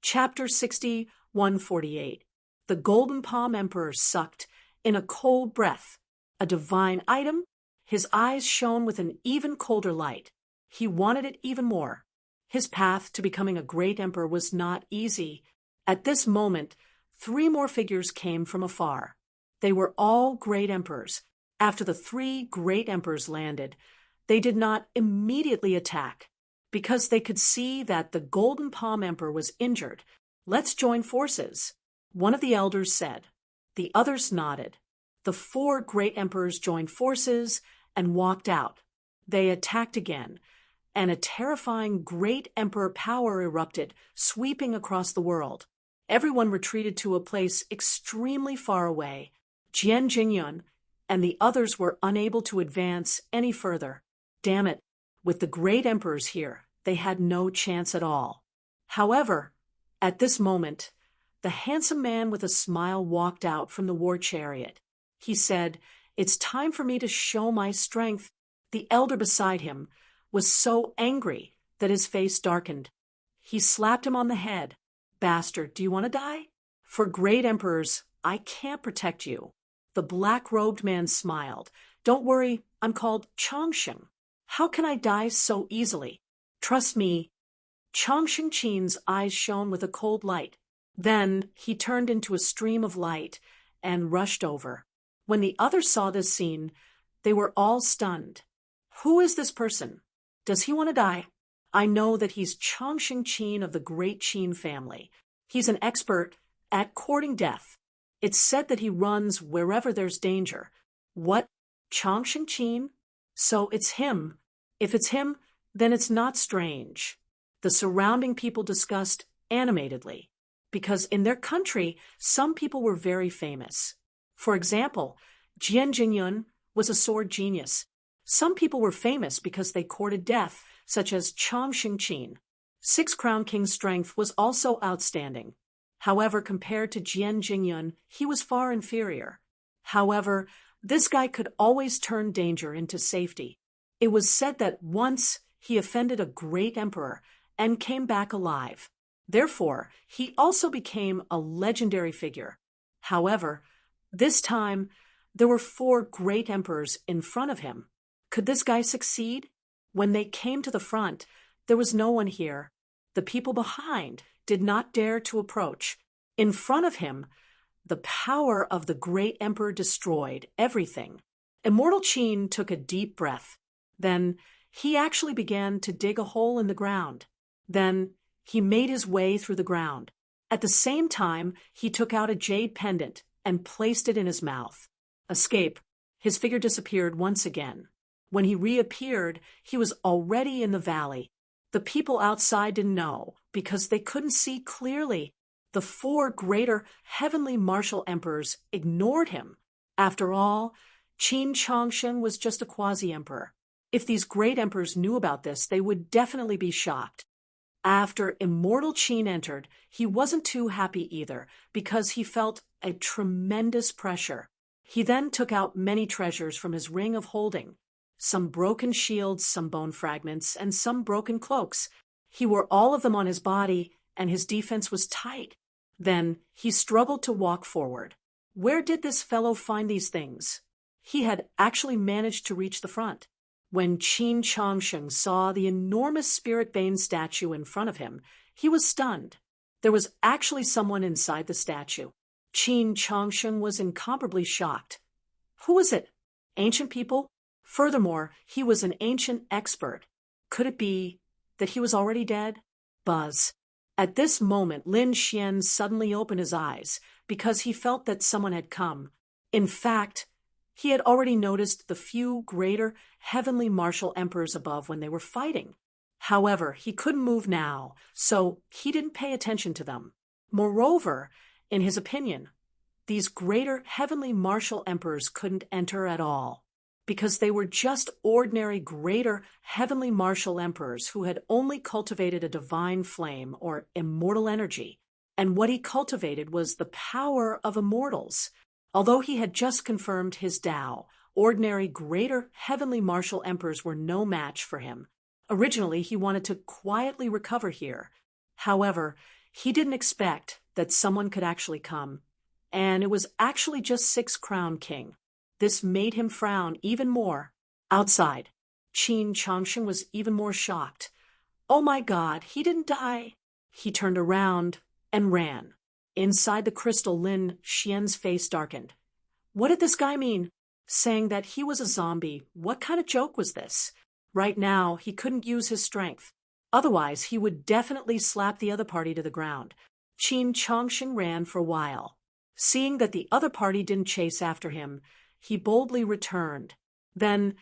Chapter 60, 148. The Golden Palm Emperor sucked in a cold breath. A divine item? His eyes shone with an even colder light. He wanted it even more. His path to becoming a great emperor was not easy. At this moment, 3 more figures came from afar. They were all great emperors. After the 3 great emperors landed, they did not immediately attack, because they could see that the Golden Palm Emperor was injured. "Let's join forces," one of the elders said. The others nodded. The 4 great emperors joined forces and walked out. They attacked again, and a terrifying great emperor power erupted, sweeping across the world. Everyone retreated to a place extremely far away. Jian Jingyun and the others were unable to advance any further. Damn it, with the great emperors here, they had no chance at all. However, at this moment, the handsome man with a smile walked out from the war chariot. He said, "It's time for me to show my strength." The elder beside him was so angry that his face darkened. He slapped him on the head. "Bastard, do you want to die? For great emperors, I can't protect you." The black-robed man smiled. "Don't worry, I'm called Chongsheng. How can I die so easily? Trust me." Chongsheng Qin's eyes shone with a cold light. Then he turned into a stream of light and rushed over. When the others saw this scene, they were all stunned. Who is this person? Does he want to die? I know that he's Chongsheng Qin of the great Qin family. He's an expert at courting death. It's said that he runs wherever there's danger. What? Chongsheng Qin? So it's him. If it's him, then it's not strange. The surrounding people discussed animatedly, because in their country, some people were very famous. For example, Jian Jingyun was a sword genius. Some people were famous because they courted death, such as Chongsheng Qin. 6 Crown King's strength was also outstanding. However, compared to Jian Jingyun, he was far inferior. However, this guy could always turn danger into safety. It was said that once he offended a great emperor and came back alive. Therefore, he also became a legendary figure. However, this time, there were 4 great emperors in front of him. Could this guy succeed? When they came to the front, there was no one here. The people behind did not dare to approach. In front of him, the power of the great emperor destroyed everything. Immortal Qin took a deep breath. Then he actually began to dig a hole in the ground. Then he made his way through the ground. At the same time, he took out a jade pendant and placed it in his mouth. Escape. His figure disappeared once again. When he reappeared, he was already in the valley. The people outside didn't know because they couldn't see clearly. The 4 greater heavenly martial emperors ignored him. After all, Qin Chongsheng was just a quasi-emperor. If these great emperors knew about this, they would definitely be shocked. After Immortal Qin entered, he wasn't too happy either because he felt a tremendous pressure. He then took out many treasures from his ring of holding. Some broken shields, some bone fragments, and some broken cloaks. He wore all of them on his body, and his defense was tight. Then he struggled to walk forward. Where did this fellow find these things? He had actually managed to reach the front. When Qin Chongsheng saw the enormous spirit bane statue in front of him, he was stunned. There was actually someone inside the statue. Qin Chongsheng was incomparably shocked. Who was it? Ancient people? Furthermore, he was an ancient expert. Could it be that he was already dead? Buzz. At this moment, Lin Xian suddenly opened his eyes because he felt that someone had come. In fact, he had already noticed the few greater heavenly martial emperors above when they were fighting. However, he couldn't move now, so he didn't pay attention to them. Moreover, in his opinion, these greater heavenly martial emperors couldn't enter at all, because they were just ordinary greater heavenly martial emperors who had only cultivated a divine flame or immortal energy, and what he cultivated was the power of immortals. Although he had just confirmed his Tao, ordinary greater heavenly martial emperors were no match for him. Originally, he wanted to quietly recover here. However, He didn't expect that someone could actually come, and it was actually just 6 Crown King. This made him frown even more. Outside, Qin Changsheng was even more shocked. Oh my God, he didn't die. He turned around and ran. Inside the crystal, Lin Xian's face darkened. What did this guy mean? Saying that he was a zombie. What kind of joke was this? Right now, he couldn't use his strength. Otherwise, he would definitely slap the other party to the ground. Qin Changsheng ran for a while. Seeing that the other party didn't chase after him, he boldly returned. Then,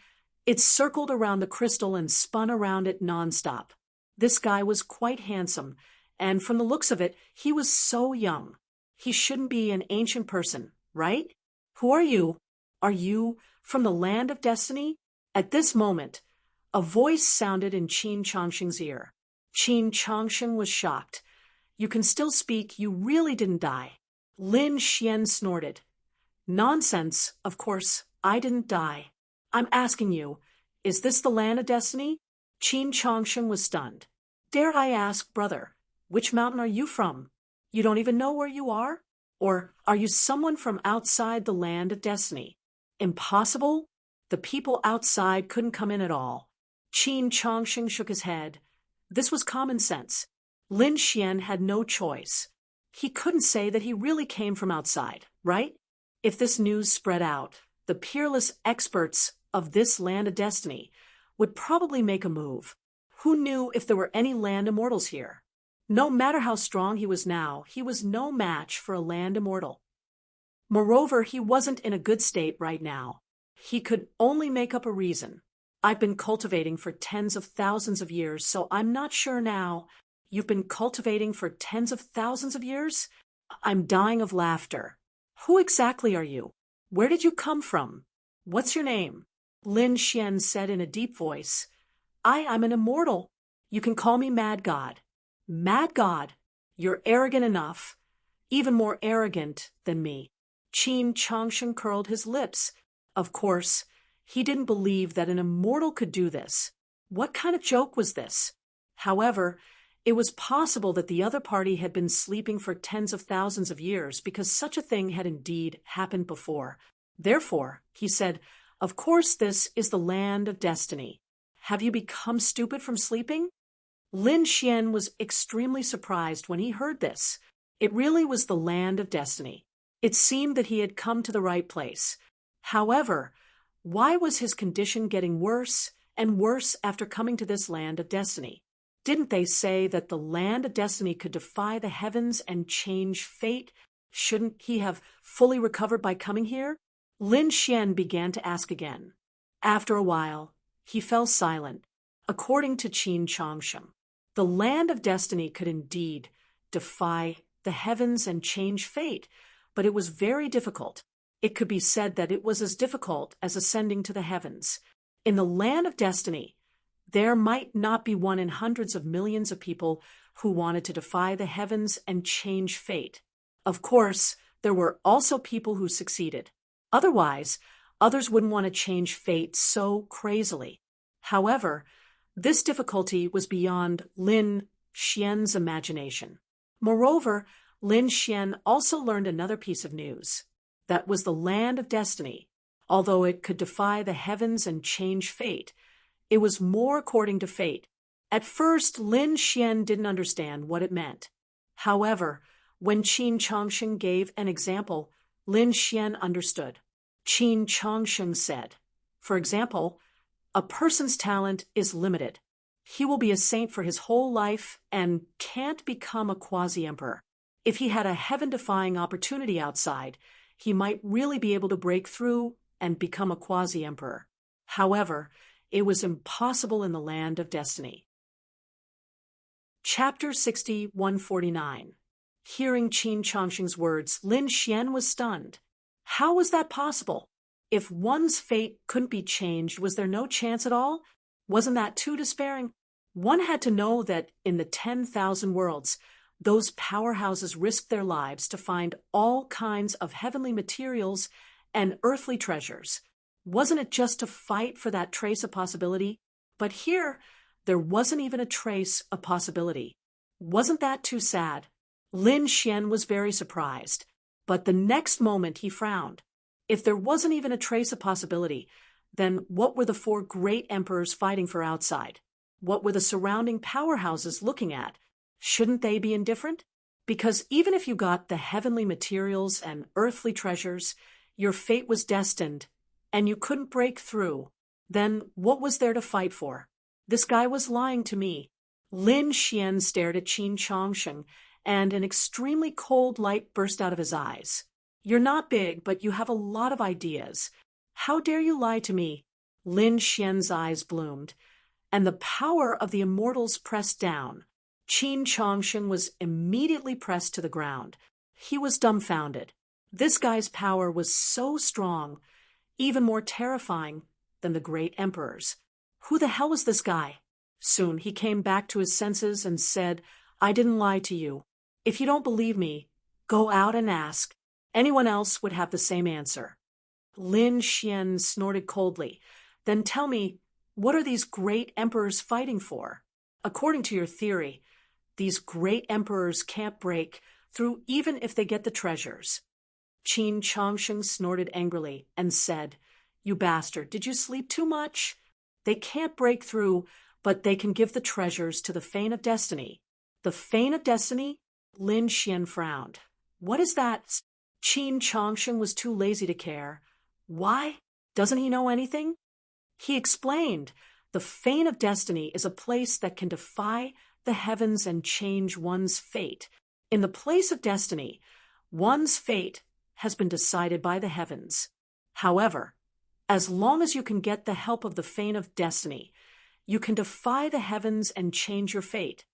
it circled around the crystal and spun around it nonstop. This guy was quite handsome, and from the looks of it, he was so young. He shouldn't be an ancient person, right? Who are you? Are you from the land of destiny? At this moment, a voice sounded in Qin Changsheng's ear. Qin Changsheng was shocked. You can still speak, you really didn't die. Lin Xian snorted. Nonsense, of course, I didn't die. I'm asking you, is this the land of destiny? Qin Changsheng was stunned. Dare I ask, brother, which mountain are you from? You don't even know where you are? Or are you someone from outside the land of destiny? Impossible? The people outside couldn't come in at all. Qin Changsheng shook his head. This was common sense. Lin Xian had no choice. He couldn't say that he really came from outside, right? If this news spread out, the peerless experts of this land of destiny would probably make a move. Who knew if there were any land immortals here? No matter how strong he was now, he was no match for a land immortal. Moreover, he wasn't in a good state right now. He could only make up a reason. I've been cultivating for tens of thousands of years, so I'm not sure now. You've been cultivating for tens of thousands of years? I'm dying of laughter. Who exactly are you? Where did you come from? What's your name? Lin Xian said in a deep voice. I'm an immortal. You can call me Mad God. Mad God, you're arrogant enough, even more arrogant than me. Qin Changsheng curled his lips. Of course, he didn't believe that an immortal could do this. What kind of joke was this? However, it was possible that the other party had been sleeping for tens of thousands of years because such a thing had indeed happened before. Therefore, he said, of course this is the land of destiny. Have you become stupid from sleeping? Lin Xian was extremely surprised when he heard this. It really was the land of destiny. It seemed that he had come to the right place. However, why was his condition getting worse and worse after coming to this land of destiny? Didn't they say that the land of destiny could defy the heavens and change fate? Shouldn't he have fully recovered by coming here? Lin Xian began to ask again. After a while, he fell silent. According to Qin Changsheng, the land of destiny could indeed defy the heavens and change fate, but it was very difficult. It could be said that it was as difficult as ascending to the heavens. In the land of destiny, there might not be one in hundreds of millions of people who wanted to defy the heavens and change fate. Of course, there were also people who succeeded. Otherwise, others wouldn't want to change fate so crazily. However, this difficulty was beyond Lin Xian's imagination. Moreover, Lin Xian also learned another piece of news. That was the land of destiny. Although it could defy the heavens and change fate, it was more according to fate. At first, Lin Xian didn't understand what it meant. However, when Qin Changsheng gave an example, Lin Xian understood. Qin Changsheng said, for example, a person's talent is limited. He will be a saint for his whole life and can't become a quasi-emperor. If he had a heaven-defying opportunity outside, he might really be able to break through and become a quasi-emperor. However, it was impossible in the land of destiny. Chapter 60:149. Hearing Qin Changsheng's words, Lin Xian was stunned. How was that possible? If one's fate couldn't be changed, was there no chance at all? Wasn't that too despairing? One had to know that in the 10,000 worlds, those powerhouses risked their lives to find all kinds of heavenly materials and earthly treasures. Wasn't it just to fight for that trace of possibility? But here, there wasn't even a trace of possibility. Wasn't that too sad? Lin Xian was very surprised, but the next moment he frowned. If there wasn't even a trace of possibility, then what were the four great emperors fighting for outside? What were the surrounding powerhouses looking at? Shouldn't they be indifferent? Because even if you got the heavenly materials and earthly treasures, your fate was destined, and you couldn't break through. Then what was there to fight for? This guy was lying to me. Lin Xian stared at Qin Changsheng, and an extremely cold light burst out of his eyes. You're not big, but you have a lot of ideas. How dare you lie to me? Lin Xian's eyes bloomed, and the power of the immortals pressed down. Qin Changsheng was immediately pressed to the ground. He was dumbfounded. This guy's power was so strong, even more terrifying than the great emperors. Who the hell was this guy? Soon he came back to his senses and said, I didn't lie to you. If you don't believe me, go out and ask. Anyone else would have the same answer. Lin Xian snorted coldly. Then tell me, what are these great emperors fighting for? According to your theory, these great emperors can't break through even if they get the treasures. Qin Changsheng snorted angrily and said, You bastard, did you sleep too much? They can't break through, but they can give the treasures to the Fane of Destiny. The Fane of Destiny? Lin Xian frowned. What is that? Qin Changsheng was too lazy to care. Why? Doesn't he know anything? He explained, the Fane of Destiny is a place that can defy the heavens and change one's fate. In the place of destiny, one's fate has been decided by the heavens. However, as long as you can get the help of the Fane of Destiny, you can defy the heavens and change your fate.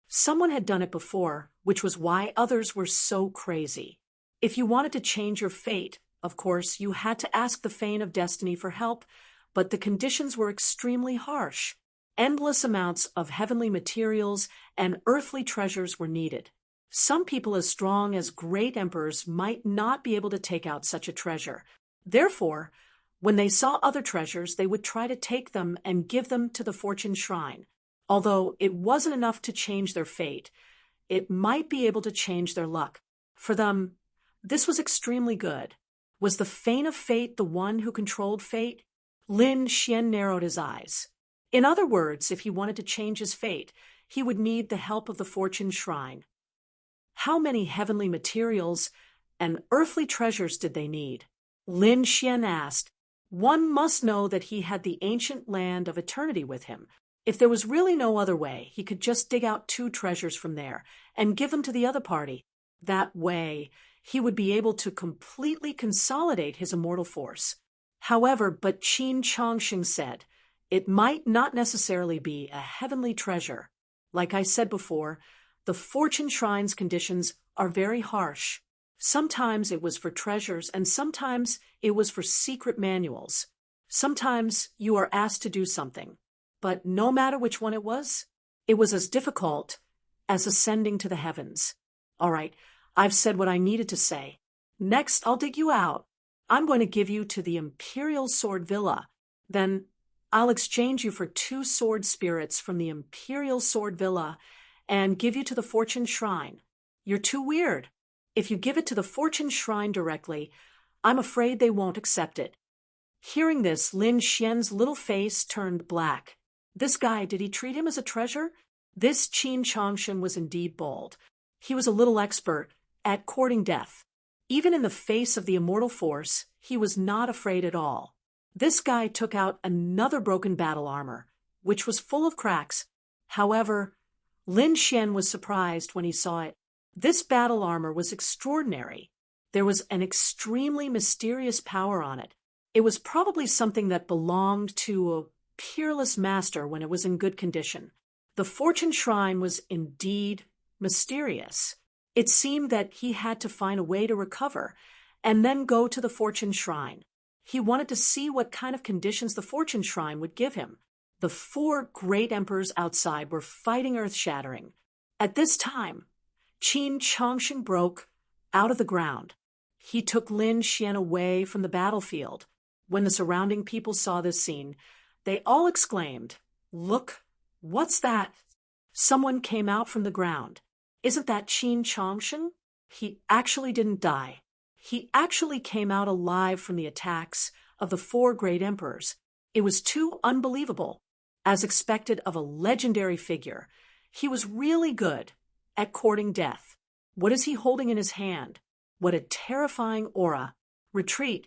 Someone had done it before, which was why others were so crazy. If you wanted to change your fate, of course, you had to ask the Fane of Destiny for help, but the conditions were extremely harsh. Endless amounts of heavenly materials and earthly treasures were needed. Some people as strong as great emperors might not be able to take out such a treasure. Therefore, when they saw other treasures, they would try to take them and give them to the fortune shrine. Although it wasn't enough to change their fate, it might be able to change their luck. For them, this was extremely good. Was the Fane of Fate the one who controlled fate? Lin Xian narrowed his eyes. In other words, if he wanted to change his fate, he would need the help of the fortune shrine. How many heavenly materials and earthly treasures did they need? Lin Xian asked. One must know that he had the ancient land of eternity with him. If there was really no other way, he could just dig out 2 treasures from there and give them to the other party. That way, he would be able to completely consolidate his immortal force. However, but Qin Changsheng said, it might not necessarily be a heavenly treasure. Like I said before, the fortune shrine's conditions are very harsh. Sometimes it was for treasures, and sometimes it was for secret manuals. Sometimes you are asked to do something, but no matter which one it was as difficult as ascending to the heavens. All right, I've said what I needed to say. Next, I'll dig you out. I'm going to give you to the Imperial Sword Villa. Then I'll exchange you for 2 sword spirits from the Imperial Sword Villa and give you to the Fortune Shrine. You're too weird. If you give it to the Fortune Shrine directly, I'm afraid they won't accept it. Hearing this, Lin Xian's little face turned black. This guy, did he treat him as a treasure? This Qin Changsheng was indeed bold. He was a little expert at courting death. Even in the face of the immortal force, he was not afraid at all. This guy took out another broken battle armor, which was full of cracks. However, Lin Xian was surprised when he saw it. This battle armor was extraordinary. There was an extremely mysterious power on it. It was probably something that belonged to a peerless master when it was in good condition. The Fortune Shrine was indeed mysterious. It seemed that he had to find a way to recover and then go to the Fortune Shrine. He wanted to see what kind of conditions the Fortune Shrine would give him. The 4 great emperors outside were fighting earth-shattering. At this time, Qin Changsheng broke out of the ground. He took Lin Xian away from the battlefield. When the surrounding people saw this scene, they all exclaimed, "Look, what's that?" Someone came out from the ground. Isn't that Qin Chongsheng? He actually didn't die. He actually came out alive from the attacks of the four great emperors. It was too unbelievable. As expected of a legendary figure, he was really good at courting death. What is he holding in his hand? What a terrifying aura. Retreat.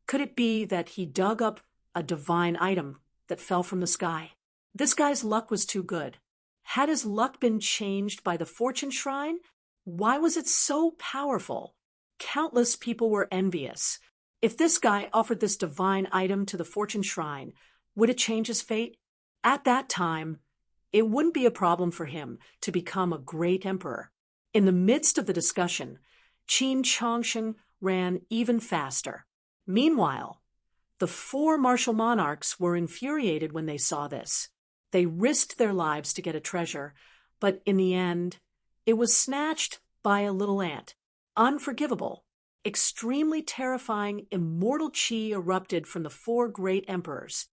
Could it be that he dug up a divine item that fell from the sky? This guy's luck was too good. Had his luck been changed by the fortune shrine? Why was it so powerful? Countless people were envious. If this guy offered this divine item to the fortune shrine, would it change his fate? At that time, it wouldn't be a problem for him to become a great emperor. In the midst of the discussion, Qin Chongsheng ran even faster. Meanwhile, the four martial monarchs were infuriated when they saw this. They risked their lives to get a treasure, but in the end, it was snatched by a little ant. Unforgivable, extremely terrifying immortal qi erupted from the four great emperors.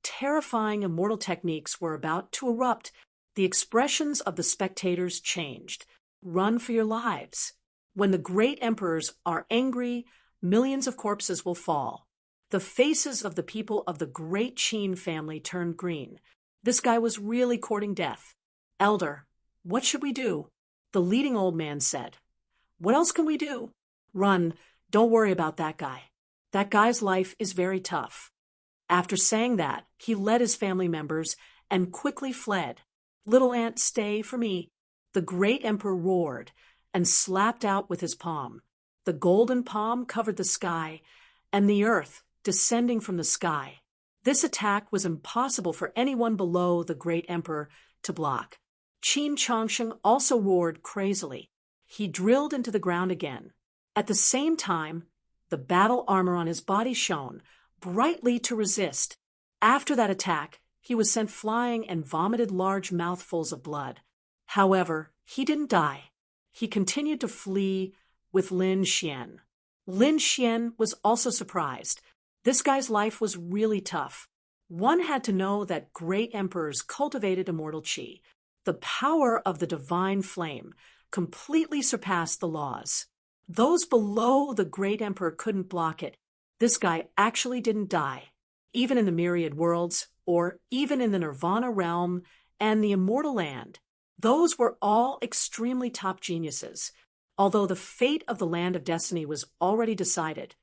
Terrifying immortal techniques were about to erupt. The expressions of the spectators changed. Run for your lives. When the great emperors are angry, millions of corpses will fall. The faces of the people of the great Qin family turned green. This guy was really courting death. Elder, what should we do? The leading old man said. What else can we do? Run. Don't worry about that guy. That guy's life is very tough. After saying that, he led his family members and quickly fled. Little ant, stay for me. The great emperor roared and slapped out with his palm. The golden palm covered the sky and the earth descending from the sky. This attack was impossible for anyone below the great emperor to block. Qin Chongsheng also roared crazily. He drilled into the ground again. At the same time, the battle armor on his body shone brightly to resist. After that attack, he was sent flying and vomited large mouthfuls of blood. However, he didn't die. He continued to flee with Lin Xian. Lin Xian was also surprised. This guy's life was really tough. One had to know that great emperors cultivated immortal qi. The power of the divine flame completely surpassed the laws. Those below the great emperor couldn't block it. This guy actually didn't die, even in the myriad worlds, or even in the nirvana realm and the immortal land. Those were all extremely top geniuses, although the fate of the land of destiny was already decided.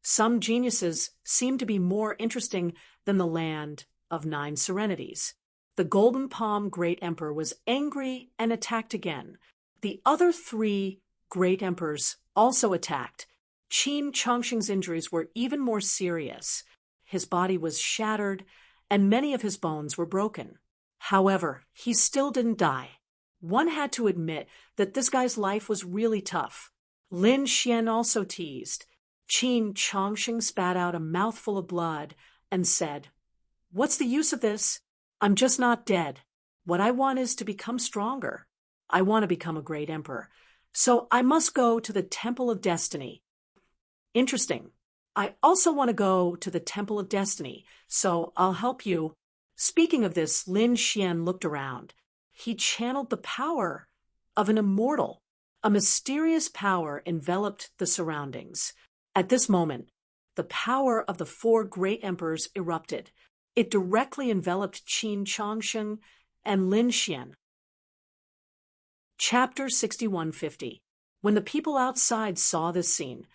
Some geniuses seemed to be more interesting than the land of 9 serenities. The Golden Palm Great Emperor was angry and attacked again. The other 3 great emperors also attacked. Qin Chongsheng's injuries were even more serious. His body was shattered, and many of his bones were broken. However, he still didn't die. One had to admit that this guy's life was really tough. Lin Xian also teased. Qin Chongsheng spat out a mouthful of blood and said, "What's the use of this? I'm just not dead. What I want is to become stronger. I want to become a great emperor. So I must go to the Temple of Destiny." Interesting. I also want to go to the Temple of Destiny, so I'll help you. Speaking of this, Lin Xian looked around. He channeled the power of an immortal. A mysterious power enveloped the surroundings. At this moment, the power of the 4 great emperors erupted. It directly enveloped Qin Chongsheng and Lin Xian. Chapter 6150. When the people outside saw this scene,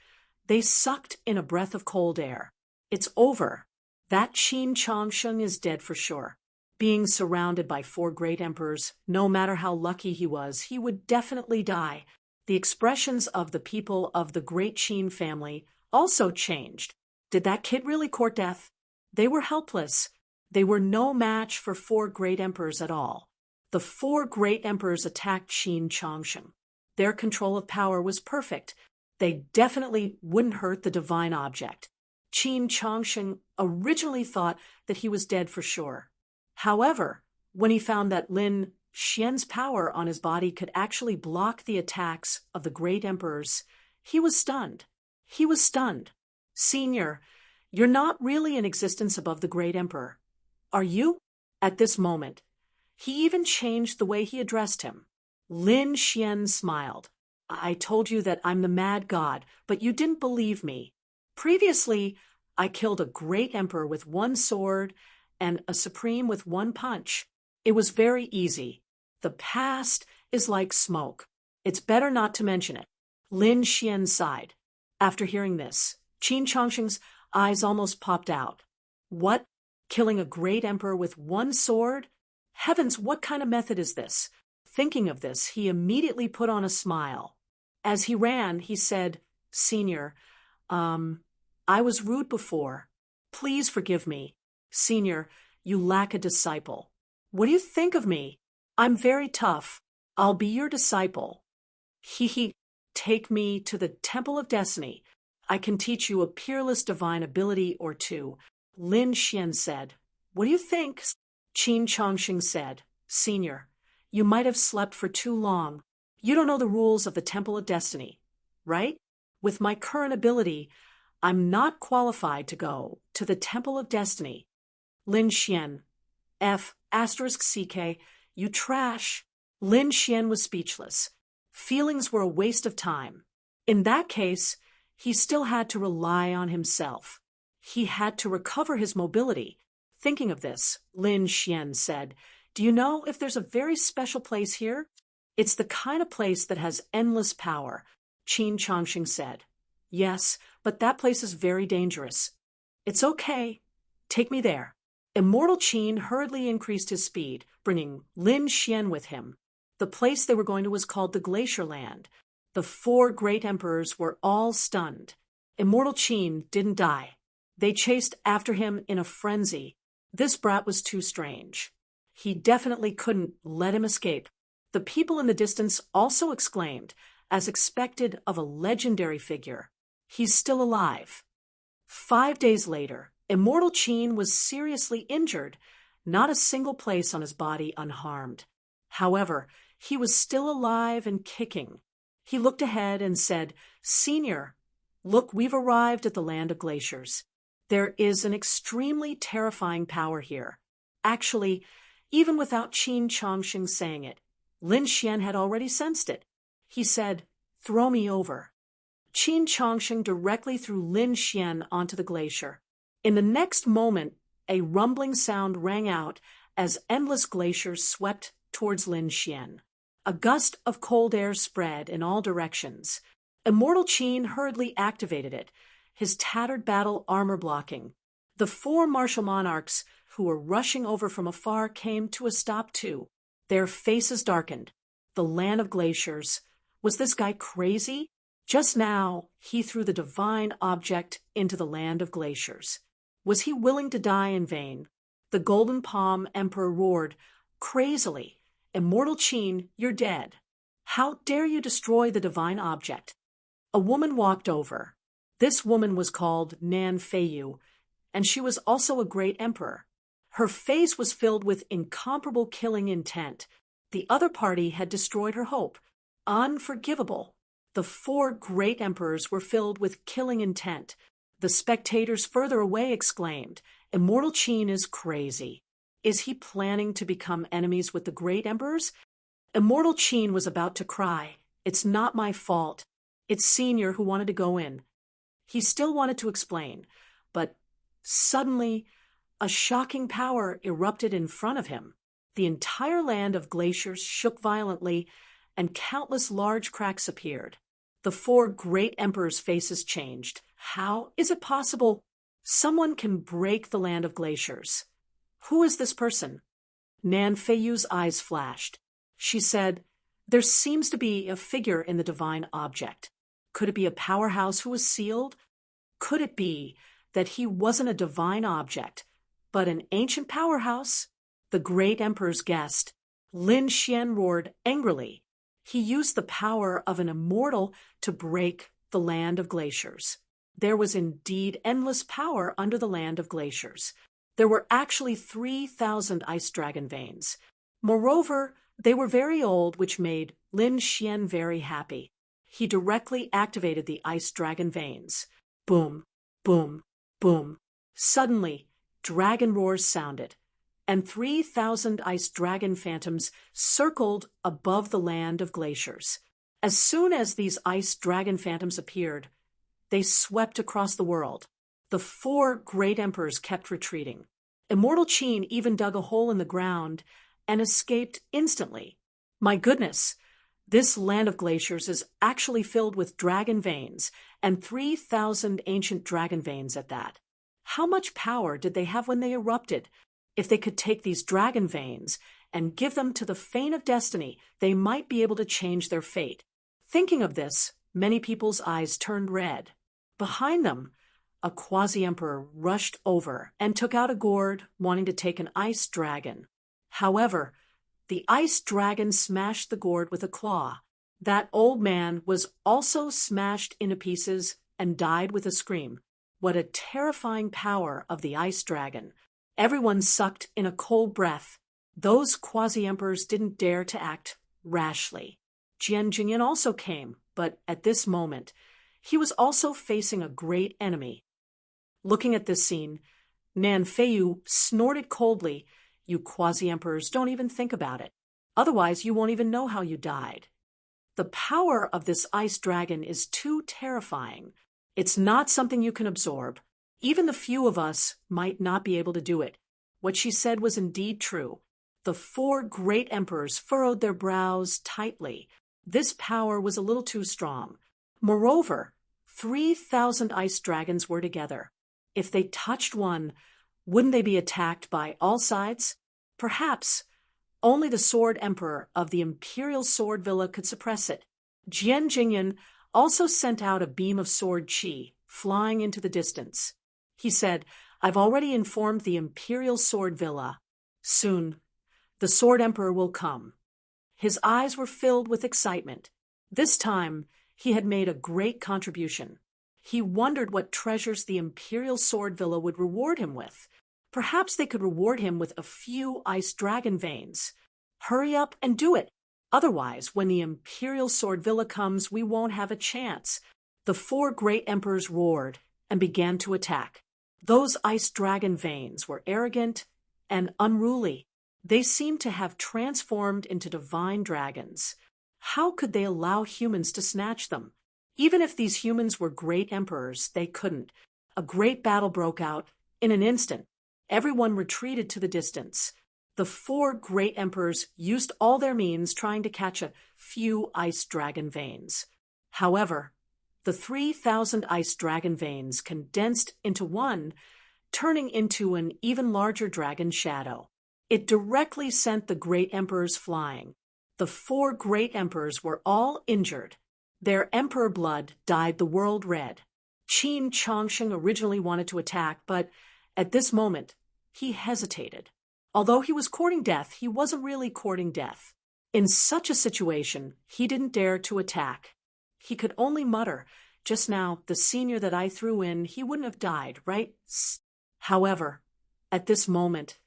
they sucked in a breath of cold air. It's over. That Qin Chongsheng is dead for sure. Being surrounded by 4 great emperors, no matter how lucky he was, he would definitely die. The expressions of the people of the great Qin family also changed. Did that kid really court death? They were helpless. They were no match for 4 great emperors at all. The 4 great emperors attacked Qin Chongsheng. Their control of power was perfect. They definitely wouldn't hurt the divine object. Qin Chongsheng originally thought that he was dead for sure. However, when he found that Lin Xian's power on his body could actually block the attacks of the great emperors, he was stunned. He was stunned. "Senior, you're not really in existence above the great emperor. Are you?" At this moment, he even changed the way he addressed him. Lin Xian smiled. I told you that I'm the mad god, but you didn't believe me. Previously, I killed a great emperor with one sword and a supreme with one punch. It was very easy. The past is like smoke. It's better not to mention it. Lin Xian sighed. After hearing this, Qin Chongqing's eyes almost popped out. What? Killing a great emperor with one sword? Heavens, what kind of method is this? Thinking of this, he immediately put on a smile. As he ran, he said, Senior, I was rude before. Please forgive me. Senior, you lack a disciple. What do you think of me? I'm very tough. I'll be your disciple. Take me to the Temple of Destiny. I can teach you a peerless divine ability or two. Lin Xian said. What do you think? Qin Chongqing said. Senior, you might have slept for too long. You don't know the rules of the Temple of Destiny, right? With my current ability, I'm not qualified to go to the Temple of Destiny. Lin Xian, F***CK, you trash. Lin Xian was speechless. Feelings were a waste of time. In that case, he still had to rely on himself. He had to recover his mobility. Thinking of this, Lin Xian said, Do you know if there's a very special place here? It's the kind of place that has endless power, Qin Chongqing said. Yes, but that place is very dangerous. It's okay. Take me there. Immortal Qin hurriedly increased his speed, bringing Lin Xian with him. The place they were going to was called the Glacier Land. The 4 great emperors were all stunned. Immortal Qin didn't die. They chased after him in a frenzy. This brat was too strange. He definitely couldn't let him escape. The people in the distance also exclaimed, as expected of a legendary figure, He's still alive. 5 days later, Immortal Qin was seriously injured, not a single place on his body unharmed. However, he was still alive and kicking. He looked ahead and said, Senior, look, we've arrived at the land of glaciers. There is an extremely terrifying power here. Actually, even without Qin Chongqing saying it, Lin Xian had already sensed it. He said, Throw me over. Qin Chongqing directly threw Lin Xian onto the glacier. In the next moment, a rumbling sound rang out as endless glaciers swept towards Lin Xian. A gust of cold air spread in all directions. Immortal Qin hurriedly activated it, his tattered battle armor blocking. The 4 martial monarchs who were rushing over from afar came to a stop too. Their faces darkened. The land of glaciers. Was this guy crazy? Just now, he threw the divine object into the land of glaciers. Was he willing to die in vain? The Golden Palm Emperor roared, crazily, Immortal Qin, you're dead. How dare you destroy the divine object? A woman walked over. This woman was called Nan Feiyu, and she was also a great emperor. Her face was filled with incomparable killing intent. The other party had destroyed her hope. Unforgivable. The 4 great emperors were filled with killing intent. The spectators further away exclaimed, Immortal Qin is crazy. Is he planning to become enemies with the great emperors? Immortal Qin was about to cry, It's not my fault. It's Senior who wanted to go in. He still wanted to explain, but suddenly a shocking power erupted in front of him. The entire land of glaciers shook violently, and countless large cracks appeared. The 4 great emperors' faces changed. How is it possible someone can break the land of glaciers? Who is this person? Nan Feiyu's eyes flashed. She said, There seems to be a figure in the divine object. Could it be a powerhouse who was sealed? Could it be that he wasn't a divine object, but an ancient powerhouse? The great emperors guessed. Lin Xian roared angrily. He used the power of an immortal to break the land of glaciers. There was indeed endless power under the land of glaciers. There were actually 3,000 ice dragon veins. Moreover, they were very old, which made Lin Xian very happy. He directly activated the ice dragon veins. Boom, boom, boom. Suddenly, dragon roars sounded. and 3,000 ice dragon phantoms circled above the land of glaciers. As soon as these ice dragon phantoms appeared, they swept across the world. The 4 great emperors kept retreating. Immortal Qin even dug a hole in the ground and escaped instantly. My goodness, this land of glaciers is actually filled with dragon veins, and 3,000 ancient dragon veins at that. How much power did they have when they erupted? If they could take these dragon veins and give them to the Fane of Destiny, they might be able to change their fate. Thinking of this, many people's eyes turned red. Behind them, a quasi-emperor rushed over and took out a gourd, wanting to take an ice dragon. However, the ice dragon smashed the gourd with a claw. That old man was also smashed into pieces and died with a scream. What a terrifying power of the ice dragon. Everyone sucked in a cold breath. Those quasi-emperors didn't dare to act rashly. Jian Jingyan also came, but at this moment, he was also facing a great enemy. Looking at this scene, Nan Feiyu snorted coldly. You quasi-emperors don't even think about it. Otherwise, you won't even know how you died. The power of this ice dragon is too terrifying. It's not something you can absorb. Even the few of us might not be able to do it. What she said was indeed true. The 4 great emperors furrowed their brows tightly. This power was a little too strong. Moreover, 3,000 ice dragons were together. If they touched one, wouldn't they be attacked by all sides? Perhaps. Only the Sword Emperor of the Imperial Sword Villa could suppress it. Jian Jingyan also sent out a beam of sword qi, flying into the distance. He said, I've already informed the Imperial Sword Villa. Soon, the Sword Emperor will come. His eyes were filled with excitement. This time, he had made a great contribution. He wondered what treasures the Imperial Sword Villa would reward him with. Perhaps they could reward him with a few ice dragon veins. Hurry up and do it. Otherwise, when the Imperial Sword Villa comes, we won't have a chance. The 4 great emperors roared and began to attack. Those ice dragon veins were arrogant and unruly. They seemed to have transformed into divine dragons. How could they allow humans to snatch them? Even if these humans were great emperors, they couldn't. A great battle broke out in an instant. Everyone retreated to the distance. The 4 great emperors used all their means trying to catch a few ice dragon veins. However, the 3,000 ice dragon veins condensed into one, turning into an even larger dragon shadow. It directly sent the great emperors flying. The 4 great emperors were all injured. Their emperor blood dyed the world red. Qin Chongsheng originally wanted to attack, but at this moment, he hesitated. Although he was courting death, he wasn't really courting death. In such a situation, he didn't dare to attack. He could only mutter, just now, the senior that I threw in, he wouldn't have died, right? However, at this moment,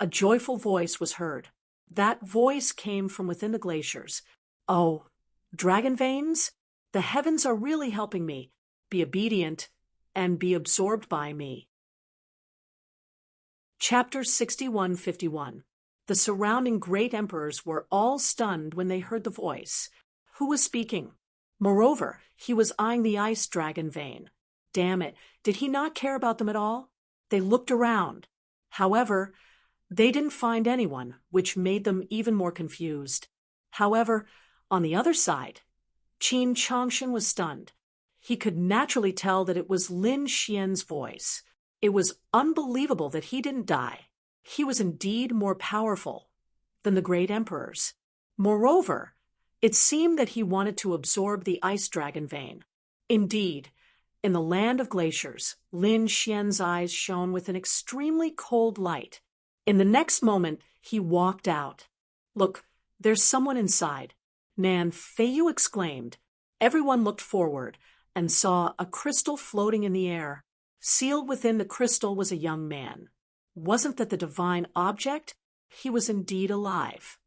a joyful voice was heard. That voice came from within the glaciers. Oh, dragon veins? The heavens are really helping me. Be obedient and be absorbed by me. Chapter 61:51. The surrounding great emperors were all stunned when they heard the voice. Who was speaking? Moreover, he was eyeing the ice dragon vein. Damn it, did he not care about them at all? They looked around. However, they didn't find anyone, which made them even more confused. However, on the other side, Qin Chongsheng was stunned. He could naturally tell that it was Lin Xian's voice. It was unbelievable that he didn't die. He was indeed more powerful than the great emperors. Moreover, it seemed that he wanted to absorb the ice dragon vein. Indeed, in the land of glaciers, Lin Xian's eyes shone with an extremely cold light. In the next moment, he walked out. Look, there's someone inside, Nan Feiyu exclaimed. Everyone looked forward and saw a crystal floating in the air. Sealed within the crystal was a young man. Wasn't that the divine object? He was indeed alive.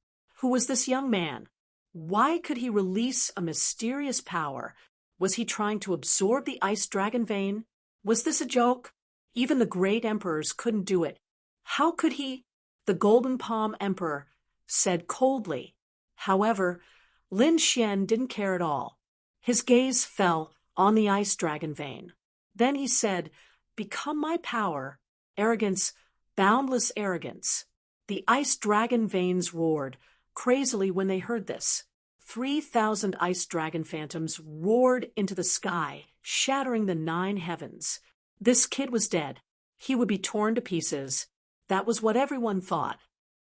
Who was this young man? Why could he release a mysterious power? Was he trying to absorb the ice dragon vein? Was this a joke? Even the great emperors couldn't do it. How could he? the Golden Palm Emperor said coldly. However, Lin Xian didn't care at all. His gaze fell on the ice dragon vein. Then he said, "Become my power, arrogance, boundless arrogance." The ice dragon veins roared crazily when they heard this. 3,000 ice dragon phantoms roared into the sky, shattering the 9 heavens. This kid was dead. He would be torn to pieces. That was what everyone thought,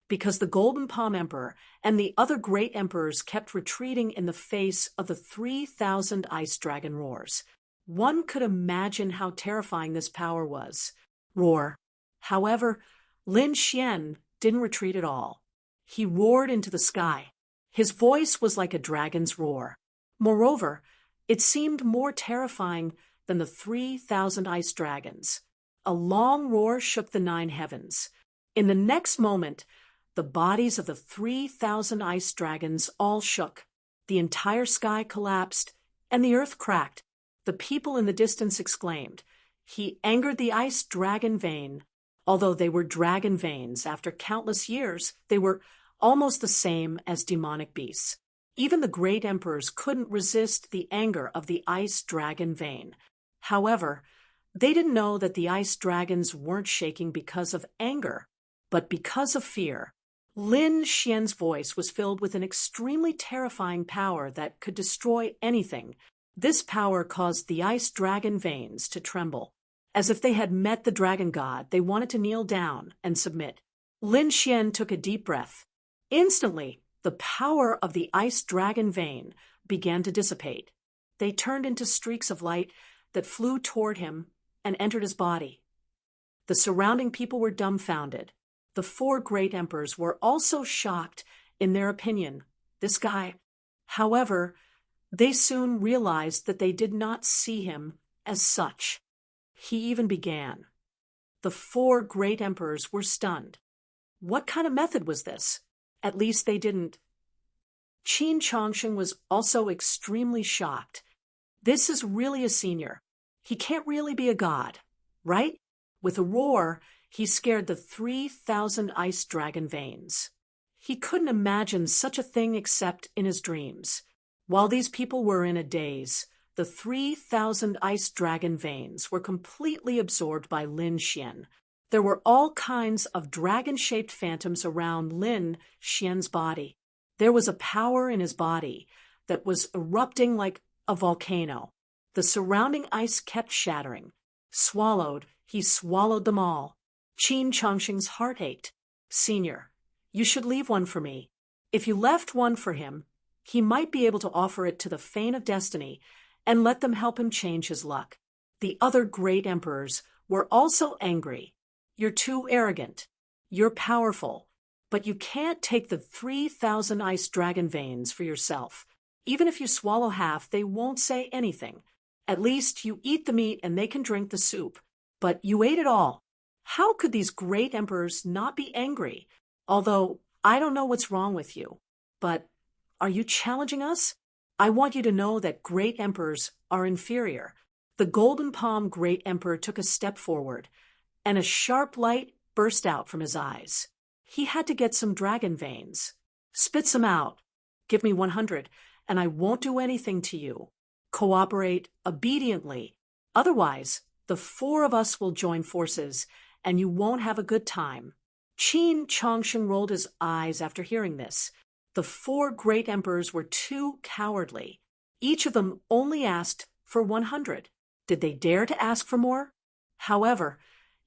because the Golden Palm Emperor and the other great emperors kept retreating in the face of the 3,000 ice dragon roars. One could imagine how terrifying this power was. Roar. However, Lin Xian didn't retreat at all. He roared into the sky. His voice was like a dragon's roar. Moreover, it seemed more terrifying than the 3,000 ice dragons. A long roar shook the 9 heavens. In the next moment, the bodies of the 3,000 ice dragons all shook. The entire sky collapsed, and the earth cracked. The people in the distance exclaimed, "He angered the ice dragon vein." Although they were dragon veins, after countless years, they were almost the same as demonic beasts. Even the great emperors couldn't resist the anger of the ice dragon vein. However, they didn't know that the ice dragons weren't shaking because of anger, but because of fear. Lin Xian's voice was filled with an extremely terrifying power that could destroy anything. This power caused the ice dragon veins to tremble. As if they had met the dragon god, they wanted to kneel down and submit. Lin Xian took a deep breath. Instantly, the power of the ice dragon vein began to dissipate. They turned into streaks of light that flew toward him and entered his body. The surrounding people were dumbfounded. The 4 great emperors were also shocked in their opinion. This guy. However, they soon realized that they did not see him as such. He even began. The 4 great emperors were stunned. What kind of method was this? At least they didn't. Qin Chongsheng was also extremely shocked. This is really a senior. He can't really be a god, right? With a roar, he scared the 3,000 ice dragon veins. He couldn't imagine such a thing except in his dreams. While these people were in a daze, the 3,000 ice dragon veins were completely absorbed by Lin Xian. There were all kinds of dragon-shaped phantoms around Lin Xian's body. There was a power in his body that was erupting like a volcano. The surrounding ice kept shattering. Swallowed, he swallowed them all. Qin Chongsheng's heart ached. "Senior, you should leave one for me. If you left one for him, he might be able to offer it to the Fane of Destiny and let them help him change his luck." The other great emperors were also angry. "You're too arrogant. You're powerful, but you can't take the 3,000 ice dragon veins for yourself. Even if you swallow half, they won't say anything. At least you eat the meat and they can drink the soup. But you ate it all. How could these great emperors not be angry? Although I don't know what's wrong with you. But are you challenging us? I want you to know that great emperors are inferior." The Golden Palm Great Emperor took a step forward, and a sharp light burst out from his eyes. He had to get some dragon veins. "Spit some out. Give me 100, and I won't do anything to you. Cooperate obediently. Otherwise, the 4 of us will join forces, and you won't have a good time." Qin Chongsheng rolled his eyes after hearing this. The 4 great emperors were too cowardly. Each of them only asked for 100. Did they dare to ask for more? However,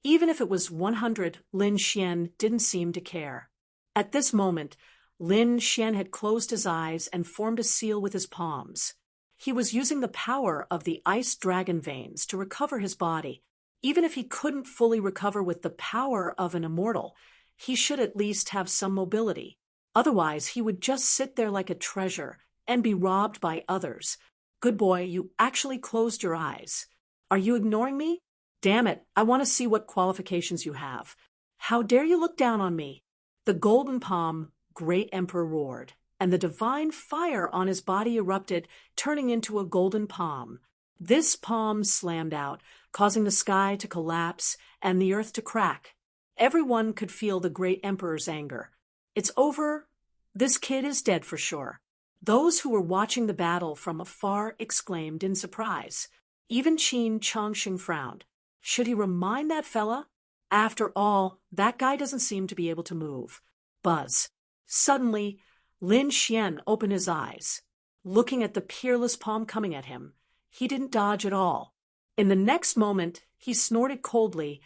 even if it was 100, Lin Xian didn't seem to care. At this moment, Lin Xian had closed his eyes and formed a seal with his palms. He was using the power of the ice dragon veins to recover his body. Even if he couldn't fully recover with the power of an immortal, he should at least have some mobility. Otherwise, he would just sit there like a treasure and be robbed by others. Good boy, you actually closed your eyes. Are you ignoring me? Damn it, I want to see what qualifications you have. How dare you look down on me? The Golden Palm Great Emperor roared, and the divine fire on his body erupted, turning into a golden palm. This palm slammed out, causing the sky to collapse and the earth to crack. Everyone could feel the great emperor's anger. It's over. This kid is dead for sure. Those who were watching the battle from afar exclaimed in surprise. Even Qin Chongqing frowned. Should he remind that fella? After all, that guy doesn't seem to be able to move. Buzz. Suddenly, Lin Xian opened his eyes. Looking at the peerless palm coming at him, he didn't dodge at all. In the next moment, he snorted coldly,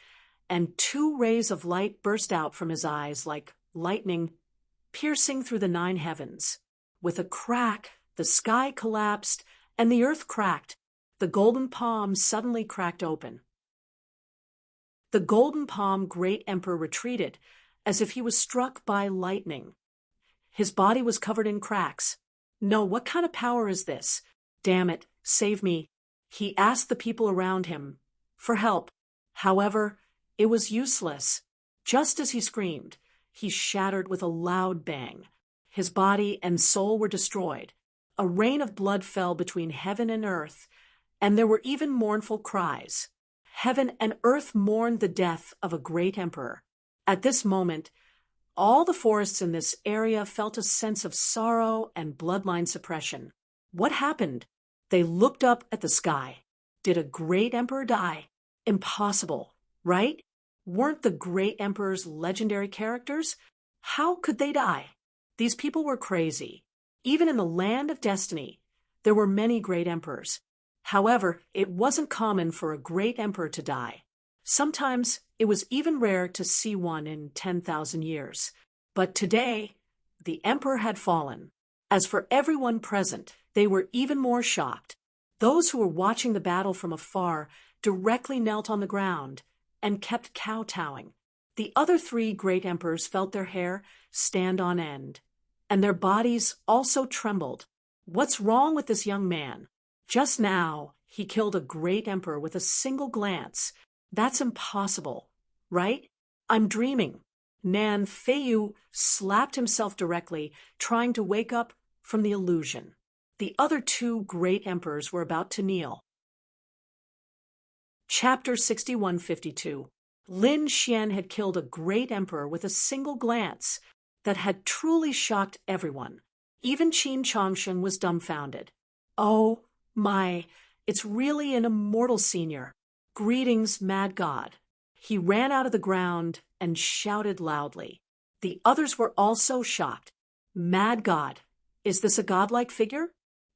and 2 rays of light burst out from his eyes like lightning, piercing through the 9 heavens. With a crack, the sky collapsed, and the earth cracked. The golden palm suddenly cracked open. The golden palm great emperor retreated, as if he was struck by lightning. His body was covered in cracks. No, what kind of power is this? Damn it, save me. He asked the people around him for help. However, it was useless. Just as he screamed, he shattered with a loud bang. His body and soul were destroyed. A rain of blood fell between heaven and earth, and there were even mournful cries. Heaven and earth mourned the death of a great emperor. At this moment, all the forests in this area felt a sense of sorrow and bloodline suppression. What happened? They looked up at the sky. Did a great emperor die? Impossible, right? Weren't the great emperors legendary characters? How could they die? These people were crazy. Even in the land of destiny, there were many great emperors. However, it wasn't common for a great emperor to die. Sometimes it was even rare to see one in 10,000 years. But today, the emperor had fallen. As for everyone present, they were even more shocked. Those who were watching the battle from afar directly knelt on the ground and kept kowtowing. The other 3 great emperors felt their hair stand on end, and their bodies also trembled. What's wrong with this young man? Just now, he killed a great emperor with a single glance. That's impossible, right? I'm dreaming. Nan Feiyu slapped himself directly, trying to wake up from the illusion. The other 2 great emperors were about to kneel. Chapter 6152. Lin Xian had killed a great emperor with a single glance that had truly shocked everyone. Even Qin Chongsheng was dumbfounded. Oh my, it's really an immortal senior. Greetings, mad god. He ran out of the ground and shouted loudly. The others were also shocked. Mad god, is this a godlike figure?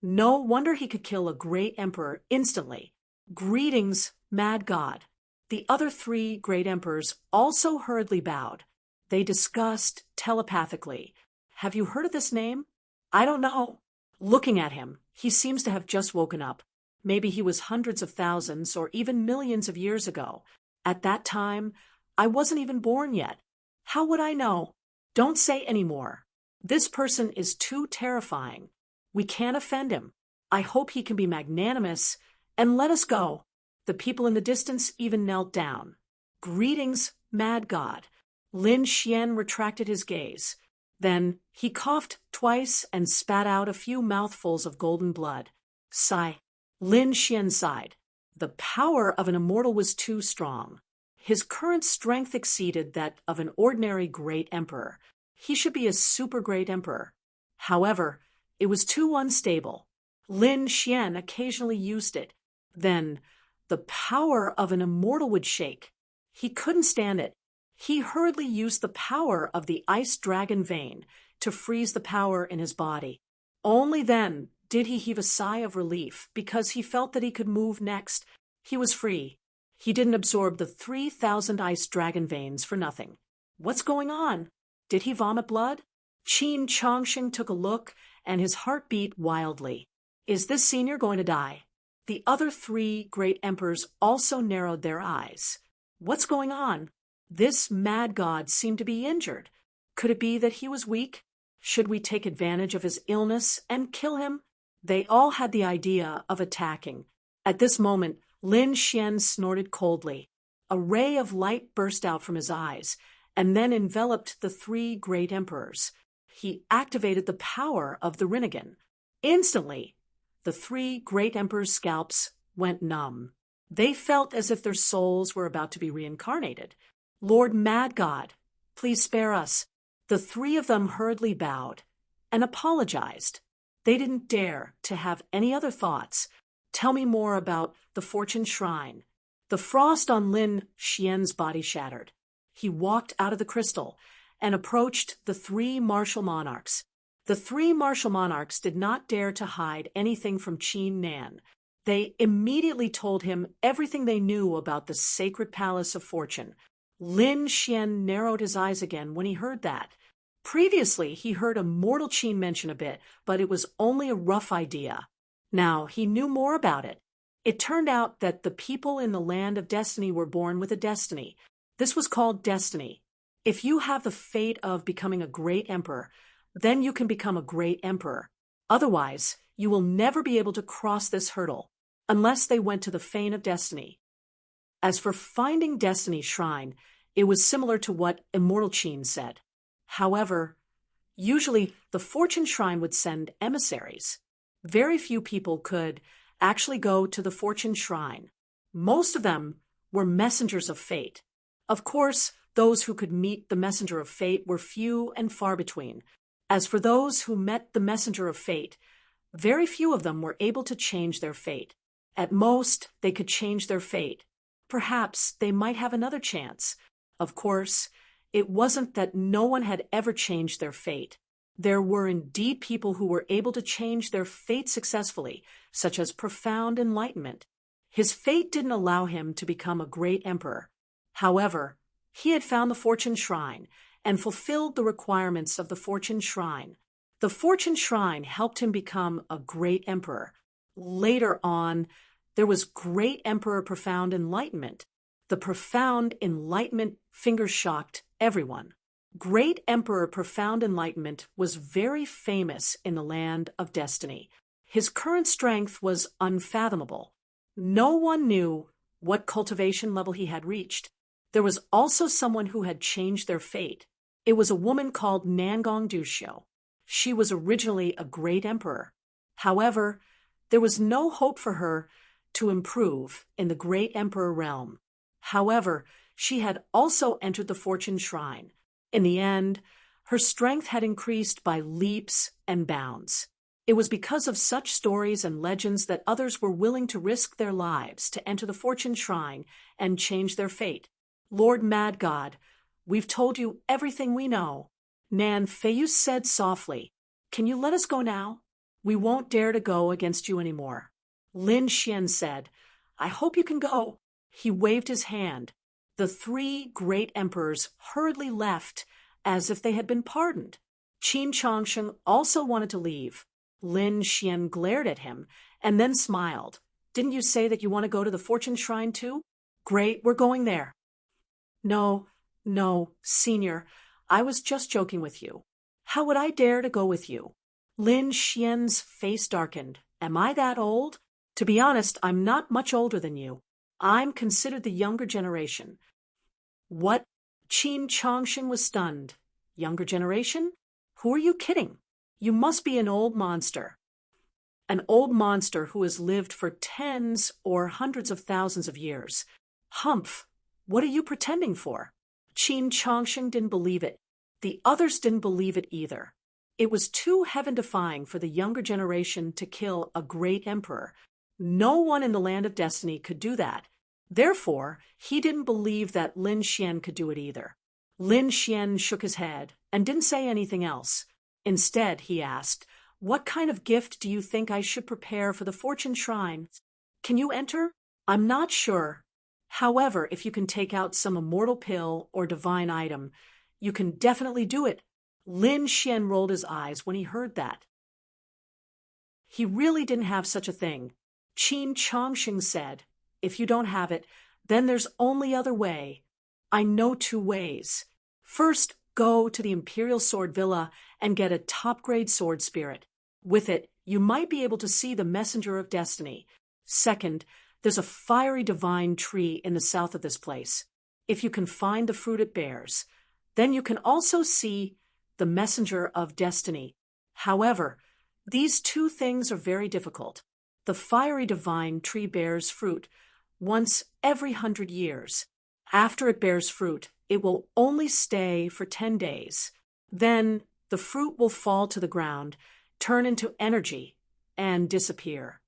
No wonder he could kill a great emperor instantly. Greetings, mad god. The other 3 great emperors also hurriedly bowed. They discussed telepathically. Have you heard of this name? I don't know. Looking at him, he seems to have just woken up. Maybe he was hundreds of thousands or even millions of years ago. At that time, I wasn't even born yet. How would I know? Don't say any more. This person is too terrifying. We can't offend him. I hope he can be magnanimous and let us go. The people in the distance even knelt down. Greetings, mad god. Lin Xian retracted his gaze. Then he coughed twice and spat out a few mouthfuls of golden blood. Sigh. Lin Xian sighed. The power of an immortal was too strong. His current strength exceeded that of an ordinary great emperor. He should be a super great emperor. However, it was too unstable. Lin Xian occasionally used it. Then, the power of an immortal would shake. He couldn't stand it. He hurriedly used the power of the ice dragon vein to freeze the power in his body. Only then did he heave a sigh of relief because he felt that he could move next. He was free. He didn't absorb the 3,000 ice dragon veins for nothing. What's going on? Did he vomit blood? Qin Chongqing took a look, and his heart beat wildly. Is this senior going to die? The other 3 great emperors also narrowed their eyes. What's going on? This mad god seemed to be injured. Could it be that he was weak? Should we take advantage of his illness and kill him? They all had the idea of attacking. At this moment, Lin Xian snorted coldly. A ray of light burst out from his eyes, and then enveloped the 3 great emperors. He activated the power of the Rinnegan. Instantly, the 3 great emperors' scalps went numb. They felt as if their souls were about to be reincarnated. Lord Mad God, please spare us. The three of them hurriedly bowed and apologized. They didn't dare to have any other thoughts. Tell me more about the Fortune Shrine. The frost on Lin Xian's body shattered. He walked out of the crystal and approached the three martial monarchs. The three martial monarchs did not dare to hide anything from Qin Nan. They immediately told him everything they knew about the sacred palace of fortune. Lin Xian narrowed his eyes again when he heard that. Previously, he heard a mortal Qin mention a bit, but it was only a rough idea. Now, he knew more about it. It turned out that the people in the land of destiny were born with a destiny. This was called destiny. If you have the fate of becoming a great emperor, then you can become a great emperor. Otherwise, you will never be able to cross this hurdle, unless they went to the fane of destiny. As for finding Destiny's shrine, it was similar to what Immortal Qin said. However, usually the Fortune Shrine would send emissaries. Very few people could actually go to the Fortune Shrine. Most of them were messengers of fate. Of course, those who could meet the messenger of fate were few and far between. As for those who met the messenger of fate, very few of them were able to change their fate. At most, they could change their fate. Perhaps they might have another chance. Of course, it wasn't that no one had ever changed their fate. There were indeed people who were able to change their fate successfully, such as profound enlightenment. His fate didn't allow him to become a great emperor. However, he had found the Fortune Shrine and fulfilled the requirements of the Fortune Shrine. The Fortune Shrine helped him become a great emperor. Later on, there was Great Emperor Profound Enlightenment. The Profound Enlightenment finger-shocked everyone. Great Emperor Profound Enlightenment was very famous in the land of destiny. His current strength was unfathomable. No one knew what cultivation level he had reached. There was also someone who had changed their fate. It was a woman called Nangong Duxiu. She was originally a great emperor. However, there was no hope for her to improve in the great emperor realm. However, she had also entered the Fortune Shrine. In the end, her strength had increased by leaps and bounds. It was because of such stories and legends that others were willing to risk their lives to enter the Fortune Shrine and change their fate. Lord Mad God, we've told you everything we know. Nan Feiyu said softly, "Can you let us go now? We won't dare to go against you anymore." Lin Xian said, "I hope you can go." He waved his hand. The three great emperors hurriedly left as if they had been pardoned. Qin Chongsheng also wanted to leave. Lin Xian glared at him and then smiled. "Didn't you say that you want to go to the Fortune Shrine too?" "Great, we're going there." No, Senior, I was just joking with you. How would I dare to go with you?" Lin Xian's face darkened. "Am I that old?" "To be honest, I'm not much older than you. I'm considered the younger generation." "What?" Qin Chongsheng was stunned. "Younger generation? Who are you kidding? You must be an old monster." "An old monster who has lived for tens or hundreds of thousands of years." "Humph! What are you pretending for?" Qin Chongsheng didn't believe it. The others didn't believe it either. It was too heaven-defying for the younger generation to kill a great emperor. No one in the land of destiny could do that. Therefore, he didn't believe that Lin Xian could do it either. Lin Xian shook his head and didn't say anything else. Instead, he asked, "What kind of gift do you think I should prepare for the Fortune Shrine? Can you enter?" "I'm not sure. However, if you can take out some immortal pill or divine item, you can definitely do it." Lin Xian rolled his eyes when he heard that. He really didn't have such a thing. Qin Chongsheng said, "If you don't have it, then there's only other way. I know two ways. First, go to the Imperial Sword Villa and get a top-grade sword spirit. With it, you might be able to see the messenger of destiny. Second, there's a fiery divine tree in the south of this place. If you can find the fruit it bears, then you can also see the messenger of destiny. However, these two things are very difficult. The fiery divine tree bears fruit once every 100 years. After it bears fruit, It will only stay for 10 days. Then the fruit will fall to the ground, turn into energy, and disappear.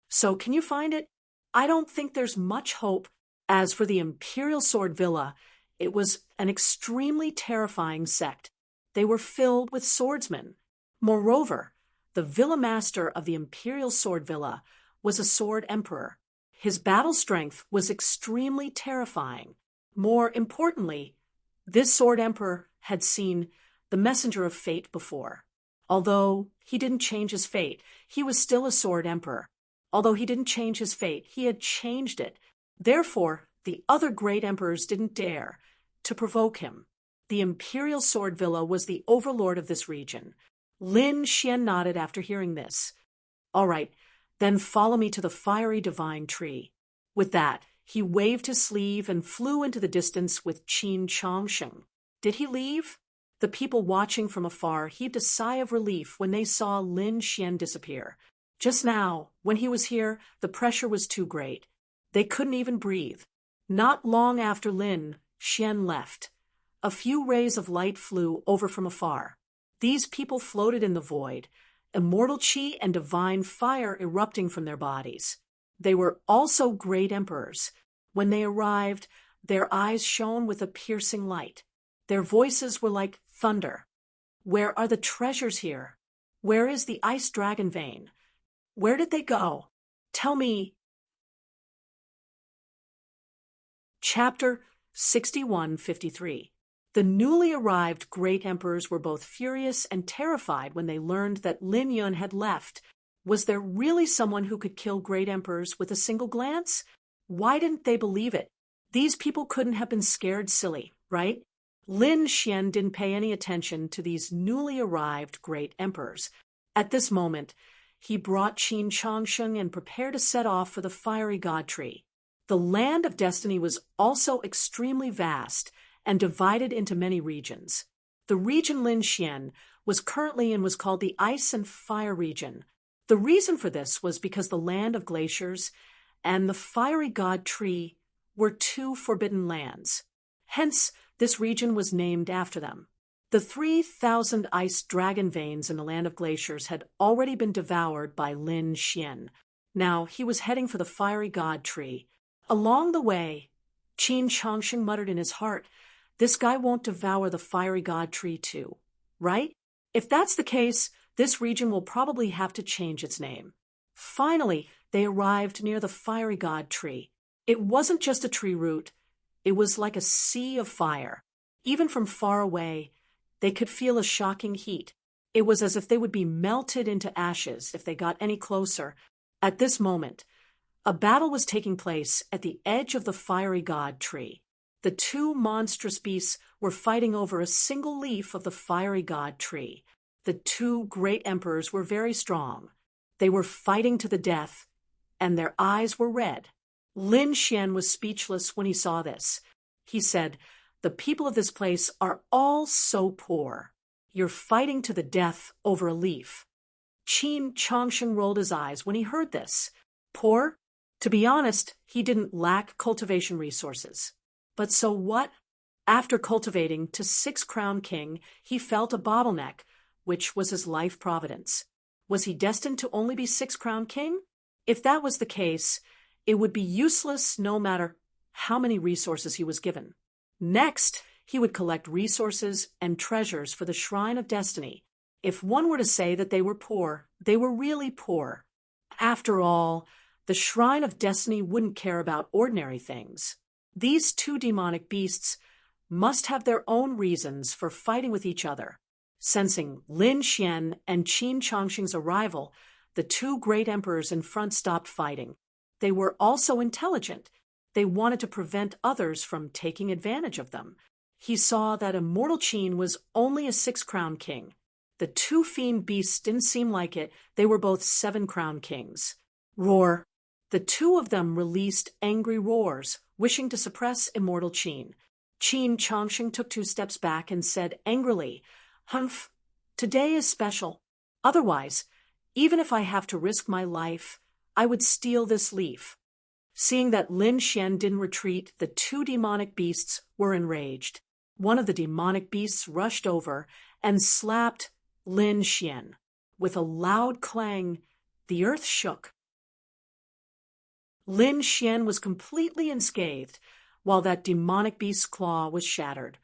So can you find it? I don't think there's much hope. As for the Imperial Sword Villa, it was an extremely terrifying sect. They were filled with swordsmen. Moreover, the Villa Master of the Imperial Sword Villa was a sword emperor. His battle strength was extremely terrifying. More importantly, this sword emperor had seen the messenger of fate before. Although he didn't change his fate, he was still a sword emperor. Although he didn't change his fate, he had changed it. Therefore, the other great emperors didn't dare to provoke him. The Imperial Sword Villa was the overlord of this region. Lin Xian nodded after hearing this. All right, then follow me to the fiery divine tree. With that, he waved his sleeve and flew into the distance with Qin Chongsheng. Did he leave? The people watching from afar heaved a sigh of relief when they saw Lin Xian disappear. Just now, when he was here, the pressure was too great. They couldn't even breathe. Not long after Lin Xian left, a few rays of light flew over from afar. These people floated in the void, immortal qi and divine fire erupting from their bodies. They were also great emperors. When they arrived, their eyes shone with a piercing light. Their voices were like thunder. Where are the treasures here? Where is the ice dragon vein? Where did they go? Tell me. Chapter 6153. The newly arrived great emperors were both furious and terrified when they learned that Lin Yun had left. Was there really someone who could kill great emperors with a single glance? Why didn't they believe it? These people couldn't have been scared silly, right? Lin Xian didn't pay any attention to these newly arrived great emperors. At this moment, he brought Qin Chongsheng and prepared to set off for the fiery god tree. The land of destiny was also extremely vast and divided into many regions. The region Lin Xian was currently in was called the Ice and Fire region. The reason for this was because the land of glaciers and the fiery god tree were two forbidden lands. Hence, this region was named after them. The 3,000 ice dragon veins in the land of glaciers had already been devoured by Lin Xian. Now he was heading for the fiery god tree. Along the way, Qin Chongsheng muttered in his heart, "This guy won't devour the fiery god tree too, right? If that's the case, this region will probably have to change its name." Finally, they arrived near the fiery god tree. It wasn't just a tree root. It was like a sea of fire. Even from far away, they could feel a shocking heat. It was as if they would be melted into ashes if they got any closer. At this moment, a battle was taking place at the edge of the fiery god tree. The two monstrous beasts were fighting over a single leaf of the fiery god tree. The two great emperors were very strong. They were fighting to the death, and their eyes were red. Lin Xian was speechless when he saw this. He said, "The people of this place are all so poor. You're fighting to the death over a leaf." Qin Chongsheng rolled his eyes when he heard this. Poor? To be honest, he didn't lack cultivation resources. But so what? After cultivating to 6-crown king, he felt a bottleneck, which was his life providence. Was he destined to only be 6-crown king? If that was the case, it would be useless no matter how many resources he was given. Next, he would collect resources and treasures for the Shrine of Destiny. If one were to say that they were poor, they were really poor. After all, the Shrine of Destiny wouldn't care about ordinary things. These two demonic beasts must have their own reasons for fighting with each other. Sensing Lin Xian and Qin Chongsheng's arrival, the two great emperors in front stopped fighting. They were also intelligent. They wanted to prevent others from taking advantage of them. He saw that immortal Qin was only a 6-crown king. The two fiend beasts didn't seem like it. They were both 7-crown kings. Roar. The two of them released angry roars, wishing to suppress immortal Qin. Qin Chongsheng took 2 steps back and said angrily, "Humph, today is special. Otherwise, even if I have to risk my life, I would steal this leaf." Seeing that Lin Xian didn't retreat, the two demonic beasts were enraged. One of the demonic beasts rushed over and slapped Lin Xian. With a loud clang, the earth shook. Lin Xian was completely unscathed, while that demonic beast's claw was shattered,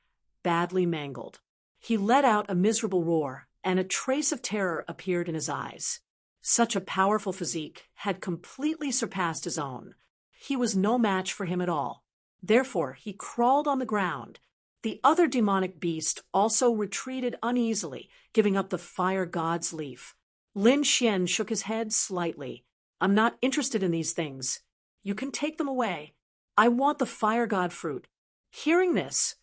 badly mangled. He let out a miserable roar, and a trace of terror appeared in his eyes. Such a powerful physique had completely surpassed his own. He was no match for him at all. Therefore, he crawled on the ground. The other demonic beast also retreated uneasily, giving up the fire god's leaf. Lin Xian shook his head slightly. I'm not interested in these things. You can take them away. I want the fire god fruit. Hearing this,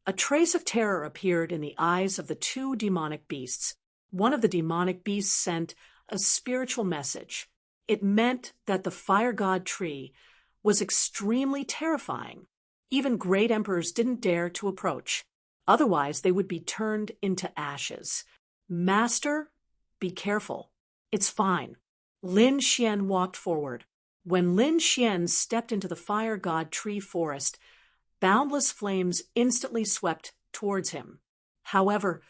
a trace of terror appeared in the eyes of the two demonic beasts. One of the demonic beasts sent a spiritual message. It meant that the fire god tree was extremely terrifying. Even great emperors didn't dare to approach. Otherwise, they would be turned into ashes. Master, be careful. It's fine. Lin Xian walked forward. When Lin Xian stepped into the fire god tree forest, boundless flames instantly swept towards him. However,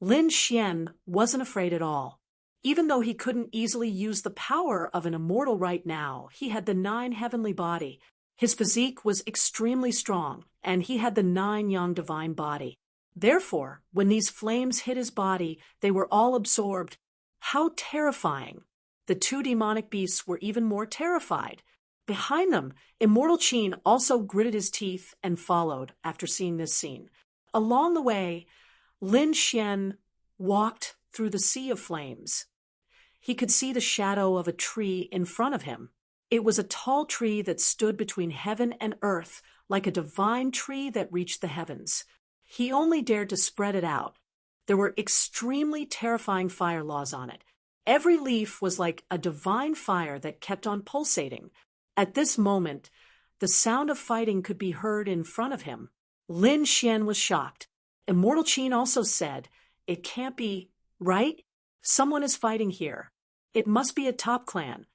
Lin Xian wasn't afraid at all. Even though he couldn't easily use the power of an immortal right now, he had the 9 heavenly body. His physique was extremely strong, and he had the 9 yang divine body. Therefore, when these flames hit his body, they were all absorbed. How terrifying! The two demonic beasts were even more terrified. Behind them, Immortal Qin also gritted his teeth and followed after seeing this scene. Along the way, Lin Xian walked through the sea of flames. He could see the shadow of a tree in front of him. It was a tall tree that stood between heaven and earth, like a divine tree that reached the heavens. He only dared to spread it out. There were extremely terrifying fire laws on it. Every leaf was like a divine fire that kept on pulsating. At this moment, the sound of fighting could be heard in front of him. Lin Xian was shocked. Immortal Qin also said, "It can't be right. Someone is fighting here. It must be a top clan."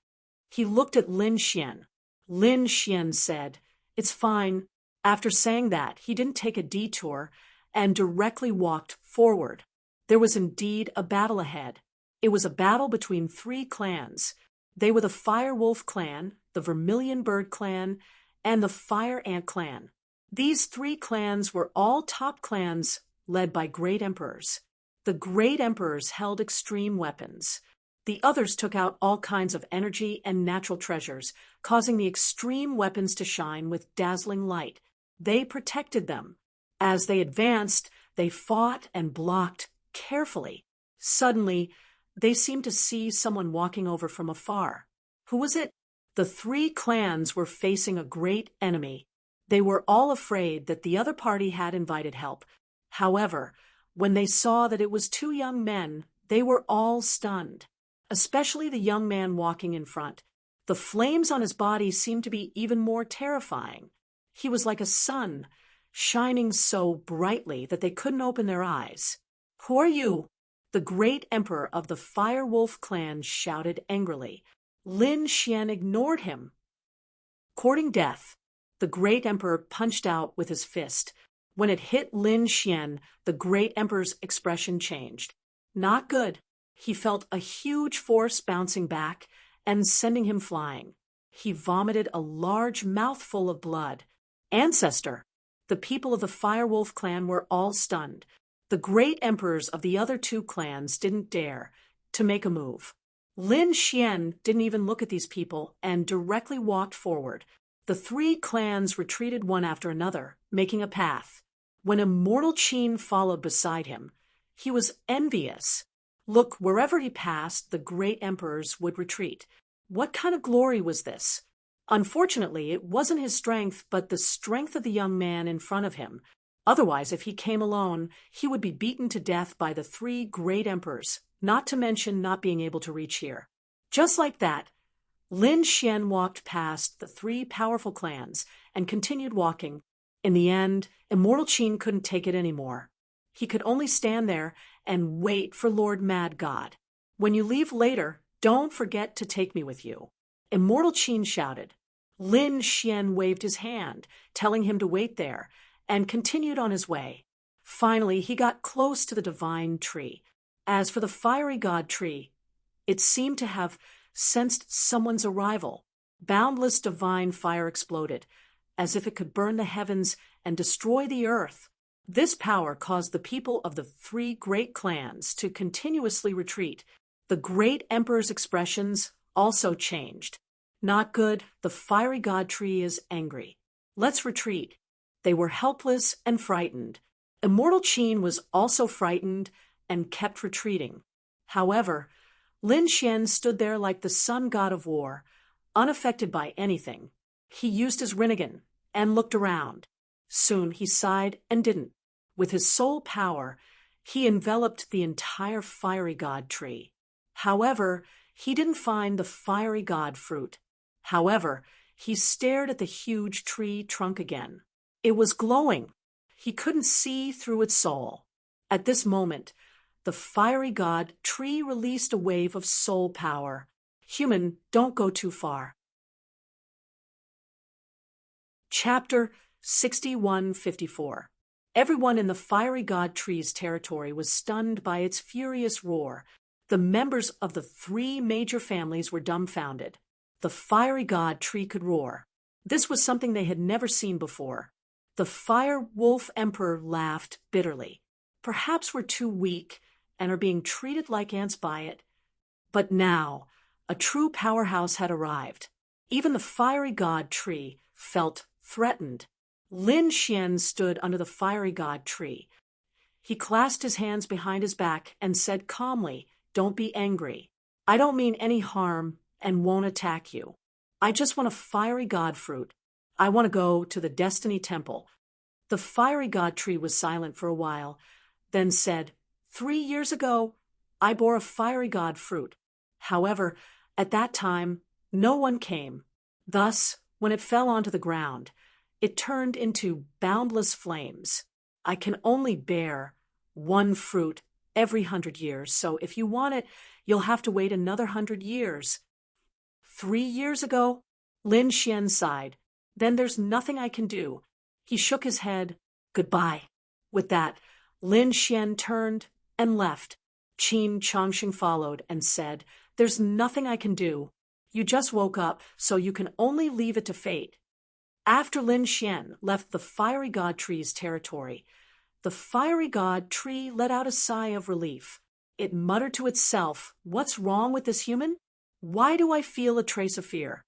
He looked at Lin Xian. Lin Xian said, "It's fine." After saying that, he didn't take a detour and directly walked forward. There was indeed a battle ahead. It was a battle between 3 clans. They were the Fire Wolf clan, the Vermilion Bird clan, and the Fire Ant clan. These 3 clans were all top clans led by great emperors. The great emperors held extreme weapons. The others took out all kinds of energy and natural treasures, causing the extreme weapons to shine with dazzling light. They protected them. As they advanced, they fought and blocked carefully. Suddenly, they seemed to see someone walking over from afar. Who was it? The 3 clans were facing a great enemy. They were all afraid that the other party had invited help. However, when they saw that it was 2 young men, they were all stunned, especially the young man walking in front. The flames on his body seemed to be even more terrifying. He was like a sun, shining so brightly that they couldn't open their eyes. "Who are you?" The great emperor of the Fire Wolf clan shouted angrily. Lin Xian ignored him. Courting death, the great emperor punched out with his fist. When it hit Lin Xian, the great emperor's expression changed. Not good. He felt a huge force bouncing back and sending him flying. He vomited a large mouthful of blood. Ancestor! The people of the Fire Wolf clan were all stunned. The great emperors of the other 2 clans didn't dare to make a move. Lin Xian didn't even look at these people and directly walked forward. The 3 clans retreated one after another, making a path. When Immortal Qin followed beside him, he was envious. Look, wherever he passed, the great emperors would retreat. What kind of glory was this? Unfortunately, it wasn't his strength, but the strength of the young man in front of him. Otherwise, if he came alone, he would be beaten to death by the 3 great emperors, not to mention not being able to reach here. Just like that, Lin Xian walked past the 3 powerful clans and continued walking. In the end, Immortal Qin couldn't take it anymore. He could only stand there and wait for Lord Mad God. "When you leave later, don't forget to take me with you." Immortal Qin shouted. Lin Xian waved his hand, telling him to wait there, and continued on his way. Finally, he got close to the divine tree. As for the fiery god tree, it seemed to have sensed someone's arrival. Boundless divine fire exploded, as if it could burn the heavens and destroy the earth. This power caused the people of the three great clans to continuously retreat. The great emperor's expressions also changed. Not good, the fiery god tree is angry. Let's retreat. They were helpless and frightened. Immortal Qin was also frightened and kept retreating. However, Lin Xian stood there like the sun god of war, unaffected by anything. He used his rinnegan and looked around. Soon he sighed and didn't. With his soul power, he enveloped the entire fiery god tree. However, he didn't find the fiery god fruit. However, he stared at the huge tree trunk again. It was glowing. He couldn't see through its soul. At this moment, the fiery god tree released a wave of soul power. Human, don't go too far. Chapter 6154. Everyone in the fiery god tree's territory was stunned by its furious roar. The members of the three major families were dumbfounded. The fiery god tree could roar. This was something they had never seen before. The fire wolf emperor laughed bitterly. Perhaps we're too weak and are being treated like ants by it. But now, a true powerhouse had arrived. Even the fiery god tree felt threatened. Lin Xian stood under the fiery god tree. He clasped his hands behind his back and said calmly, "Don't be angry. I don't mean any harm and won't attack you. I just want a fiery god fruit. I want to go to the Destiny Temple." The fiery god tree was silent for a while, then said, 3 years ago, I bore a fiery god fruit. However, at that time, no one came. Thus, when it fell onto the ground, it turned into boundless flames. I can only bear one fruit every 100 years, so if you want it, you'll have to wait another 100 years. 3 years ago, Lin Xian sighed. Then there's nothing I can do. He shook his head. Goodbye. With that, Lin Xian turned and left. Qin Changxing followed and said, "There's nothing I can do. You just woke up, so you can only leave it to fate." After Lin Xian left the fiery god tree's territory, the fiery god tree let out a sigh of relief. It muttered to itself, "What's wrong with this human? Why do I feel a trace of fear?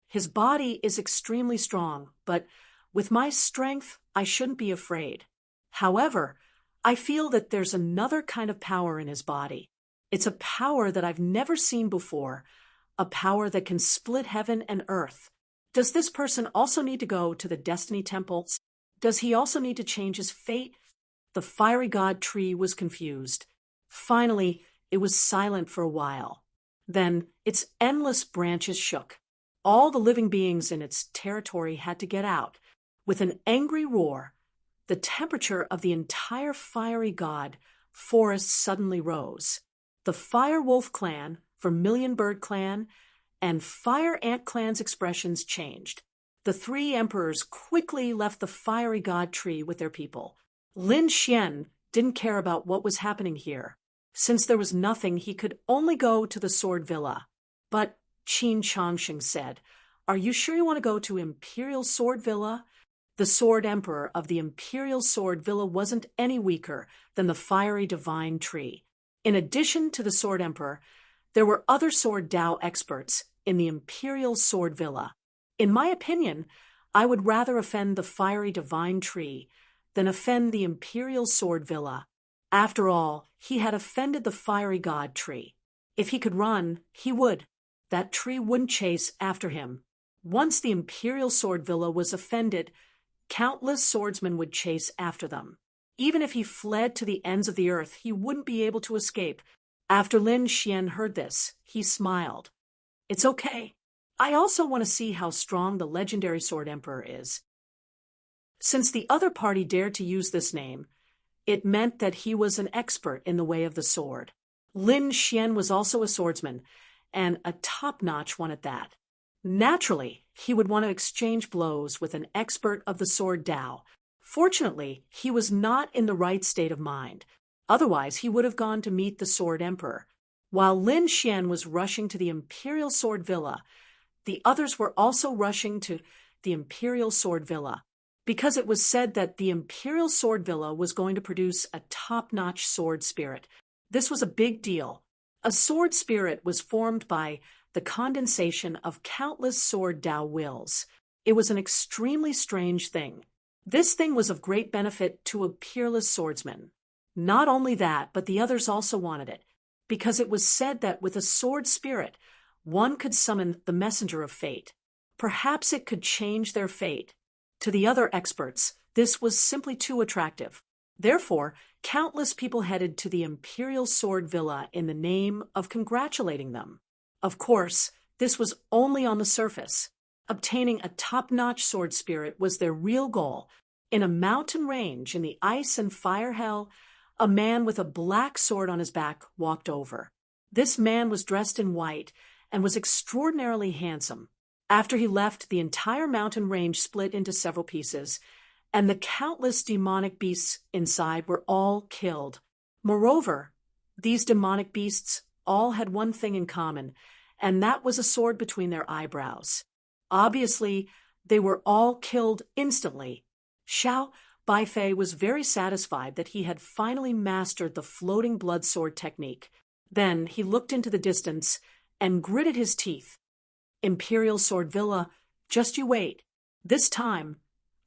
His body is extremely strong, but with my strength, I shouldn't be afraid. However, I feel that there's another kind of power in his body. It's a power that I've never seen before, a power that can split heaven and earth. Does this person also need to go to the Destiny Temple? Does he also need to change his fate?" The fiery god tree was confused. Finally, it was silent for a while. Then its endless branches shook. All the living beings in its territory had to get out. With an angry roar, the temperature of the entire fiery god forest suddenly rose. The Fire Wolf clan, Vermilion Bird clan, and Fire Ant clan's expressions changed. The three emperors quickly left the fiery god tree with their people. Lin Xian didn't care about what was happening here. Since there was nothing, he could only go to the Sword Villa. But Qin Changxing said, "Are you sure you want to go to Imperial Sword Villa?" The Sword Emperor of the Imperial Sword Villa wasn't any weaker than the fiery divine tree. In addition to the Sword Emperor, there were other Sword Dao experts in the Imperial Sword Villa. In my opinion, I would rather offend the fiery divine tree than offend the Imperial Sword Villa. After all, he had offended the fiery god tree. If he could run, he would. That tree wouldn't chase after him. Once the Imperial Sword Villa was offended, countless swordsmen would chase after them. Even if he fled to the ends of the earth, he wouldn't be able to escape. After Lin Xian heard this, he smiled. "It's okay. I also want to see how strong the legendary Sword Emperor is." Since the other party dared to use this name, it meant that he was an expert in the way of the sword. Lin Xian was also a swordsman, and a top-notch one at that. Naturally, he would want to exchange blows with an expert of the sword Dao. Fortunately, he was not in the right state of mind. Otherwise, he would have gone to meet the Sword Emperor. While Lin Xian was rushing to the Imperial Sword Villa, the others were also rushing to the Imperial Sword Villa, because it was said that the Imperial Sword Villa was going to produce a top-notch sword spirit. This was a big deal. A sword spirit was formed by the condensation of countless sword Dao wills. It was an extremely strange thing. This thing was of great benefit to a peerless swordsman. Not only that, but the others also wanted it, because it was said that with a sword spirit, one could summon the messenger of fate. Perhaps it could change their fate. To the other experts, this was simply too attractive. Therefore, countless people headed to the Imperial Sword Villa in the name of congratulating them. Of course, this was only on the surface. Obtaining a top-notch sword spirit was their real goal. In a mountain range in the ice and fire hell, a man with a black sword on his back walked over. This man was dressed in white and was extraordinarily handsome. After he left, the entire mountain range split into several pieces, and the countless demonic beasts inside were all killed. Moreover, these demonic beasts all had one thing in common, and that was a sword between their eyebrows. Obviously, they were all killed instantly. Xiao Baifei was very satisfied that he had finally mastered the floating blood sword technique. Then he looked into the distance and gritted his teeth. Imperial Sword Villa, just you wait. This time,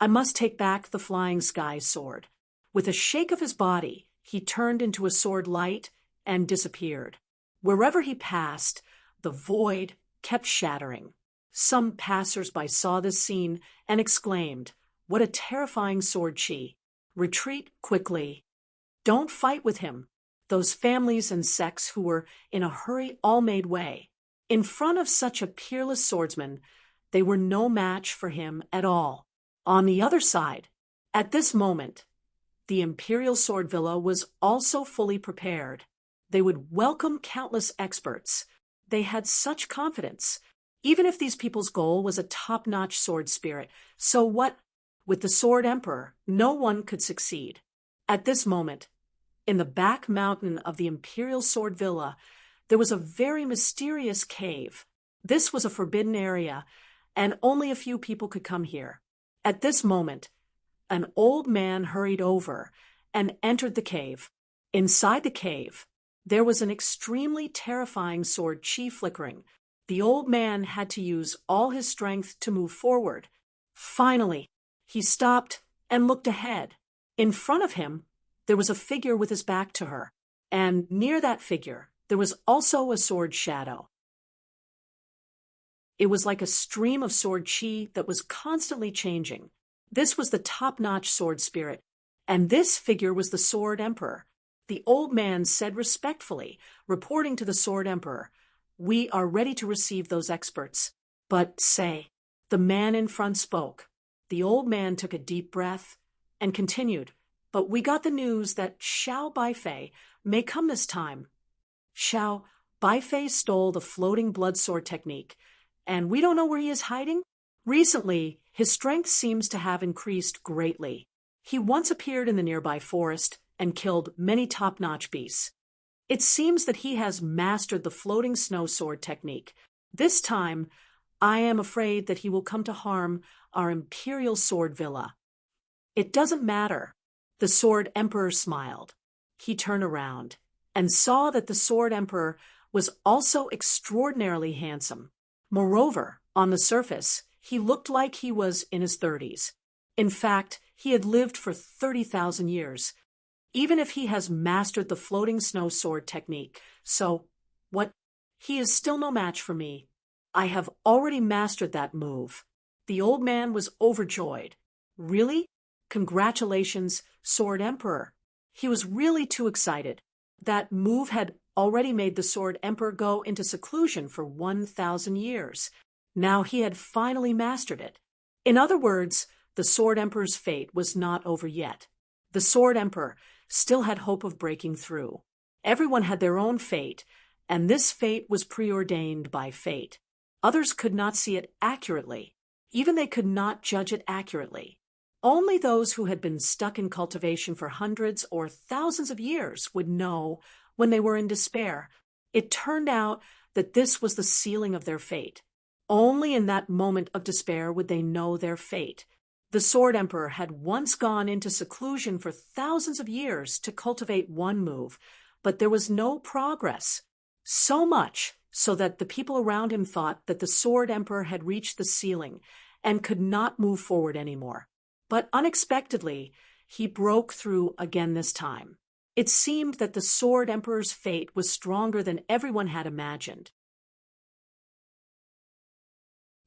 I must take back the flying sky sword. With a shake of his body, he turned into a sword light and disappeared. Wherever he passed, the void kept shattering. Some passers-by saw this scene and exclaimed, "What a terrifying sword chi! Retreat quickly. Don't fight with him." Those families and sects who were in a hurry all made way. In front of such a peerless swordsman, they were no match for him at all. On the other side, at this moment, the Imperial Sword Villa was also fully prepared. They would welcome countless experts. They had such confidence. Even if these people's goal was a top-notch sword spirit, so what? With the Sword Emperor, no one could succeed. At this moment, in the back mountain of the Imperial Sword Villa, there was a very mysterious cave. This was a forbidden area, and only a few people could come here. At this moment, an old man hurried over and entered the cave. Inside the cave, there was an extremely terrifying sword chi flickering. The old man had to use all his strength to move forward. Finally, he stopped and looked ahead. In front of him, there was a figure with his back to her, and near that figure, there was also a sword shadow. It was like a stream of sword chi that was constantly changing. This was the top-notch sword spirit, and this figure was the Sword Emperor. The old man said respectfully, reporting to the Sword Emperor, "We are ready to receive those experts." But say, the man in front spoke. The old man took a deep breath and continued, "But we got the news that Xiao Baifei may come this time. Xiao Baifei stole the floating blood sword technique, and we don't know where he is hiding. Recently, his strength seems to have increased greatly. He once appeared in the nearby forest and killed many top-notch beasts. It seems that he has mastered the floating snow sword technique. This time, I am afraid that he will come to harm our Imperial Sword Villa." "It doesn't matter." The Sword Emperor smiled. He turned around and saw that the Sword Emperor was also extraordinarily handsome. Moreover, on the surface, he looked like he was in his 30s. In fact, he had lived for 30,000 years. Even if he has mastered the floating snow sword technique, so what? He is still no match for me. I have already mastered that move. The old man was overjoyed. "Really? Congratulations, Sword Emperor." He was really too excited. That move had already made the Sword Emperor go into seclusion for 1,000 years. Now he had finally mastered it. In other words, the Sword Emperor's fate was not over yet. The Sword Emperor still had hope of breaking through. Everyone had their own fate, and this fate was preordained by fate. Others could not see it accurately. Even they could not judge it accurately. Only those who had been stuck in cultivation for hundreds or thousands of years would know when they were in despair. It turned out that this was the sealing of their fate. Only in that moment of despair would they know their fate. The Sword Emperor had once gone into seclusion for thousands of years to cultivate one move, but there was no progress. So much so that the people around him thought that the Sword Emperor had reached the ceiling and could not move forward anymore. But unexpectedly, he broke through again this time. It seemed that the Sword Emperor's fate was stronger than everyone had imagined.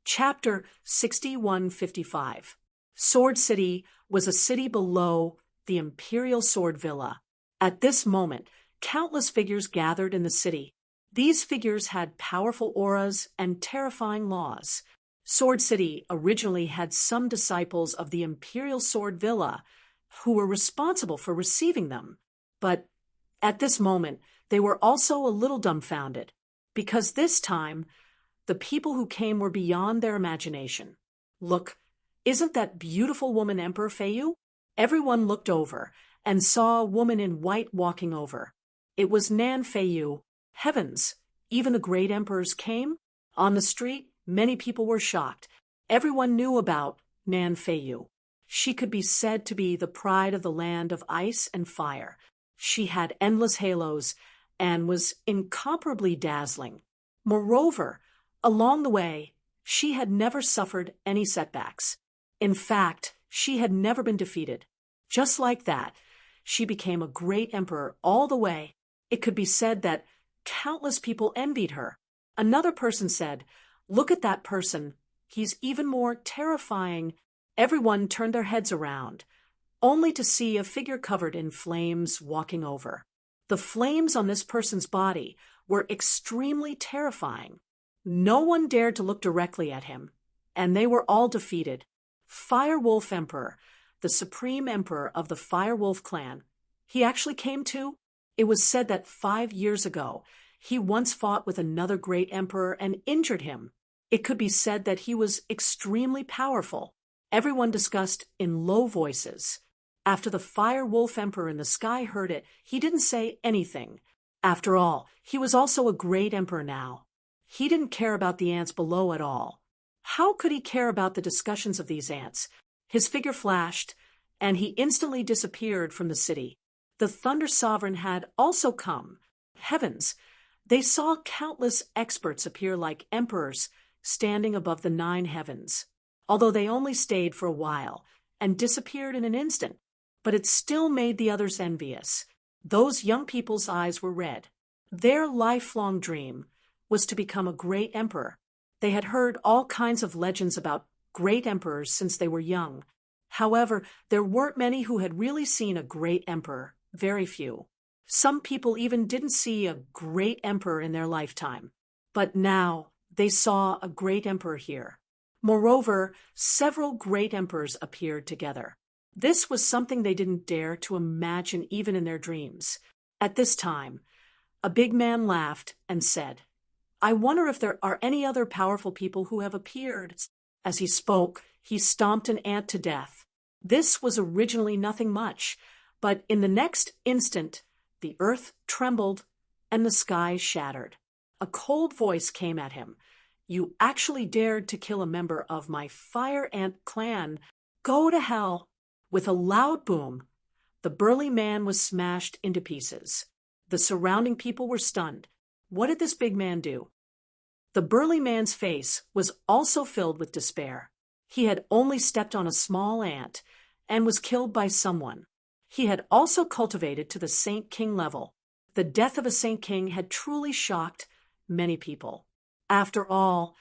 Chapter 6155. Sword City was a city below the Imperial Sword Villa. At this moment, countless figures gathered in the city. These figures had powerful auras and terrifying laws. Sword City originally had some disciples of the Imperial Sword Villa who were responsible for receiving them. But at this moment, they were also a little dumbfounded, because this time, the people who came were beyond their imagination. Look, isn't that beautiful woman Emperor Feiyu? Everyone looked over and saw a woman in white walking over. It was Nan Feiyu. Heavens, even the great emperors came? On the street, many people were shocked. Everyone knew about Nan Feiyu. She could be said to be the pride of the land of ice and fire. She had endless halos and was incomparably dazzling. Moreover, along the way, she had never suffered any setbacks. In fact, she had never been defeated. Just like that, she became a great emperor all the way. It could be said that countless people envied her. Another person said, "Look at that person. He's even more terrifying." Everyone turned their heads around, only to see a figure covered in flames walking over. The flames on this person's body were extremely terrifying. No one dared to look directly at him, and they were all defeated. Firewolf Emperor, the supreme emperor of the Firewolf clan, he actually came too. It was said that 5 years ago, he once fought with another great emperor and injured him. It could be said that he was extremely powerful. Everyone discussed in low voices. After the Firewolf Emperor in the sky heard it, he didn't say anything. After all, he was also a great emperor now. He didn't care about the ants below at all. How could he care about the discussions of these ants? His figure flashed, and he instantly disappeared from the city. The Thunder Sovereign had also come. Heavens! They saw countless experts appear like emperors standing above the 9 heavens, although they only stayed for a while and disappeared in an instant. But it still made the others envious. Those young people's eyes were red. Their lifelong dream was to become a great emperor. They had heard all kinds of legends about great emperors since they were young. However, there weren't many who had really seen a great emperor, very few. Some people even didn't see a great emperor in their lifetime. But now they saw a great emperor here. Moreover, several great emperors appeared together. This was something they didn't dare to imagine even in their dreams. At this time, a big man laughed and said, "I wonder if there are any other powerful people who have appeared." As he spoke, he stomped an ant to death. This was originally nothing much, but in the next instant, the earth trembled and the sky shattered. A cold voice came at him. "You actually dared to kill a member of my fire ant clan. Go to hell." With a loud boom, the burly man was smashed into pieces. The surrounding people were stunned. What did this big man do? The burly man's face was also filled with despair. He had only stepped on a small ant and was killed by someone. He had also cultivated to the Saint King level. The death of a Saint King had truly shocked many people. After all,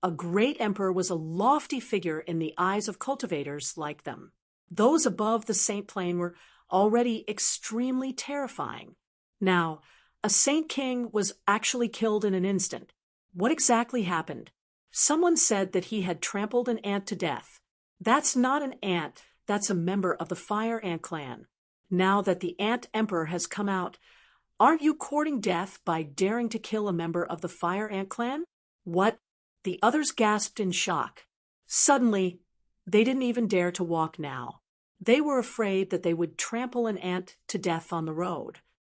a great emperor was a lofty figure in the eyes of cultivators like them. Those above the Saint Plane were already extremely terrifying. Now, a Saint King was actually killed in an instant. What exactly happened? Someone said that he had trampled an ant to death. That's not an ant, that's a member of the Fire Ant clan. Now that the Ant Emperor has come out, aren't you courting death by daring to kill a member of the Fire Ant clan? What? The others gasped in shock. Suddenly, they didn't even dare to walk now. They were afraid that they would trample an ant to death on the road.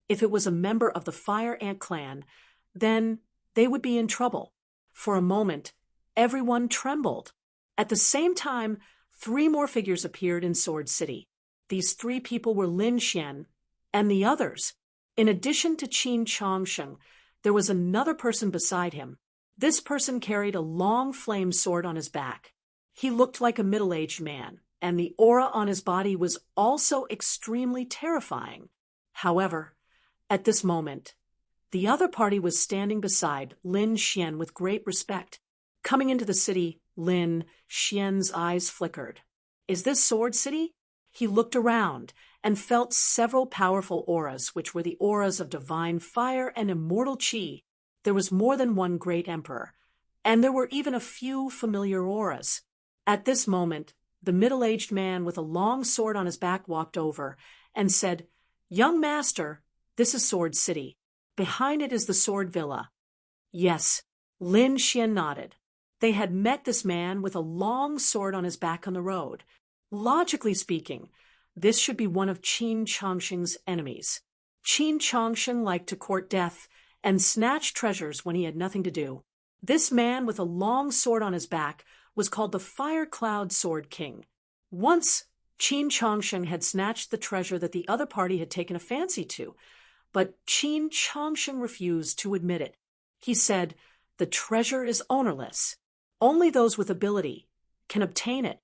If it was a member of the Fire Ant clan, then they would be in trouble. For a moment, everyone trembled. At the same time, 3 more figures appeared in Sword City. These 3 people were Lin Xian and the others. In addition to Qin Changsheng, there was another person beside him. This person carried a long flame sword on his back. He looked like a middle-aged man, and the aura on his body was also extremely terrifying. However, at this moment, the other party was standing beside Lin Xian with great respect. Coming into the city, Lin Xian's eyes flickered. Is this Sword City? He looked around and felt several powerful auras, which were the auras of divine fire and immortal qi. There was more than one great emperor, and there were even a few familiar auras. At this moment, the middle-aged man with a long sword on his back walked over and said, "Young master, this is Sword City. Behind it is the Sword Villa." Yes, Lin Xian nodded. They had met this man with a long sword on his back on the road. Logically speaking, this should be one of Qin Changsheng's enemies. Qin Changsheng liked to court death and snatch treasures when he had nothing to do. This man with a long sword on his back was called the Fire Cloud Sword King. Once, Qin Changsheng had snatched the treasure that the other party had taken a fancy to, but Qin Changsheng refused to admit it. He said, "The treasure is ownerless. Only those with ability can obtain it."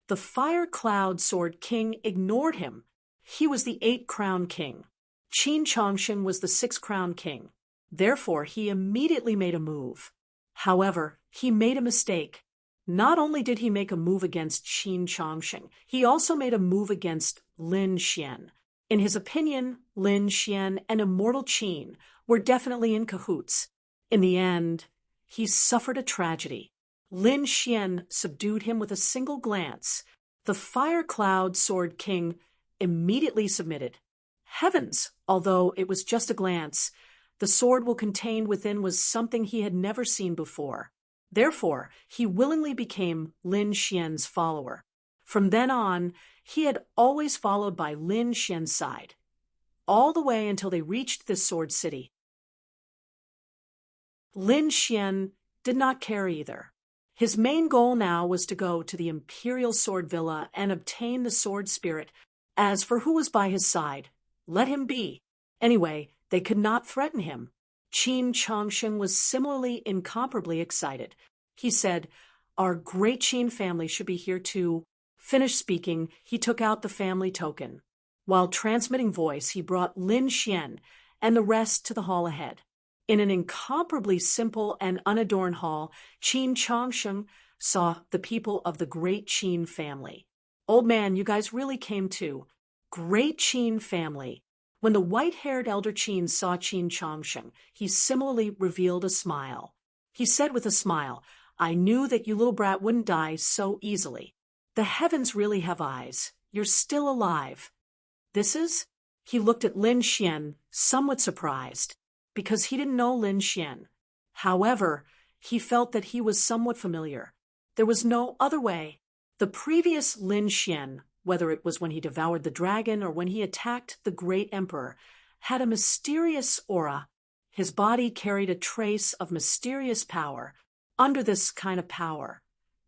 The Fire Cloud Sword King ignored him. He was the 8-crown king. Qin Changsheng was the 6-crown king. Therefore, he immediately made a move. However, he made a mistake. Not only did he make a move against Qin Changsheng, he also made a move against Lin Xian. In his opinion, Lin Xian and Immortal Qin were definitely in cahoots. In the end, he suffered a tragedy. Lin Xian subdued him with a single glance. The Fire Cloud Sword King immediately submitted. Heavens, although it was just a glance, the sword contained within was something he had never seen before. Therefore, he willingly became Lin Xian's follower. From then on, he had always followed by Lin Xian's side, all the way until they reached this Sword City. Lin Xian did not care either. His main goal now was to go to the Imperial Sword Villa and obtain the Sword Spirit. As for who was by his side, let him be. Anyway, they could not threaten him. Qin Changsheng was similarly incomparably excited. He said, "Our great Qin family should be here too." Finished speaking, he took out the family token. While transmitting voice, he brought Lin Xian and the rest to the hall ahead. In an incomparably simple and unadorned hall, Qin Changsheng saw the people of the great Qin family. "Old man, you guys really came too. Great Qin family." When the white-haired elder Qin saw Qin Changsheng, he similarly revealed a smile. He said with a smile, "I knew that you little brat wouldn't die so easily. The heavens really have eyes. You're still alive." "This is?" He looked at Lin Xian, somewhat surprised, because he didn't know Lin Xian. However, he felt that he was somewhat familiar. There was no other way. The previous Lin Xian, whether it was when he devoured the dragon or when he attacked the great emperor, had a mysterious aura. His body carried a trace of mysterious power. Under this kind of power,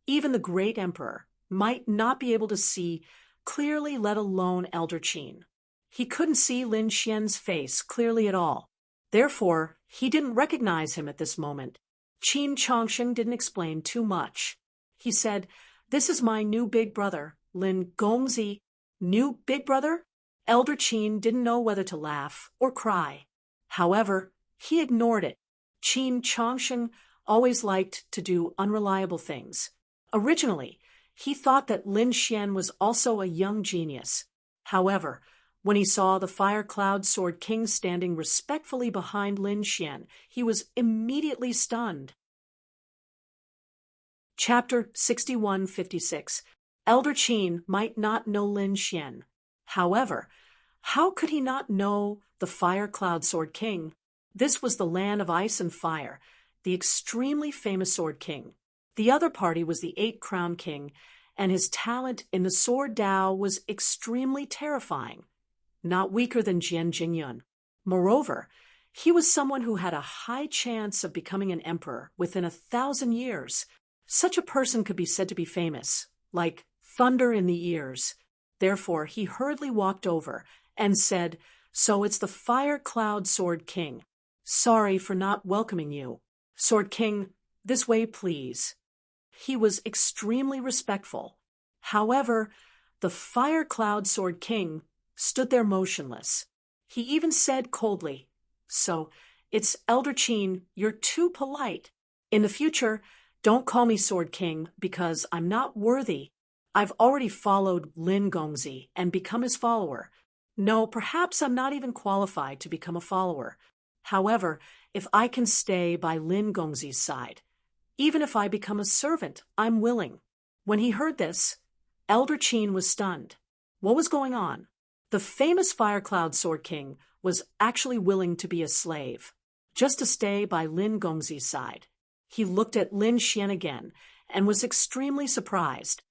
even the great emperor might not be able to see clearly, let alone Elder Qin. He couldn't see Lin Xian's face clearly at all. Therefore, he didn't recognize him at this moment. Qin Changsheng didn't explain too much. He said, "This is my new big brother, Lin Gongzi." New big brother? Elder Qin didn't know whether to laugh or cry. However, he ignored it. Qin Changsheng always liked to do unreliable things. Originally, he thought that Lin Xian was also a young genius. However, when he saw the Fire Cloud Sword King standing respectfully behind Lin Xian, he was immediately stunned. Chapter 6156. Elder Qin might not know Lin Xian. However, how could he not know the Fire Cloud Sword King? This was the land of ice and fire, the extremely famous Sword King. The other party was the 8-crown king, and his talent in the sword Dao was extremely terrifying, not weaker than Jian Jingyun. Moreover, he was someone who had a high chance of becoming an emperor within 1,000 years. Such a person could be said to be famous, like thunder in the ears. Therefore, he hurriedly walked over and said, "So it's the Fire Cloud Sword King. Sorry for not welcoming you. Sword King, this way, please." He was extremely respectful. However, the Fire Cloud Sword King stood there motionless. He even said coldly, "So, it's Elder Qin, you're too polite. In the future, don't call me Sword King because I'm not worthy. I've already followed Lin Gongzi and become his follower. No, perhaps I'm not even qualified to become a follower. However, if I can stay by Lin Gongzi's side, even if I become a servant, I'm willing." When he heard this, Elder Qin was stunned. What was going on? The famous Fire Cloud Sword King was actually willing to be a slave, just to stay by Lin Gongzi's side. He looked at Lin Xian again and was extremely surprised.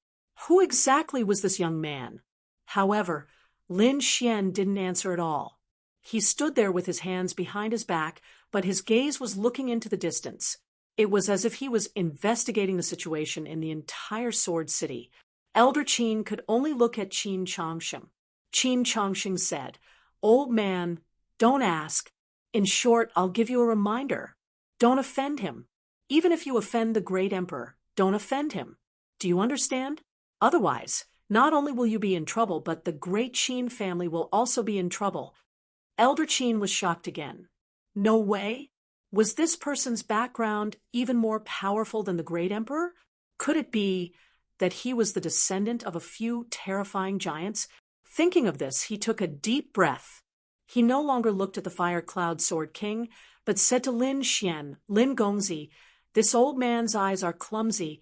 Who exactly was this young man? However, Lin Xian didn't answer at all. He stood there with his hands behind his back, but his gaze was looking into the distance. It was as if he was investigating the situation in the entire Sword City. Elder Qin could only look at Qin Changsheng. Qin Changsheng said, "Old man, don't ask. In short, I'll give you a reminder. Don't offend him. Even if you offend the great emperor, don't offend him. Do you understand? Otherwise, not only will you be in trouble, but the great Qin family will also be in trouble." Elder Qin was shocked again. No way? Was this person's background even more powerful than the great emperor? Could it be that he was the descendant of a few terrifying giants? Thinking of this, he took a deep breath. He no longer looked at the Fire Cloud Sword King, but said to Lin Xian, "Lin Gongzi, this old man's eyes are clumsy.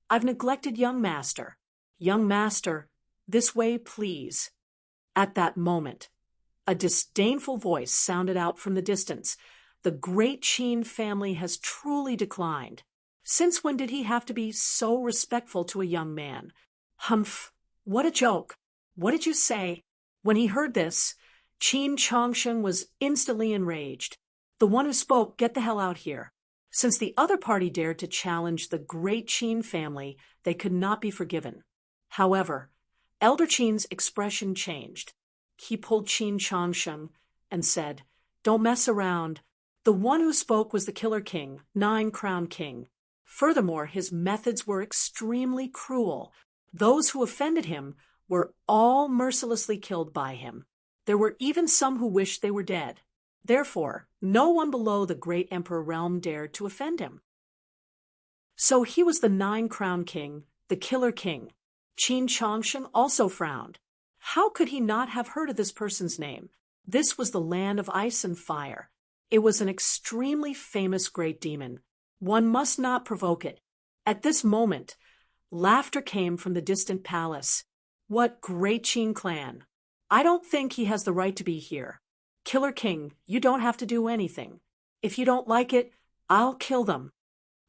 I've neglected young master. Young master, this way, please." At that moment, a disdainful voice sounded out from the distance. "The great Qin family has truly declined. Since when did he have to be so respectful to a young man? Humph, what a joke. What did you say?" When he heard this, Qin Changsheng was instantly enraged. "The one who spoke, get the hell out here." Since the other party dared to challenge the great Qin family, they could not be forgiven. However, Elder Qin's expression changed. He pulled Qin Changsheng and said, "Don't mess around. The one who spoke was the Killer King, 9-crown king. Furthermore, his methods were extremely cruel. Those who offended him were all mercilessly killed by him. There were even some who wished they were dead. Therefore, no one below the great emperor realm dared to offend him." So he was the 9-crown king, the Killer King. Qin Changsheng also frowned. How could he not have heard of this person's name? This was the land of ice and fire. It was an extremely famous great demon. One must not provoke it. At this moment, laughter came from the distant palace. "What great Qin clan! I don't think he has the right to be here. Killer King, you don't have to do anything. If you don't like it, I'll kill them."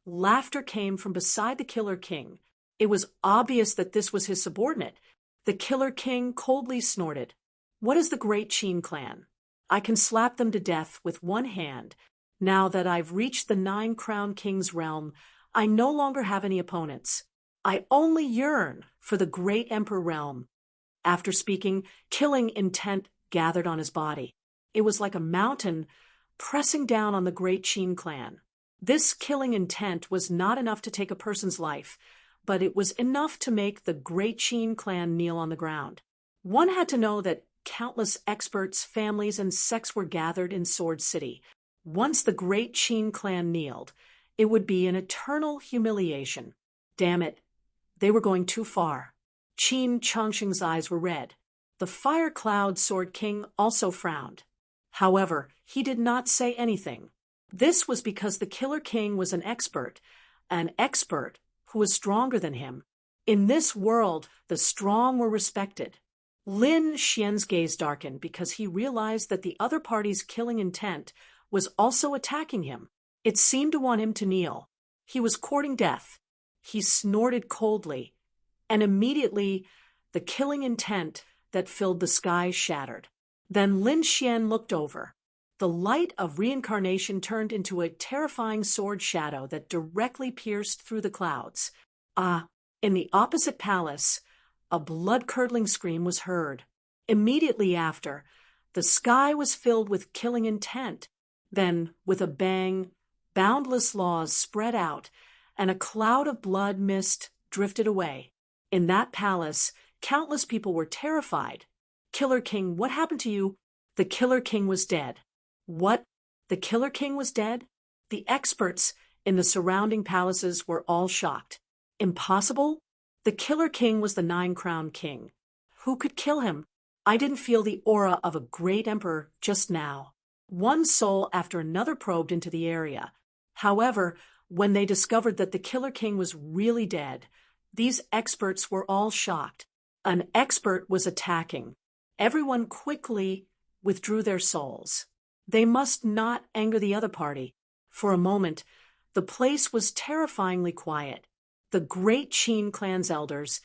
Laughter came from beside the Killer King. It was obvious that this was his subordinate. The Killer King coldly snorted. "What is the great Qin clan? I can slap them to death with one hand. Now that I've reached the 9-crown king's realm, I no longer have any opponents. I only yearn for the great emperor realm." After speaking, killing intent gathered on his body. It was like a mountain pressing down on the great Qin clan. This killing intent was not enough to take a person's life, but it was enough to make the great Qin clan kneel on the ground. One had to know that countless experts, families, and sects were gathered in Sword City. Once the great Qin clan kneeled, it would be an eternal humiliation. Damn it, they were going too far. Qin Changsheng's eyes were red. The Fire Cloud Sword King also frowned. However, he did not say anything. This was because the Killer King was an expert who was stronger than him. In this world, the strong were respected. Lin Xian's gaze darkened because he realized that the other party's killing intent was also attacking him. It seemed to want him to kneel. He was courting death. He snorted coldly, and immediately the killing intent that filled the sky shattered. Then Lin Xian looked over. The light of reincarnation turned into a terrifying sword shadow that directly pierced through the clouds. In the opposite palace, a blood-curdling scream was heard. Immediately after, the sky was filled with killing intent. Then, with a bang, boundless laws spread out, and a cloud of blood mist drifted away. In that palace, countless people were terrified. Killer King, what happened to you? The Killer King was dead. What? The Killer King was dead? The experts in the surrounding palaces were all shocked. Impossible? The Killer King was the Nine-Crowned King. Who could kill him? I didn't feel the aura of a great emperor just now. One soul after another probed into the area. However, when they discovered that the Killer King was really dead, these experts were all shocked. An expert was attacking. Everyone quickly withdrew their souls. They must not anger the other party. For a moment, the place was terrifyingly quiet. The great Qin clan's elders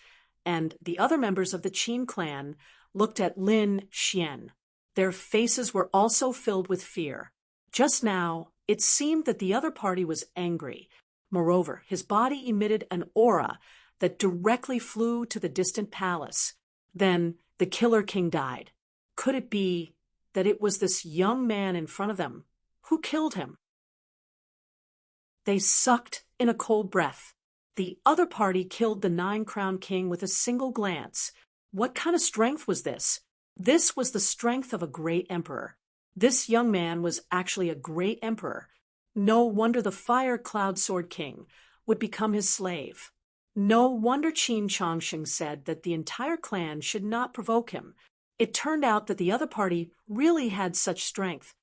and the other members of the Qin clan looked at Lin Xian. Their faces were also filled with fear. Just now, it seemed that the other party was angry. Moreover, his body emitted an aura that directly flew to the distant palace. Then the Killer King died. Could it be that it was this young man in front of them? Who killed him? They sucked in a cold breath. The other party killed the Nine-Crowned King with a single glance. What kind of strength was this? This was the strength of a great emperor. This young man was actually a great emperor. No wonder the Fire Cloud Sword King would become his slave. No wonder Qin Chongsheng said that the entire clan should not provoke him. It turned out that the other party really had such strength.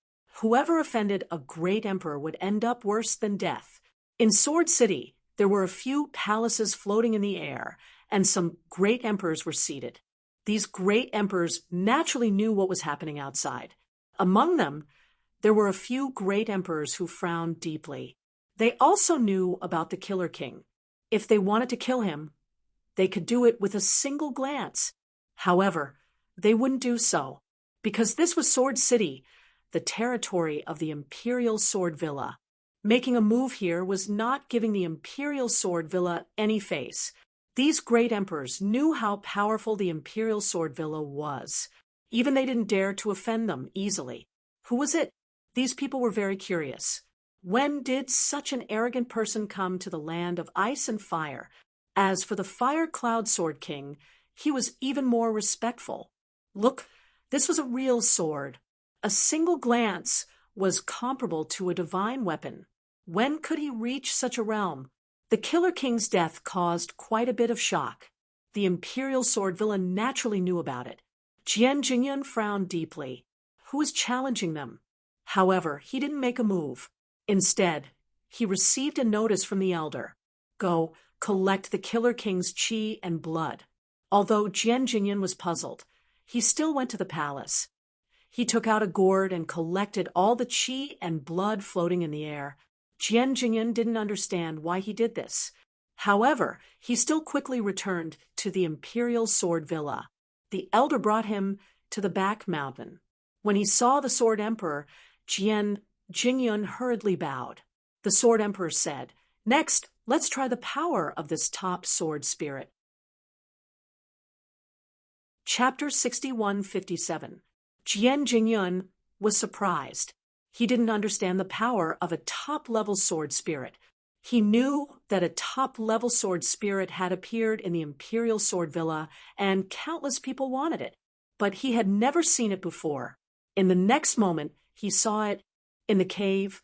Whoever offended a great emperor would end up worse than death. In Sword City, there were a few palaces floating in the air, and some great emperors were seated. These great emperors naturally knew what was happening outside. Among them, there were a few great emperors who frowned deeply. They also knew about the Killer King. If they wanted to kill him, they could do it with a single glance. However, they wouldn't do so, because this was Sword City, the territory of the Imperial Sword Villa. Making a move here was not giving the Imperial Sword Villa any face. These great emperors knew how powerful the Imperial Sword Villa was. Even they didn't dare to offend them easily. Who was it? These people were very curious. When did such an arrogant person come to the land of ice and fire? As for the Fire Cloud Sword King, he was even more respectful. Look, this was a real sword. A single glance was comparable to a divine weapon. When could he reach such a realm? The Killer King's death caused quite a bit of shock. The Imperial Sword Villa naturally knew about it. Jian Jingyun frowned deeply. Who was challenging them? However, he didn't make a move. Instead, he received a notice from the elder. Go, collect the Killer King's qi and blood. Although Jian Jingyun was puzzled, he still went to the palace. He took out a gourd and collected all the qi and blood floating in the air. Jian Jingyun didn't understand why he did this. However, he still quickly returned to the Imperial Sword Villa. The elder brought him to the back mountain. When he saw the Sword Emperor, Jian Jingyun hurriedly bowed. The Sword Emperor said, "Next, let's try the power of this top sword spirit." Chapter 6157. Jian Jingyun was surprised. He didn't understand the power of a top-level sword spirit. He knew that a top-level sword spirit had appeared in the Imperial Sword Villa, and countless people wanted it. But he had never seen it before. In the next moment, he saw it in the cave.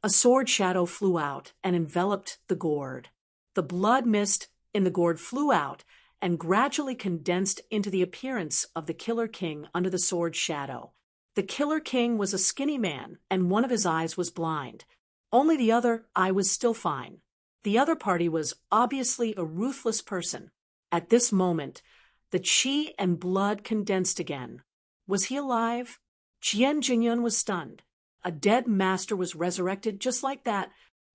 A sword shadow flew out and enveloped the gourd. The blood mist in the gourd flew out and gradually condensed into the appearance of the Killer King under the sword shadow. The Killer King was a skinny man, and one of his eyes was blind. Only the other eye was still fine. The other party was obviously a ruthless person. At this moment, the qi and blood condensed again. Was he alive? Jian Jingyun was stunned. A dead master was resurrected just like that.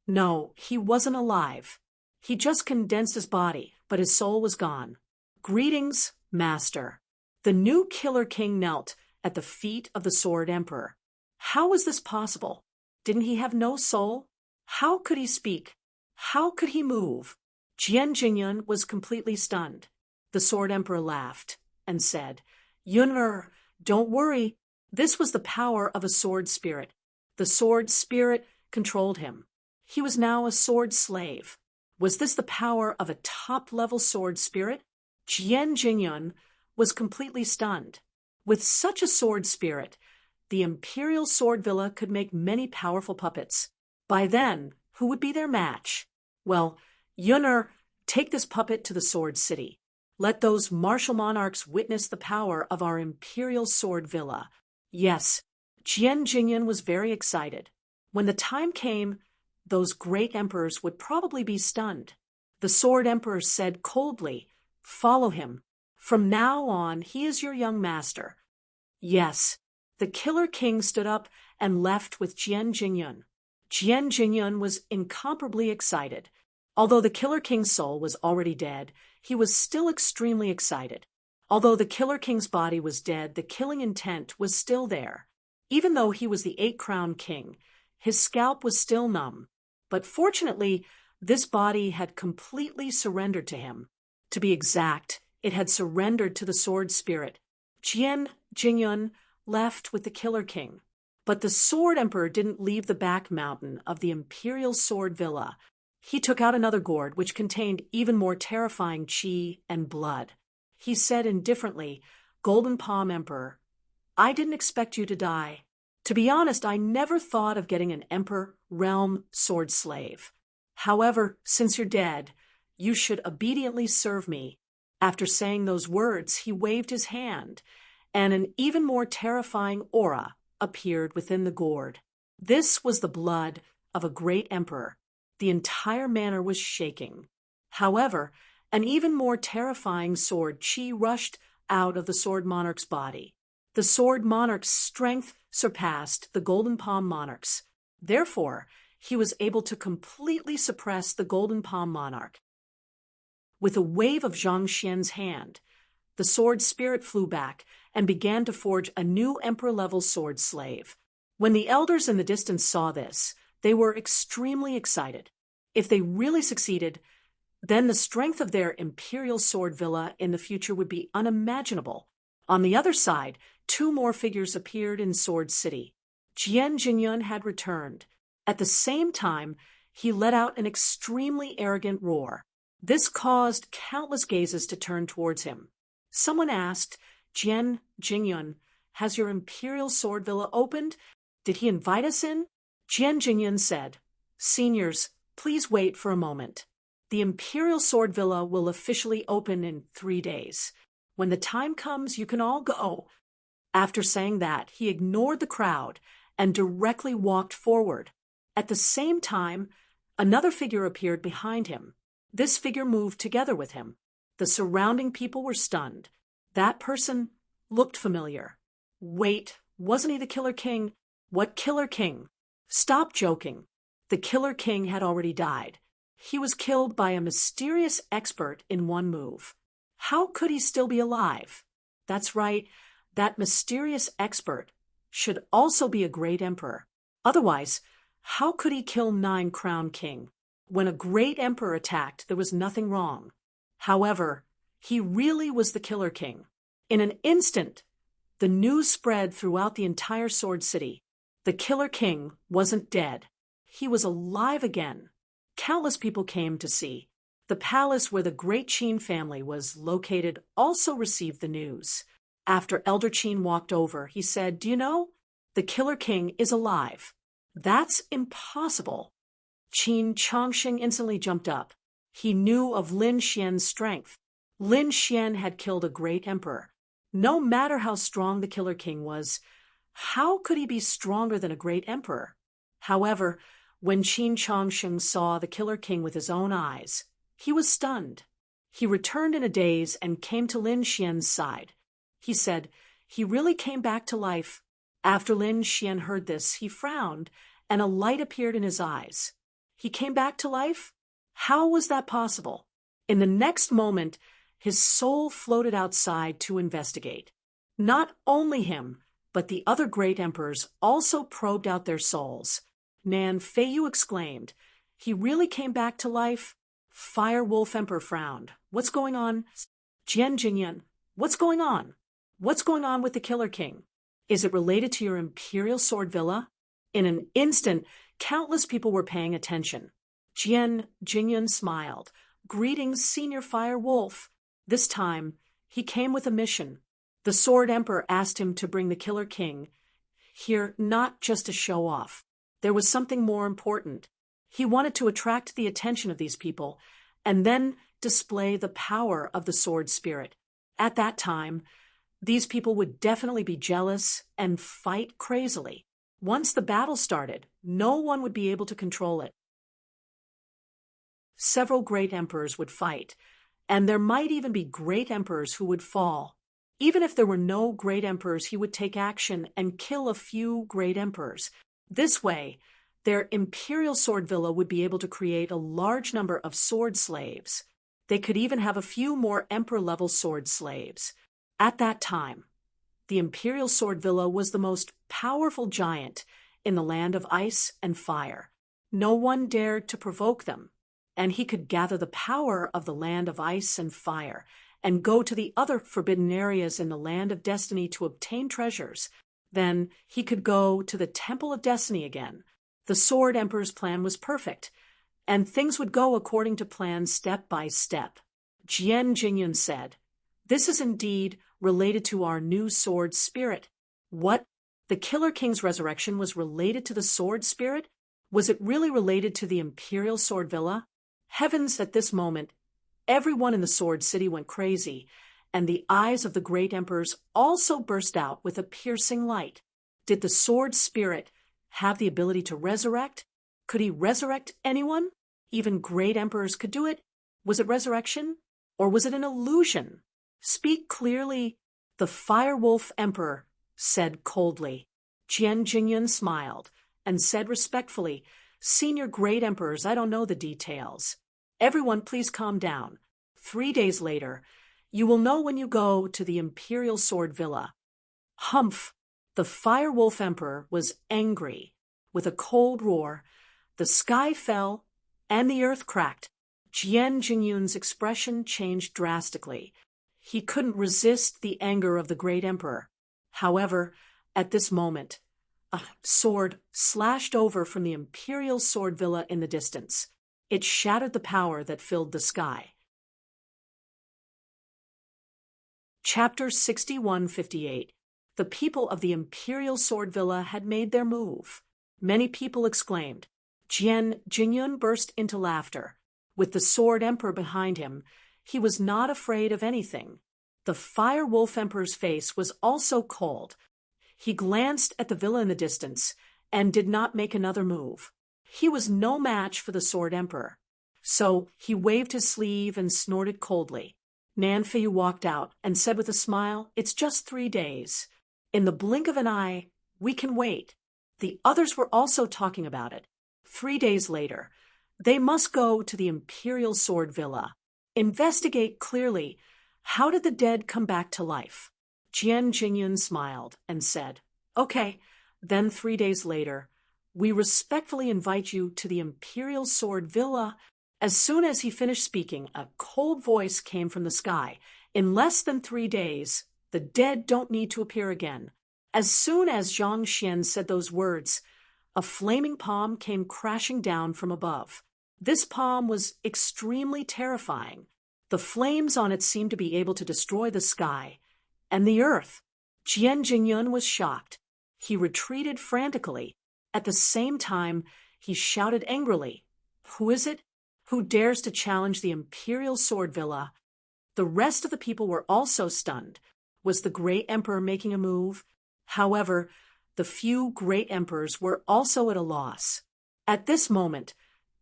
No, he wasn't alive. He just condensed his body, but his soul was gone. Greetings, master. The new Killer King knelt at the feet of the Sword Emperor. How was this possible? Didn't he have no soul? How could he speak? How could he move? Jian Jingyun was completely stunned. The Sword Emperor laughed and said, Yun'er, don't worry. This was the power of a sword spirit. The sword spirit controlled him. He was now a sword slave. Was this the power of a top-level sword spirit? Jian Jingyun was completely stunned. With such a sword spirit, the Imperial Sword Villa could make many powerful puppets. By then, who would be their match? Well, Yun'er, take this puppet to the Sword City. Let those martial monarchs witness the power of our Imperial Sword Villa. Yes, Jian Jingyun was very excited. When the time came, those great emperors would probably be stunned. The Sword Emperor said coldly, Follow him. From now on, he is your young master. Yes, the Killer King stood up and left with Jian Jingyun. Jian Jingyun was incomparably excited. Although the Killer King's soul was already dead, he was still extremely excited. Although the Killer King's body was dead, the killing intent was still there. Even though he was the 8-crown king, his scalp was still numb. But fortunately, this body had completely surrendered to him. To be exact, it had surrendered to the sword spirit. Jian Jingyun left with the Killer King. But the Sword Emperor didn't leave the back mountain of the Imperial Sword Villa. He took out another gourd which contained even more terrifying qi and blood. He said indifferently, Golden Palm Emperor, I didn't expect you to die. To be honest, I never thought of getting an Emperor realm sword slave. However, since you're dead, you should obediently serve me. After saying those words, he waved his hand, and an even more terrifying aura appeared within the gourd. This was the blood of a great emperor. The entire manor was shaking. However, an even more terrifying sword qi rushed out of the Sword Monarch's body. The Sword Monarch's strength surpassed the Golden Palm Monarch's. Therefore, he was able to completely suppress the Golden Palm Monarch. With a wave of Zhang Xian's hand, the sword spirit flew back and began to forge a new emperor-level sword slave. When the elders in the distance saw this, they were extremely excited. If they really succeeded, then the strength of their Imperial Sword Villa in the future would be unimaginable. On the other side, 2 more figures appeared in Sword City. Jian Jingyun had returned. At the same time, he let out an extremely arrogant roar. This caused countless gazes to turn towards him. Someone asked, Jian Jingyun, has your Imperial Sword Villa opened? Did he invite us in? Jian Jingyun said, Seniors, please wait for a moment. The Imperial Sword Villa will officially open in 3 days. When the time comes, you can all go. After saying that, he ignored the crowd and directly walked forward. At the same time, another figure appeared behind him. This figure moved together with him. The surrounding people were stunned. That person looked familiar. Wait, wasn't he the Killer King? What Killer King? Stop joking. The Killer King had already died. He was killed by a mysterious expert in one move. How could he still be alive? That's right, that mysterious expert should also be a great emperor. Otherwise, how could he kill 9-crown king? When a great emperor attacked, there was nothing wrong. However, he really was the Killer King. In an instant, the news spread throughout the entire Sword City. The Killer King wasn't dead. He was alive again. Countless people came to see. The palace where the great Qin family was located also received the news. After Elder Qin walked over, he said, Do you know? The Killer King is alive. That's impossible. Qin Chongqing instantly jumped up. He knew of Lin Xian's strength. Lin Xian had killed a great emperor. No matter how strong the Killer King was, how could he be stronger than a great emperor? However, when Qin Chongqing saw the Killer King with his own eyes, he was stunned. He returned in a daze and came to Lin Xian's side. He said, He really came back to life. After Lin Xian heard this, he frowned, and a light appeared in his eyes. He came back to life? How was that possible? In the next moment, his soul floated outside to investigate. Not only him, but the other great emperors also probed out their souls. Nan Feiyu exclaimed, "He really came back to life?" Fire Wolf Emperor frowned. "What's going on?" Jian Jingyan, "What's going on? What's going on with the Killer King? Is it related to your Imperial Sword Villa?" In an instant, countless people were paying attention. Jian Jingyan smiled. "Greetings, Senior Fire Wolf." This time, he came with a mission. The Sword Emperor asked him to bring the Killer King here not just to show off. There was something more important. He wanted to attract the attention of these people and then display the power of the sword spirit. At that time, these people would definitely be jealous and fight crazily. Once the battle started, no one would be able to control it. Several great emperors would fight, and there might even be great emperors who would fall. Even if there were no great emperors, he would take action and kill a few great emperors. This way, their Imperial Sword Villa would be able to create a large number of sword slaves. They could even have a few more Emperor-level sword slaves. At that time, the Imperial Sword Villa was the most powerful giant in the land of ice and fire. No one dared to provoke them, and he could gather the power of the land of ice and fire and go to the other forbidden areas in the land of destiny to obtain treasures. Then he could go to the Temple of Destiny again. The Sword Emperor's plan was perfect, and things would go according to plan step by step. Jian Jingyan said, "This is indeed related to our new sword spirit." What? The Killer King's resurrection was related to the sword spirit? Was it really related to the Imperial Sword Villa? Heavens, at this moment, everyone in the Sword City went crazy, and the eyes of the great emperors also burst out with a piercing light. Did the sword spirit have the ability to resurrect? Could he resurrect anyone? Even great emperors could do it. Was it resurrection? Or was it an illusion? Speak clearly, the Fire Wolf Emperor said coldly. Jian Jingyan smiled and said respectfully, "Senior great emperors, I don't know the details. Everyone, please calm down. 3 days later, you will know when you go to the Imperial Sword Villa." Humph! The Fire Wolf Emperor was angry. With a cold roar, the sky fell and the earth cracked. Jian Jingyan's expression changed drastically. He couldn't resist the anger of the great emperor. However, at this moment, a sword slashed over from the Imperial Sword Villa in the distance. It shattered the power that filled the sky. Chapter 6158. The people of the Imperial Sword Villa had made their move. Many people exclaimed. Jian Jingyan burst into laughter. With the Sword Emperor behind him, he was not afraid of anything. The Fire Wolf Emperor's face was also cold. He glanced at the villa in the distance and did not make another move. He was no match for the Sword Emperor. So he waved his sleeve and snorted coldly. Nan Feiyu walked out and said with a smile, "It's just 3 days. In the blink of an eye, we can wait." The others were also talking about it. 3 days later, they must go to the Imperial Sword Villa. Investigate clearly, how did the dead come back to life? Jian Jingyan smiled and said, "Okay." Then 3 days later, "We respectfully invite you to the Imperial Sword Villa." As soon as he finished speaking, a cold voice came from the sky. "In less than 3 days, the dead don't need to appear again." As soon as Zhang Xian said those words, a flaming palm came crashing down from above. This palm was extremely terrifying. The flames on it seemed to be able to destroy the sky and the earth. Jian Jingyan was shocked. He retreated frantically. At the same time, he shouted angrily, "Who is it? Who dares to challenge the Imperial Sword Villa?" The rest of the people were also stunned. Was the great emperor making a move? However, the few great emperors were also at a loss. At this moment,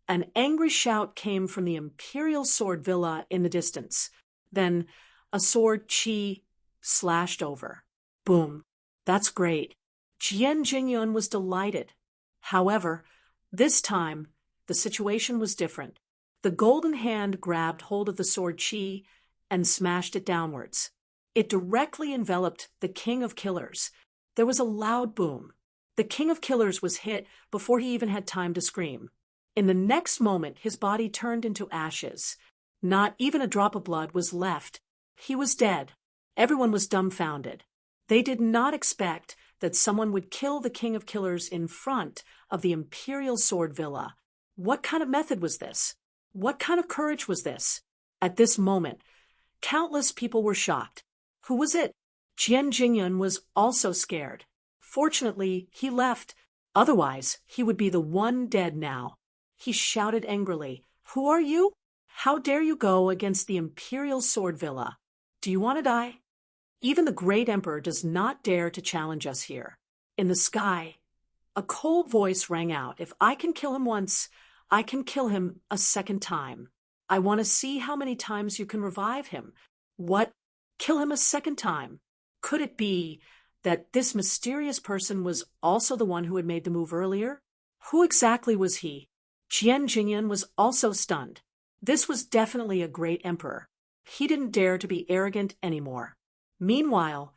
an angry shout came from the Imperial Sword Villa in the distance. Then a sword chi slashed over. Boom. That's great. Jian Jingyun was delighted. However, this time, the situation was different. The golden hand grabbed hold of the sword Qi and smashed it downwards. It directly enveloped the King of Killers. There was a loud boom. The King of Killers was hit before he even had time to scream. In the next moment, his body turned into ashes. Not even a drop of blood was left. He was dead. Everyone was dumbfounded. They did not expect that someone would kill the King of Killers in front of the Imperial Sword Villa. What kind of method was this? What kind of courage was this? At this moment, countless people were shocked. Who was it? Jian Jingyun was also scared. Fortunately, he left. Otherwise, he would be the one dead now. He shouted angrily, "Who are you? How dare you go against the Imperial Sword Villa? Do you want to die? Even the great emperor does not dare to challenge us here." In the sky, a cold voice rang out, "If I can kill him once, I can kill him a second time. I want to see how many times you can revive him." What? Kill him a second time? Could it be that this mysterious person was also the one who had made the move earlier? Who exactly was he? Jian Jingyun was also stunned. This was definitely a great emperor. He didn't dare to be arrogant anymore. Meanwhile,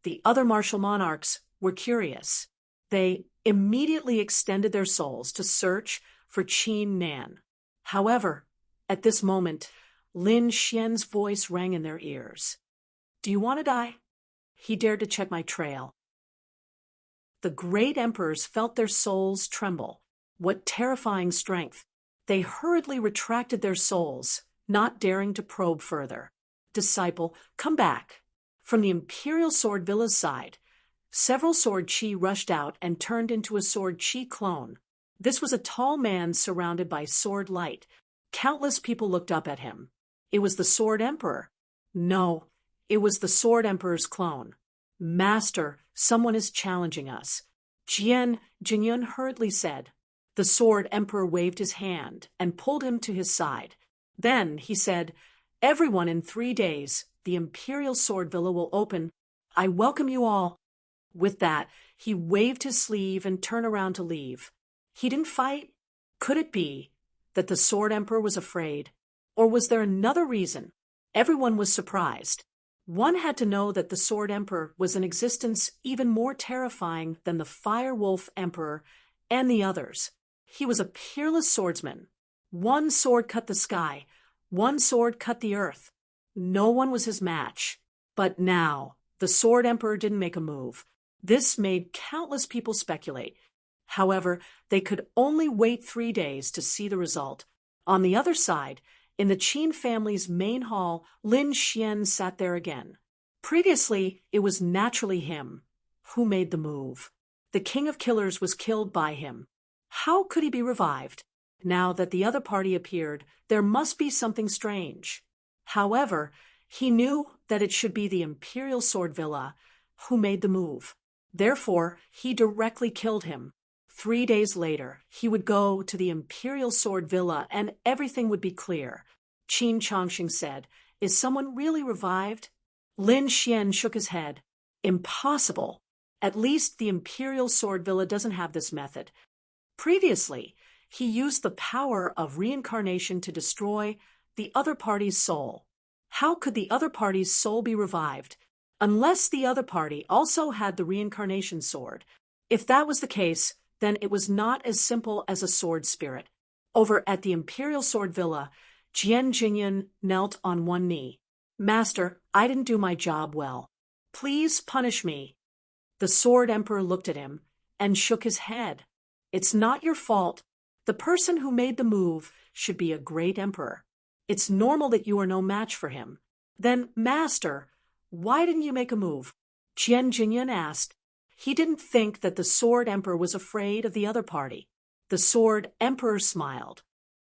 the other martial monarchs were curious. They immediately extended their souls to search for Qin Nan. However, at this moment, Lin Xian's voice rang in their ears. "Do you want to die?" He dared to check my trail. The great emperors felt their souls tremble. What terrifying strength! They hurriedly retracted their souls, not daring to probe further. "Disciple, come back." From the Imperial Sword Villa's side, several Sword Qi rushed out and turned into a Sword Qi clone. This was a tall man surrounded by sword light. Countless people looked up at him. It was the Sword Emperor. No, it was the Sword Emperor's clone. "Master, someone is challenging us," Jian Jingyun hurriedly said. The Sword Emperor waved his hand and pulled him to his side. Then he said, "Everyone, in 3 days, the Imperial Sword Villa will open. I welcome you all." With that, he waved his sleeve and turned around to leave. He didn't fight. Could it be that the Sword Emperor was afraid? Or was there another reason? Everyone was surprised. One had to know that the Sword Emperor was an existence even more terrifying than the Fire Wolf Emperor and the others. He was a peerless swordsman. One sword cut the sky. One sword cut the earth. No one was his match. But now, the Sword Emperor didn't make a move. This made countless people speculate. However, they could only wait 3 days to see the result. On the other side, in the Qin family's main hall, Lin Xian sat there again. Previously, it was naturally him who made the move. The King of Killers was killed by him. How could he be revived? Now that the other party appeared, there must be something strange. However, he knew that it should be the Imperial Sword Villa who made the move. Therefore, he directly killed him. 3 days later, he would go to the Imperial Sword Villa and everything would be clear. Qin Chongqing said, "Is someone really revived?" Lin Xian shook his head. "Impossible. At least the Imperial Sword Villa doesn't have this method." Previously, he used the power of reincarnation to destroy the other party's soul. How could the other party's soul be revived? Unless the other party also had the reincarnation sword. If that was the case, then it was not as simple as a sword spirit. Over at the Imperial Sword Villa, Jian Jingyun knelt on one knee. "Master, I didn't do my job well. Please punish me." The Sword Emperor looked at him and shook his head. "It's not your fault. The person who made the move should be a great emperor. It's normal that you are no match for him." "Then, Master, why didn't you make a move?" Jian Jingyun asked. He didn't think that the Sword Emperor was afraid of the other party. The Sword Emperor smiled.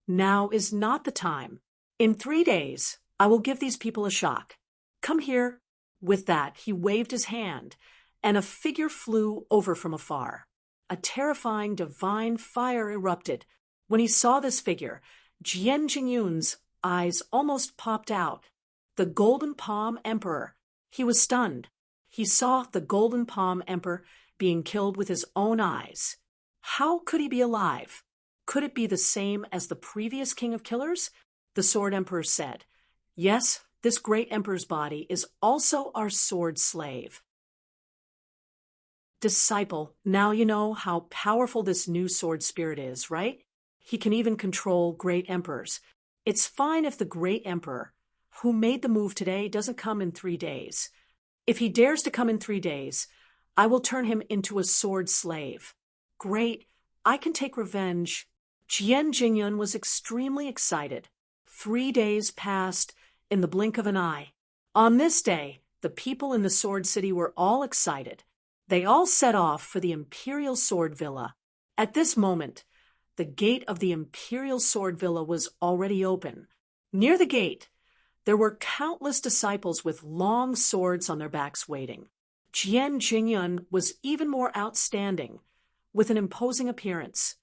"Now is not the time. In 3 days, I will give these people a shock. Come here." With that, he waved his hand, and a figure flew over from afar. A terrifying divine fire erupted. When he saw this figure, Jian Jingyun's eyes almost popped out. The Golden Palm Emperor. He was stunned. He saw the Golden Palm Emperor being killed with his own eyes. How could he be alive? Could it be the same as the previous king of killers? The sword emperor said, "Yes, this great emperor's body is also our sword slave." Disciple, now you know how powerful this new sword spirit is, right? He can even control great emperors. It's fine if the great emperor, who made the move today, doesn't come in 3 days. If he dares to come in 3 days, I will turn him into a sword slave. Great, I can take revenge. Jian Jingyun was extremely excited. 3 days passed in the blink of an eye. On this day, the people in the Sword City were all excited. They all set off for the Imperial Sword Villa. At this moment, the gate of the Imperial Sword Villa was already open. Near the gate, there were countless disciples with long swords on their backs waiting. Jian Jingyun was even more outstanding, with an imposing appearance.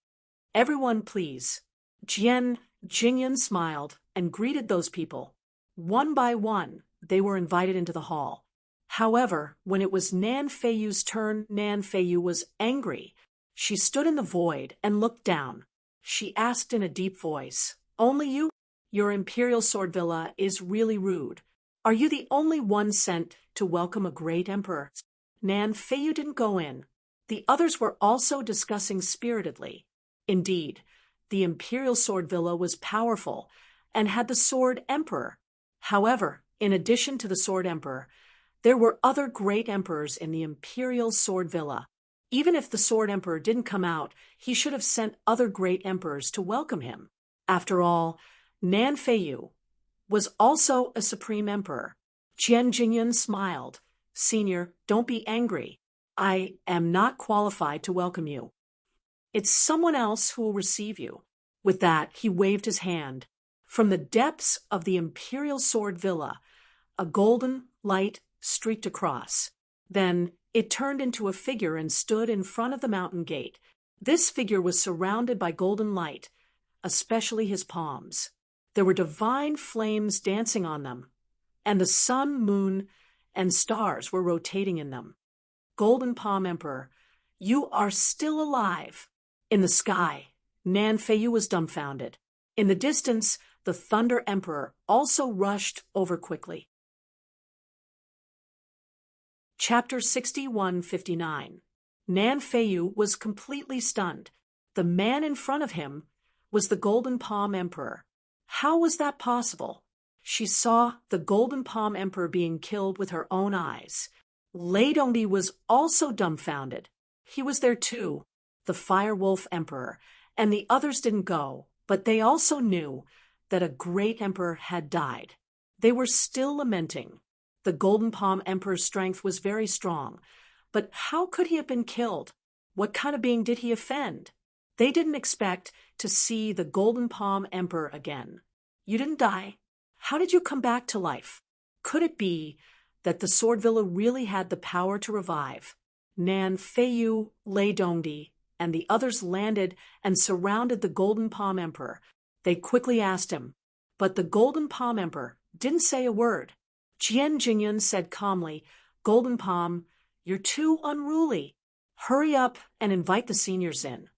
"Everyone, please." Jian Jingyun smiled and greeted those people. One by one, they were invited into the hall. However, when it was Nan Feiyu's turn, Nan Feiyu was angry. She stood in the void and looked down. She asked in a deep voice, "Only you? Your Imperial Sword Villa is really rude. Are you the only one sent to welcome a great emperor?" Nan Feiyu didn't go in. The others were also discussing spiritedly. Indeed, the Imperial Sword Villa was powerful and had the Sword Emperor. However, in addition to the Sword Emperor, there were other great emperors in the Imperial Sword Villa. Even if the Sword Emperor didn't come out, he should have sent other great emperors to welcome him. After all, Nan Feiyu was also a supreme emperor. Jian Jingyun smiled. "Senior, don't be angry. I am not qualified to welcome you. It's someone else who will receive you." With that, he waved his hand. From the depths of the Imperial Sword Villa, a golden light streaked across. Then it turned into a figure and stood in front of the mountain gate. This figure was surrounded by golden light, especially his palms. There were divine flames dancing on them, and the sun, moon, and stars were rotating in them. "Golden Palm Emperor, you are still alive." In the sky, Nan Feiyu was dumbfounded. In the distance, the Thunder Emperor also rushed over quickly. Chapter 6159. Nan Feiyu was completely stunned. The man in front of him was the Golden Palm Emperor. How was that possible? She saw the Golden Palm Emperor being killed with her own eyes. Lei Dongdi was also dumbfounded. He was there too, the Fire Wolf Emperor, and the others didn't go, but they also knew that a great emperor had died. They were still lamenting. The Golden Palm Emperor's strength was very strong, but how could he have been killed? What kind of being did he offend? They didn't expect to see the Golden Palm Emperor again. "You didn't die. How did you come back to life?" Could it be that the Sword Villa really had the power to revive? Nan Feiyu, Lei Dongdi, and the others landed and surrounded the Golden Palm Emperor. They quickly asked him, but the Golden Palm Emperor didn't say a word. Jian Jingyun said calmly, "Golden Palm, you're too unruly. Hurry up and invite the seniors in."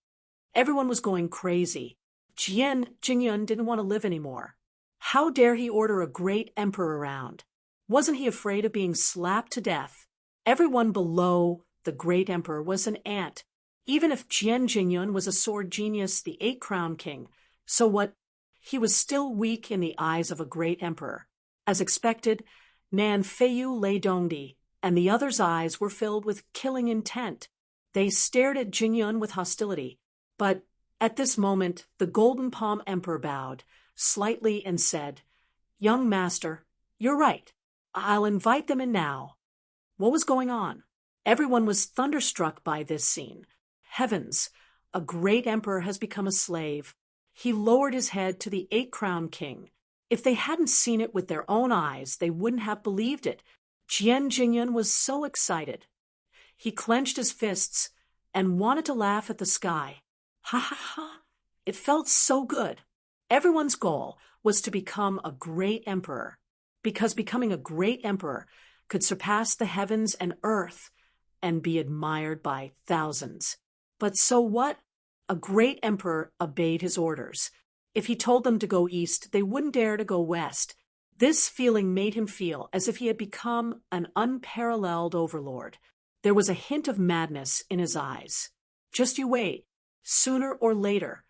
Everyone was going crazy. Jian Jingyun didn't want to live anymore. How dare he order a great emperor around? Wasn't he afraid of being slapped to death? Everyone below the great emperor was an ant. Even if Jian Jingyun was a sword genius, the 8-crown king, so what? He was still weak in the eyes of a great emperor. As expected, Nan Feiyu, Lei Dongdi, and the others' eyes were filled with killing intent. They stared at Jingyun with hostility. But at this moment, the Golden Palm Emperor bowed slightly and said, "Young master, you're right. I'll invite them in now." What was going on? Everyone was thunderstruck by this scene. Heavens, a great emperor has become a slave. He lowered his head to the 8-crown king. If they hadn't seen it with their own eyes, they wouldn't have believed it. Jian Jingyun was so excited. He clenched his fists and wanted to laugh at the sky. Ha ha ha! It felt so good. Everyone's goal was to become a great emperor, because becoming a great emperor could surpass the heavens and earth. and be admired by thousands. But so what? A great emperor obeyed his orders. If he told them to go east, they wouldn't dare to go west. This feeling made him feel as if he had become an unparalleled overlord. There was a hint of madness in his eyes. Just you wait. Sooner or later,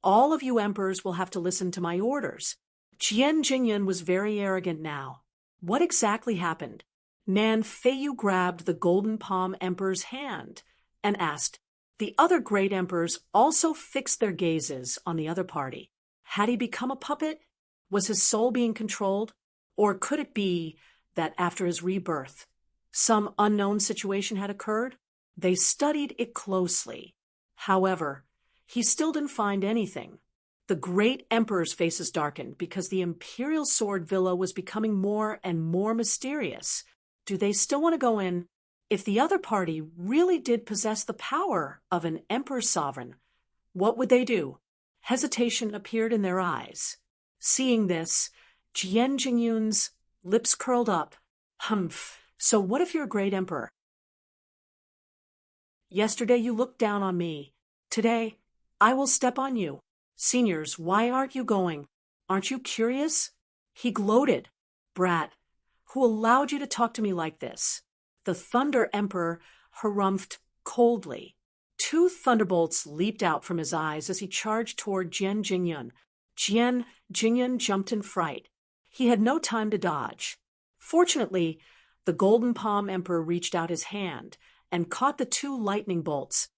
all of you emperors will have to listen to my orders. Jian Jingyan was very arrogant now. What exactly happened? Nan Feiyu grabbed the Golden Palm Emperor's hand and asked. The other great emperors also fixed their gazes on the other party. Had he become a puppet? Was his soul being controlled? Or could it be that after his rebirth, some unknown situation had occurred? They studied it closely. However, he still didn't find anything. The great emperor's faces darkened because the imperial sword villa was becoming more and more mysterious. Do they still want to go in? If the other party really did possess the power of an emperor sovereign, what would they do? Hesitation appeared in their eyes. Seeing this, Jian Jingyun's lips curled up. Humph, so what if you're a great emperor? Yesterday you looked down on me. Today, I will step on you. Seniors, why aren't you going? Aren't you curious? He gloated. Brat, who allowed you to talk to me like this? The Thunder Emperor harumphed coldly. 2 thunderbolts leaped out from his eyes as he charged toward Jian Jingyun. Jian Jingyun jumped in fright. He had no time to dodge. Fortunately, the Golden Palm Emperor reached out his hand and caught the 2 lightning bolts.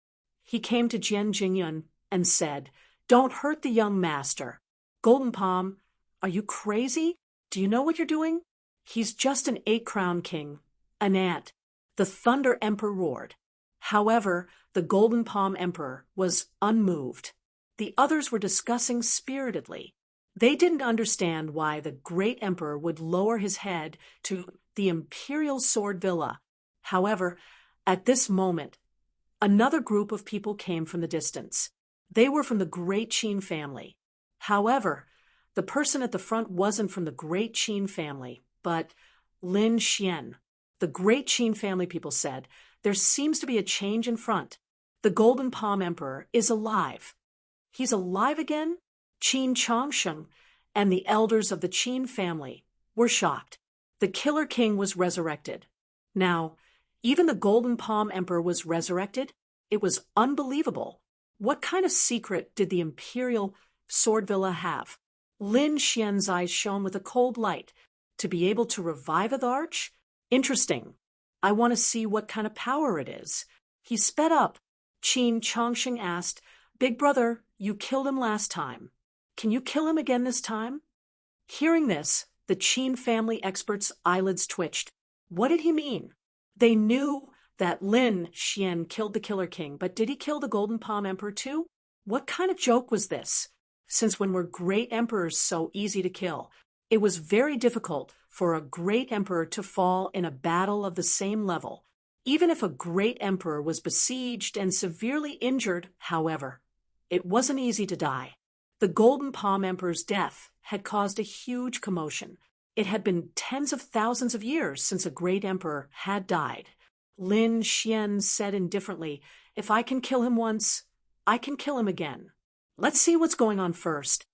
He came to Jian Jingyun and said, Don't hurt the young master. Golden Palm, are you crazy? Do you know what you're doing? He's just an 8-crown king, an ant. The Thunder Emperor roared. However, the Golden Palm Emperor was unmoved. The others were discussing spiritedly. They didn't understand why the great emperor would lower his head to the imperial sword villa. However, at this moment, another group of people came from the distance. They were from the great Qin family. However, the person at the front wasn't from the great Qin family, but Lin Xian. The great Qin family people said, There seems to be a change in front. The Golden Palm Emperor is alive. He's alive again? Qin Changsheng and the elders of the Qin family were shocked. The Killer King was resurrected. Now, even the Golden Palm Emperor was resurrected? It was unbelievable. What kind of secret did the Imperial Sword Villa have? Lin Xian's eyes shone with a cold light. To be able to revive the arch? Interesting. I want to see what kind of power it is. He sped up. Qin Changsheng asked, Big brother, you killed him last time. Can you kill him again this time? Hearing this, the Qin family experts' eyelids twitched. What did he mean? They knew that Lin Xian killed the Killer King, but did he kill the Golden Palm Emperor too? What kind of joke was this? Since when were great emperors so easy to kill? It was very difficult for a great emperor to fall in a battle of the same level. Even if a great emperor was besieged and severely injured, however, it wasn't easy to die. The Golden Palm Emperor's death had caused a huge commotion. It had been tens of thousands of years since a great emperor had died. Lin Xian said indifferently, If I can kill him once, I can kill him again. Let's see what's going on first.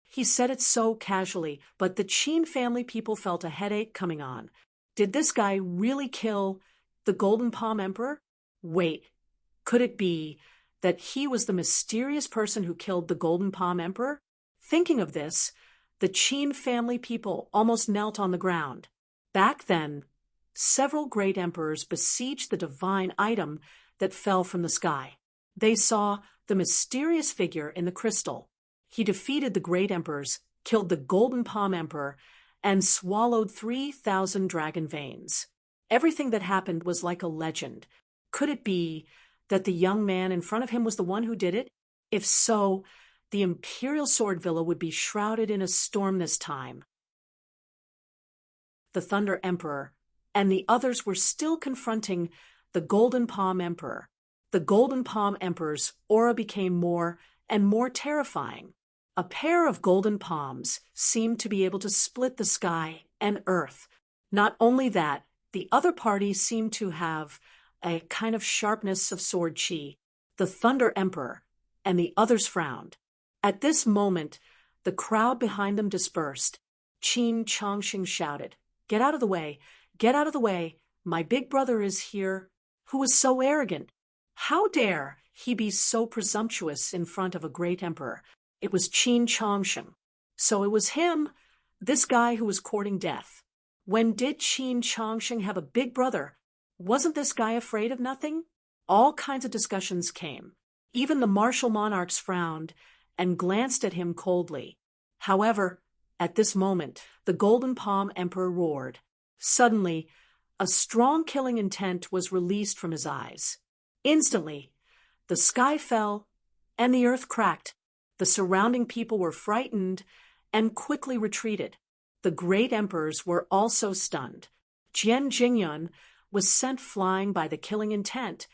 He said it so casually, but the Qin family people felt a headache coming on. Did this guy really kill the Golden Palm Emperor? Wait, could it be that he was the mysterious person who killed the Golden Palm Emperor? Thinking of this, the Qin family people almost knelt on the ground. Back then, several great emperors besieged the divine item that fell from the sky. They saw the mysterious figure in the crystal. He defeated the great emperors, killed the Golden Palm Emperor, and swallowed 3,000 dragon veins. Everything that happened was like a legend. Could it be that the young man in front of him was the one who did it? If so, the Imperial Sword Villa would be shrouded in a storm this time. The Thunder Emperor and the others were still confronting the Golden Palm Emperor. The Golden Palm Emperor's aura became more and more terrifying. A pair of golden palms seemed to be able to split the sky and earth. Not only that, the other party seemed to have a kind of sharpness of sword chi. The Thunder Emperor and the others frowned. At this moment, the crowd behind them dispersed. Qin Chongqing shouted, "Get out of the way! Get out of the way! My big brother is here, who is so arrogant. How dare he be so presumptuous in front of a great emperor?" It was Qin Chongqing. So it was him, this guy who was courting death. When did Qin Chongqing have a big brother? Wasn't this guy afraid of nothing? All kinds of discussions came. Even the martial monarchs frowned and glanced at him coldly. However, at this moment, the Golden Palm Emperor roared. Suddenly, a strong killing intent was released from his eyes. Instantly, the sky fell and the earth cracked. The surrounding people were frightened and quickly retreated. The great emperors were also stunned. Jian Jingyun was sent flying by the killing intent,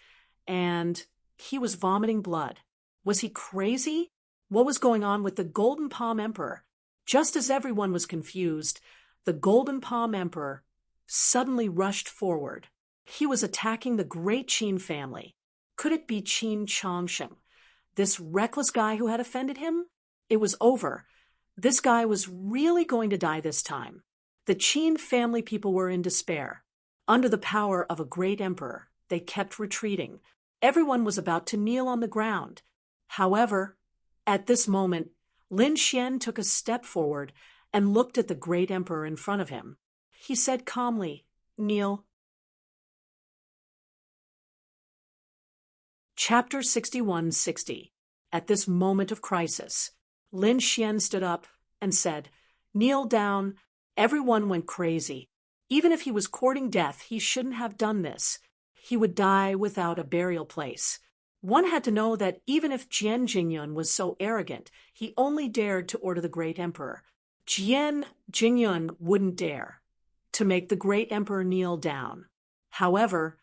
and he was vomiting blood. Was he crazy? What was going on with the Golden Palm Emperor? Just as everyone was confused, the Golden Palm Emperor suddenly rushed forward. He was attacking the great Qin family. Could it be Qin Chongqing, this reckless guy who had offended him? It was over. This guy was really going to die this time. The Qin family people were in despair. Under the power of a great emperor, they kept retreating. Everyone was about to kneel on the ground. However, at this moment, Lin Xian took a step forward and looked at the great emperor in front of him. He said calmly, "Kneel." Chapter 6160. At this moment of crisis, Lin Xian stood up and said, "Kneel down." Everyone went crazy. Even if he was courting death, he shouldn't have done this. He would die without a burial place. One had to know that even if Jian Jingyun was so arrogant, he only dared to order the great emperor. Jian Jingyun wouldn't dare to make the great emperor kneel down. However,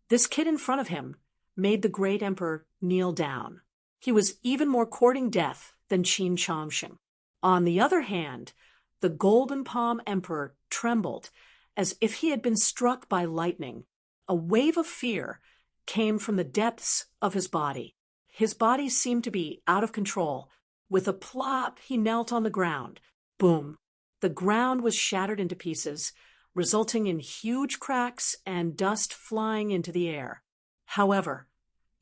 this kid in front of him made the great emperor kneel down. He was even more courting death than Qin Chongqing. On the other hand, the Golden Palm Emperor trembled as if he had been struck by lightning. A wave of fear came from the depths of his body. His body seemed to be out of control. With a plop, he knelt on the ground. Boom! The ground was shattered into pieces, resulting in huge cracks and dust flying into the air. However,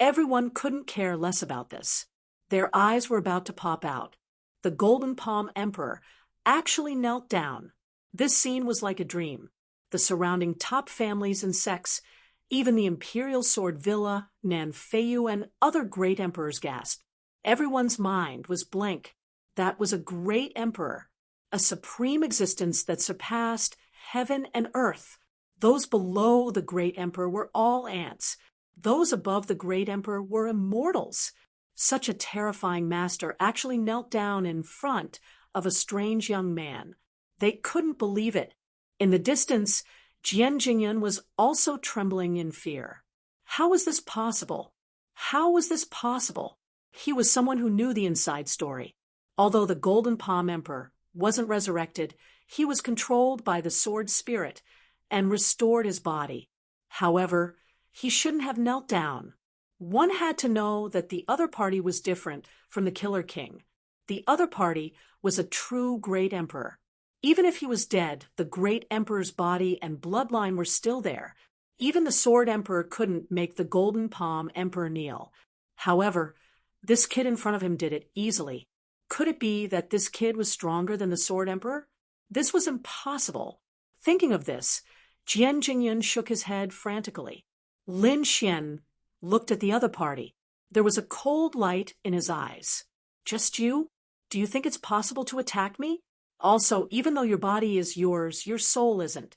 everyone couldn't care less about this. Their eyes were about to pop out. The Golden Palm Emperor actually knelt down. This scene was like a dream. The surrounding top families and sects, even the Imperial Sword Villa, Nanfeiyu, and other great emperors gasped. Everyone's mind was blank. That was a great emperor, a supreme existence that surpassed heaven and earth. Those below the great emperor were all ants. Those above the great emperor were immortals. Such a terrifying master actually knelt down in front of a strange young man. They couldn't believe it. In the distance, Jian Jingyun was also trembling in fear. How was this possible? How was this possible? He was someone who knew the inside story. Although the Golden Palm Emperor wasn't resurrected, he was controlled by the sword spirit and restored his body. However, he shouldn't have knelt down. One had to know that the other party was different from the Killer King. The other party was a true great emperor. Even if he was dead, the great emperor's body and bloodline were still there. Even the sword emperor couldn't make the Golden Palm Emperor kneel. However, this kid in front of him did it easily. Could it be that this kid was stronger than the sword emperor? This was impossible. Thinking of this, Jian Jingyun shook his head frantically. Lin Xian looked at the other party. There was a cold light in his eyes. "Just you? Do you think it's possible to attack me? Also, even though your body is yours, your soul isn't.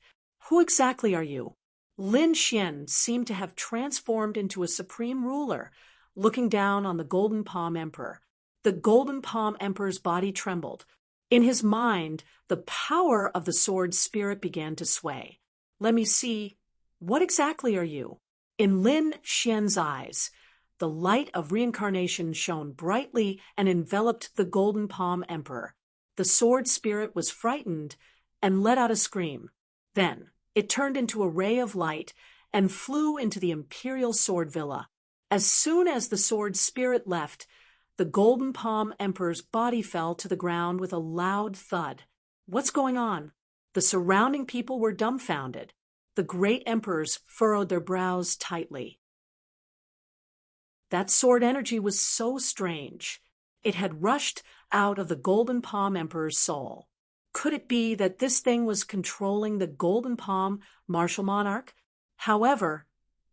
Who exactly are you?" Lin Xian seemed to have transformed into a supreme ruler, looking down on the Golden Palm Emperor. The Golden Palm Emperor's body trembled. In his mind, the power of the sword spirit began to sway. "Let me see. What exactly are you?" In Lin Xian's eyes, the light of reincarnation shone brightly and enveloped the Golden Palm Emperor. The sword spirit was frightened and let out a scream. Then it turned into a ray of light and flew into the imperial sword villa. As soon as the sword spirit left, the Golden Palm Emperor's body fell to the ground with a loud thud. What's going on? The surrounding people were dumbfounded. The great emperors furrowed their brows tightly. That sword energy was so strange. It had rushed out of the Golden Palm Emperor's soul. Could it be that this thing was controlling the Golden Palm martial monarch? However,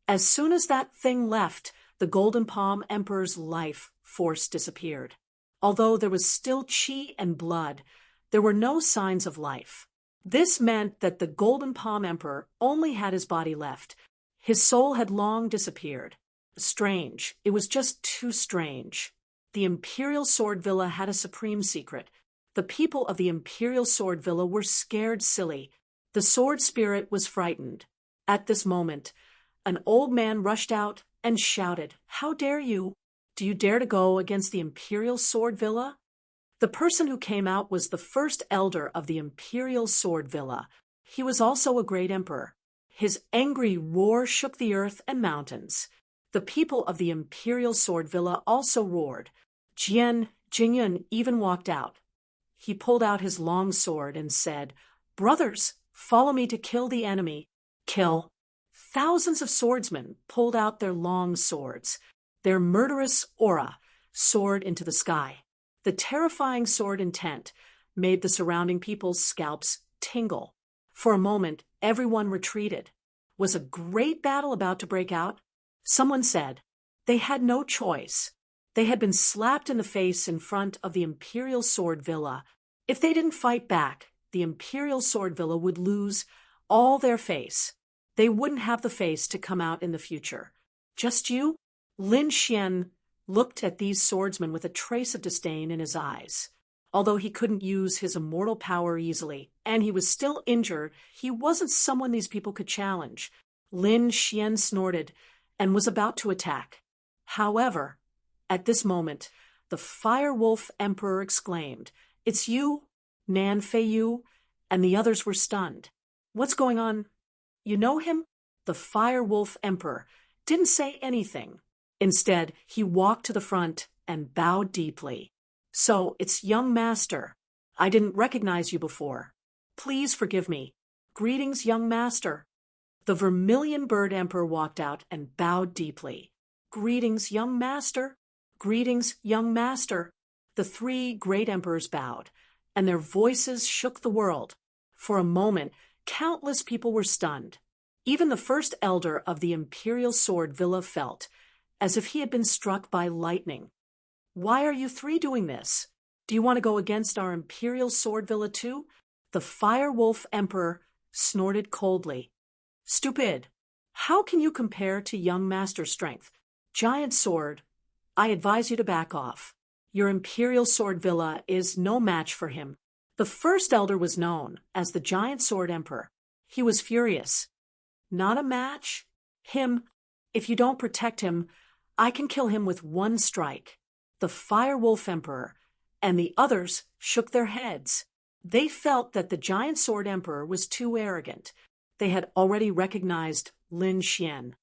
as soon as that thing left, the Golden Palm Emperor's life force disappeared. Although there was still chi and blood, there were no signs of life. This meant that the Golden Palm Emperor only had his body left. His soul had long disappeared. Strange. It was just too strange. The Imperial Sword Villa had a supreme secret. The people of the Imperial Sword Villa were scared silly. The sword spirit was frightened. At this moment, an old man rushed out and shouted, "How dare you? Do you dare to go against the Imperial Sword Villa?" The person who came out was the first elder of the Imperial Sword Villa. He was also a great emperor. His angry roar shook the earth and mountains. The people of the Imperial Sword Villa also roared. Jingyun even walked out. He pulled out his long sword and said, "Brothers, follow me to kill the enemy." Kill. Thousands of swordsmen pulled out their long swords. Their murderous aura soared into the sky. The terrifying sword intent made the surrounding people's scalps tingle. For a moment, everyone retreated. Was a great battle about to break out? Someone said. They had no choice. They had been slapped in the face in front of the Imperial Sword Villa. If they didn't fight back, the Imperial Sword Villa would lose all their face. They wouldn't have the face to come out in the future. Just you? Lin Xian looked at these swordsmen with a trace of disdain in his eyes. Although he couldn't use his immortal power easily, and he was still injured, he wasn't someone these people could challenge. Lin Xian snorted and was about to attack. However, at this moment, the Firewolf Emperor exclaimed, "It's you, Nan Fei Yu," and the others were stunned. "What's going on? You know him?" The Firewolf Emperor didn't say anything. Instead, he walked to the front and bowed deeply. "So, it's young master. I didn't recognize you before. Please forgive me. Greetings, young master." The Vermilion Bird Emperor walked out and bowed deeply. "Greetings, young master. Greetings, young master." The three great emperors bowed, and their voices shook the world. For a moment, countless people were stunned. Even the first elder of the Imperial Sword Villa felt as if he had been struck by lightning. "Why are you three doing this? Do you want to go against our Imperial Sword Villa too?" The Firewolf Emperor snorted coldly. "Stupid! How can you compare to young master's strength? Giant sword, I advise you to back off. Your Imperial Sword Villa is no match for him." The first elder was known as the Giant Sword Emperor. He was furious. "Not a match? Him? If you don't protect him, I can kill him with one strike." The Firewolf Emperor and the others shook their heads. They felt that the Giant Sword Emperor was too arrogant. They had already recognized Lin Xian.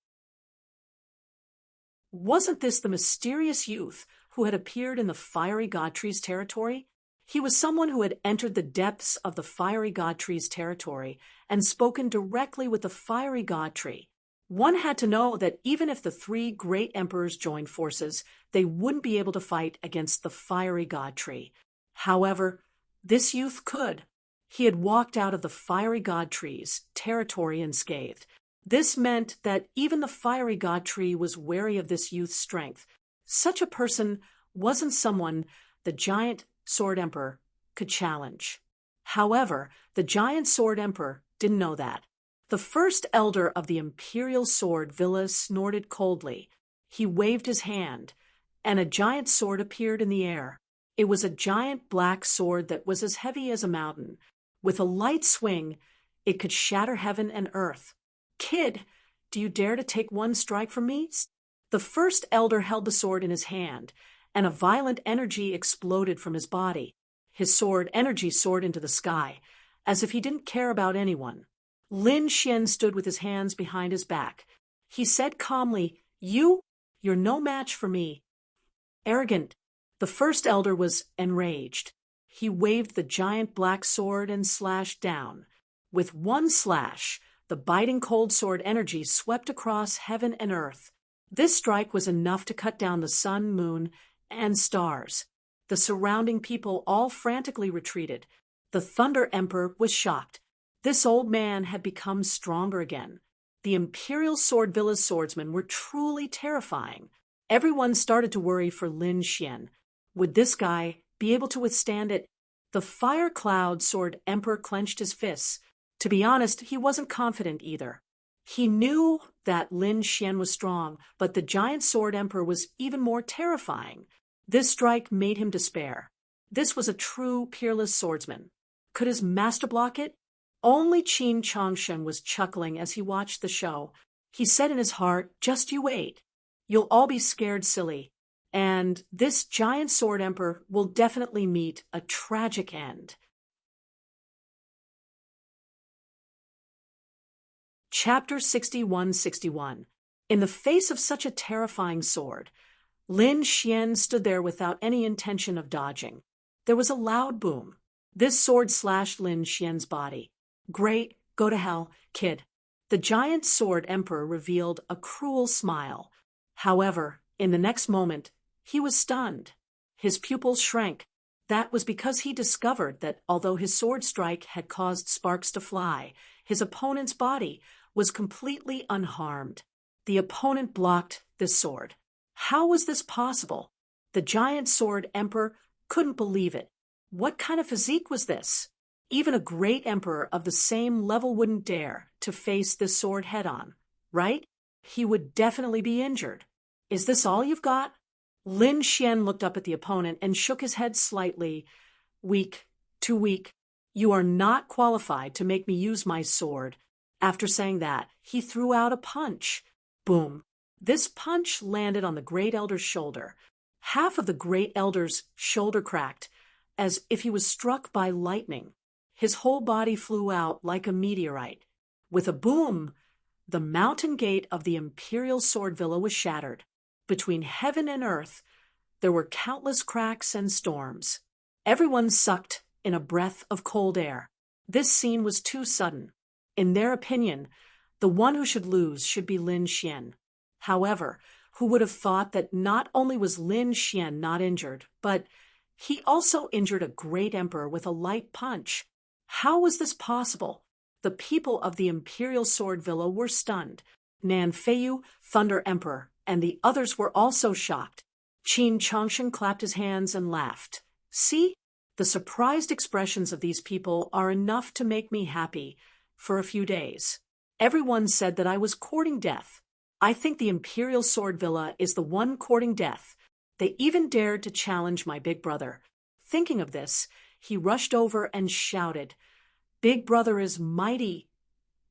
Wasn't this the mysterious youth who had appeared in the Fiery God Tree's territory? He was someone who had entered the depths of the Fiery God Tree's territory and spoken directly with the Fiery God Tree. One had to know that even if the three great emperors joined forces, they wouldn't be able to fight against the Fiery God Tree. However, this youth could. He had walked out of the Fiery God Tree's territory unscathed. This meant that even the Fiery God Tree was wary of this youth's strength. Such a person wasn't someone the Giant Sword Emperor could challenge. However, the Giant Sword Emperor didn't know that. The first elder of the Imperial Sword Villa snorted coldly. He waved his hand, and a giant sword appeared in the air. It was a giant black sword that was as heavy as a mountain. With a light swing, it could shatter heaven and earth. "Kid, do you dare to take one strike from me?" The first elder held the sword in his hand, and a violent energy exploded from his body. His sword energy soared into the sky, as if he didn't care about anyone. Lin Xian stood with his hands behind his back. He said calmly, You're no match for me. Arrogant. The first elder was enraged. He waved the giant black sword and slashed down. With one slash, the biting cold sword energy swept across heaven and earth. This strike was enough to cut down the sun, moon, and stars. The surrounding people all frantically retreated. The Thunder Emperor was shocked. This old man had become stronger again. The Imperial Sword Villa's swordsmen were truly terrifying. Everyone started to worry for Lin Xian. Would this guy be able to withstand it? The Fire Cloud Sword Emperor clenched his fists. To be honest, he wasn't confident either. He knew that Lin Xian was strong, but the Giant Sword Emperor was even more terrifying. This strike made him despair. This was a true peerless swordsman. Could his master block it? Only Qin Changshen was chuckling as he watched the show. He said in his heart, Just you wait. You'll all be scared silly. And this Giant Sword Emperor will definitely meet a tragic end. Chapter 61-61. In the face of such a terrifying sword, Lin Xian stood there without any intention of dodging. There was a loud boom. This sword slashed Lin Xian's body. Great, go to hell, kid. The Giant Sword Emperor revealed a cruel smile. However, in the next moment, he was stunned. His pupils shrank. That was because he discovered that although his sword strike had caused sparks to fly, his opponent's body was completely unharmed. The opponent blocked this sword. How was this possible? The Giant Sword Emperor couldn't believe it. What kind of physique was this? Even a great emperor of the same level wouldn't dare to face this sword head-on, right? He would definitely be injured. Is this all you've got? Lin Xian looked up at the opponent and shook his head slightly. Weak, too weak. You are not qualified to make me use my sword. After saying that, he threw out a punch. Boom. This punch landed on the Great Elder's shoulder. Half of the Great Elder's shoulder cracked, as if he was struck by lightning. His whole body flew out like a meteorite. With a boom, the mountain gate of the Imperial Sword Villa was shattered. Between heaven and earth, there were countless cracks and storms. Everyone sucked in a breath of cold air. This scene was too sudden. In their opinion, the one who should lose should be Lin Xian. However, who would have thought that not only was Lin Xian not injured, but he also injured a great emperor with a light punch? How was this possible? The people of the Imperial Sword Villa were stunned. Nan Feiyu, Thunder Emperor, and the others were also shocked. Qin Changshen clapped his hands and laughed. See? The surprised expressions of these people are enough to make me happy for a few days. Everyone said that I was courting death. I think the Imperial Sword Villa is the one courting death. They even dared to challenge my big brother. Thinking of this, he rushed over and shouted, Big Brother is mighty.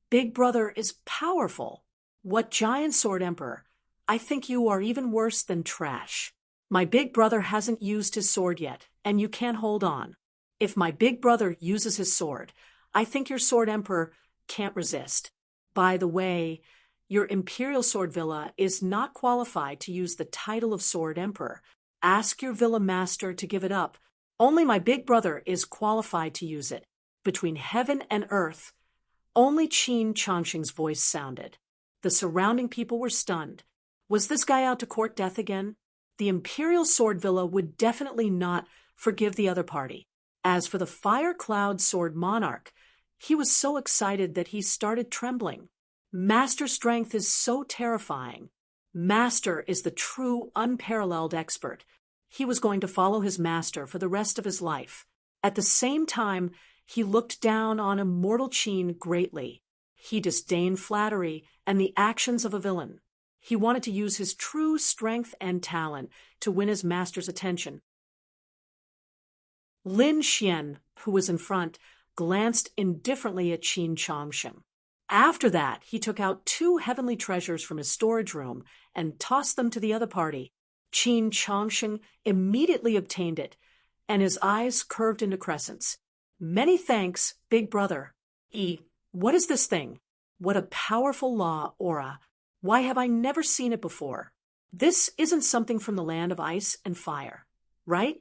Big Brother is powerful. What Giant Sword Emperor? I think you are even worse than trash. My big brother hasn't used his sword yet, and you can't hold on. If my big brother uses his sword, I think your Sword Emperor can't resist. By the way, your Imperial Sword Villa is not qualified to use the title of Sword Emperor. Ask your Villa Master to give it up. Only my big brother is qualified to use it. Between heaven and earth, only Qin Changshen's voice sounded. The surrounding people were stunned. Was this guy out to court death again? The Imperial Sword Villa would definitely not forgive the other party. As for the Fire Cloud Sword Monarch, he was so excited that he started trembling. Master strength is so terrifying. Master is the true, unparalleled expert. He was going to follow his master for the rest of his life. At the same time, he looked down on immortal Qin greatly. He disdained flattery and the actions of a villain. He wanted to use his true strength and talent to win his master's attention. Lin Xian, who was in front, glanced indifferently at Qin Changshen. After that, he took out 2 heavenly treasures from his storage room and tossed them to the other party. Qin Changshen immediately obtained it, and his eyes curved into crescents. Many thanks, big brother. What is this thing? What a powerful law, aura. Why have I never seen it before? This isn't something from the land of ice and fire, right?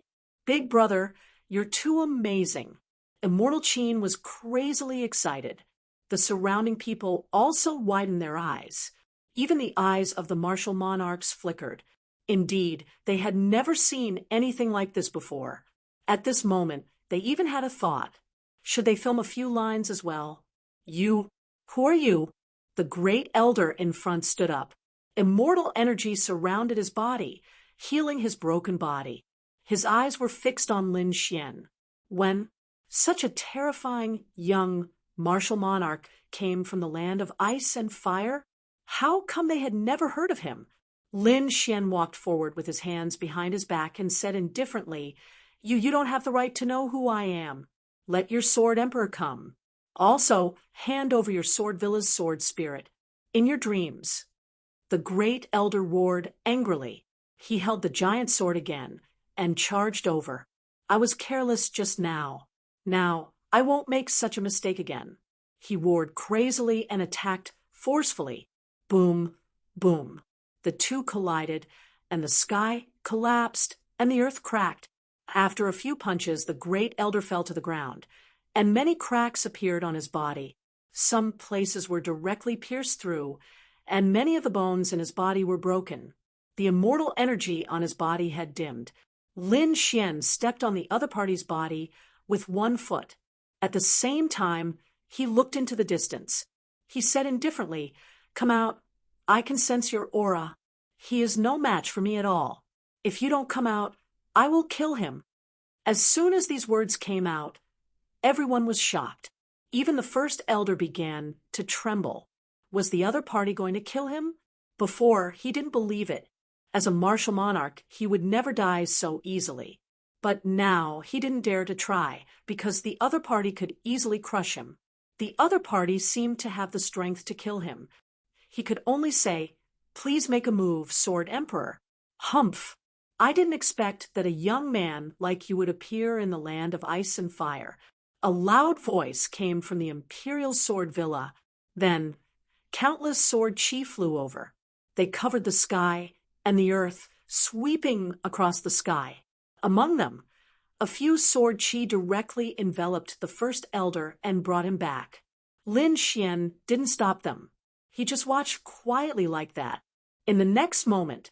Big brother, you're too amazing. Immortal Chin was crazily excited. The surrounding people also widened their eyes. Even the eyes of the martial monarchs flickered. Indeed, they had never seen anything like this before. At this moment, they even had a thought. Should they film a few lines as well? You, who are you? The great elder in front stood up. Immortal energy surrounded his body, healing his broken body. His eyes were fixed on Lin Xian. When such a terrifying, young, martial monarch came from the land of ice and fire, how come they had never heard of him? Lin Xian walked forward with his hands behind his back and said indifferently, You don't have the right to know who I am. Let your sword emperor come. Also, hand over your sword villa's sword spirit. In your dreams. The great elder roared angrily. He held the giant sword again and charged over. I was careless just now. Now, I won't make such a mistake again. He roared crazily and attacked forcefully. Boom, boom. The two collided, and the sky collapsed, and the earth cracked. After a few punches, the great elder fell to the ground, and many cracks appeared on his body. Some places were directly pierced through, and many of the bones in his body were broken. The immortal energy on his body had dimmed. Lin Xian stepped on the other party's body with one foot. At the same time, he looked into the distance. He said indifferently, Come out. I can sense your aura. He is no match for me at all. If you don't come out, I will kill him. As soon as these words came out, everyone was shocked. Even the first elder began to tremble. Was the other party going to kill him? Before, he didn't believe it. As a martial monarch, he would never die so easily. But now he didn't dare to try, because the other party could easily crush him. The other party seemed to have the strength to kill him. He could only say, Please make a move, Sword Emperor. Humph! I didn't expect that a young man like you would appear in the land of ice and fire. A loud voice came from the imperial sword villa. Then, countless sword chi flew over. They covered the sky and the earth, sweeping across the sky. Among them, a few sword chi directly enveloped the first elder and brought him back. Lin Xian didn't stop them. He just watched quietly like that. In the next moment,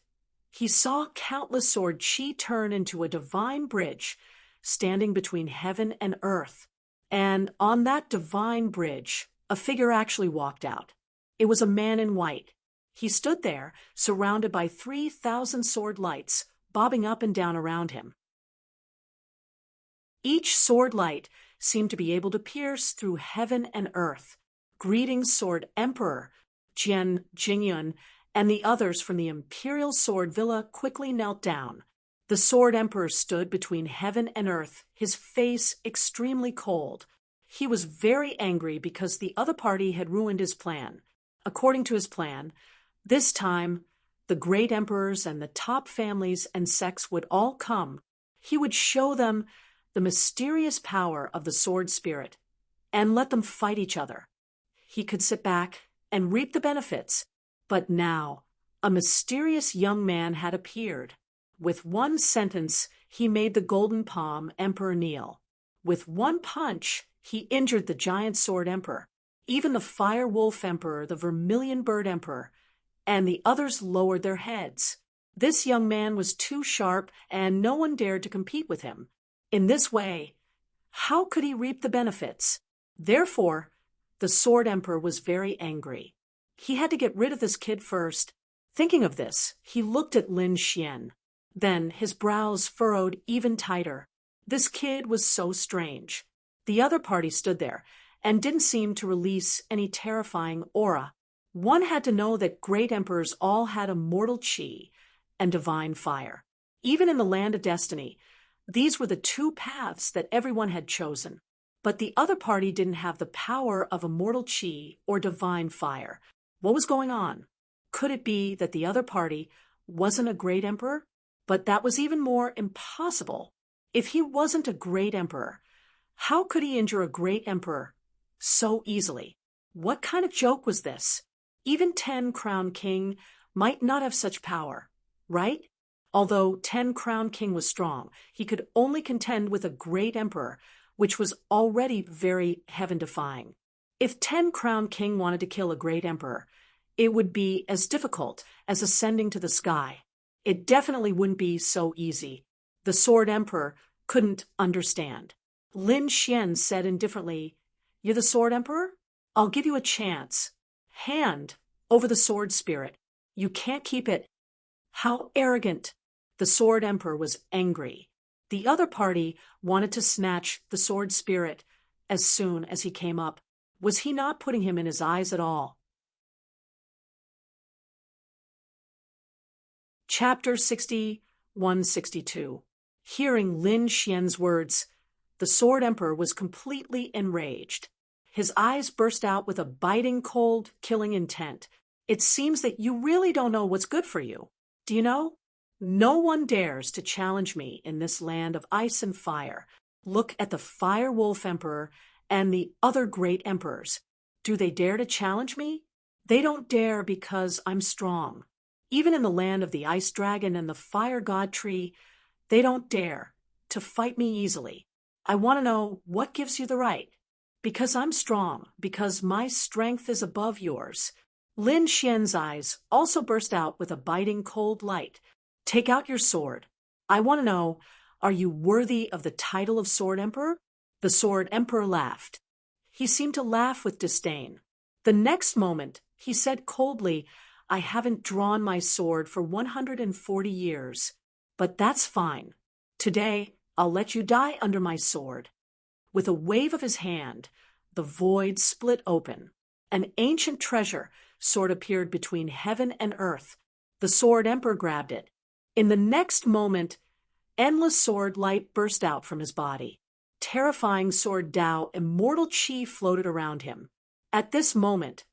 he saw countless sword chi turn into a divine bridge, standing between heaven and earth. And on that divine bridge, a figure actually walked out. It was a man in white. He stood there, surrounded by 3,000 sword lights, bobbing up and down around him. Each sword light seemed to be able to pierce through heaven and earth. Greetings, Sword Emperor. Jian Jingyun and the others from the Imperial Sword Villa quickly knelt down. The Sword Emperor stood between heaven and earth, his face extremely cold. He was very angry because the other party had ruined his plan. According to his plan, this time, the great emperors and the top families and sects would all come. He would show them the mysterious power of the sword spirit and let them fight each other. He could sit back and reap the benefits. But now, a mysterious young man had appeared. With one sentence, he made the Golden Palm Emperor kneel. With one punch, he injured the Giant Sword Emperor, even the Fire Wolf Emperor, the Vermilion Bird Emperor, and the others lowered their heads. This young man was too sharp, and no one dared to compete with him. In this way, how could he reap the benefits? Therefore, the Sword Emperor was very angry. He had to get rid of this kid first. Thinking of this, he looked at Lin Xian. Then his brows furrowed even tighter. This kid was so strange. The other party stood there and didn't seem to release any terrifying aura. One had to know that great emperors all had immortal chi and divine fire. Even in the land of destiny, these were the two paths that everyone had chosen. But the other party didn't have the power of immortal chi or divine fire. What was going on? Could it be that the other party wasn't a great emperor? But that was even more impossible. If he wasn't a great emperor, how could he injure a great emperor so easily? What kind of joke was this? Even 10 Crown King might not have such power, right? Although 10 Crown King was strong, he could only contend with a great emperor, which was already very heaven-defying. If 10 Crown King wanted to kill a great emperor, it would be as difficult as ascending to the sky. It definitely wouldn't be so easy. The Sword Emperor couldn't understand. Lin Xian said indifferently, "You're the Sword Emperor? I'll give you a chance. Hand over the sword spirit. You can't keep it." How arrogant! The Sword Emperor was angry. The other party wanted to snatch the sword spirit as soon as he came up. Was he not putting him in his eyes at all? Chapter 61-62. Hearing Lin Xian's words, the Sword Emperor was completely enraged. His eyes burst out with a biting, cold, killing intent. "It seems that you really don't know what's good for you. Do you know? No one dares to challenge me in this land of ice and fire. Look at the Fire Wolf Emperor and the other great emperors. Do they dare to challenge me? They don't dare because I'm strong. Even in the land of the Ice Dragon and the Fire God Tree, they don't dare to fight me easily. I want to know what gives you the right. Because I'm strong, because my strength is above yours." Lin Xian's eyes also burst out with a biting, cold light. "Take out your sword. I want to know, are you worthy of the title of Sword Emperor?" The Sword Emperor laughed. He seemed to laugh with disdain. The next moment, he said coldly, "I haven't drawn my sword for 140 years. But that's fine. Today, I'll let you die under my sword." With a wave of his hand, the void split open. An ancient treasure sword appeared between heaven and earth. The Sword Emperor grabbed it. In the next moment, endless sword light burst out from his body. Terrifying sword Dao, immortal chi floated around him. At this moment,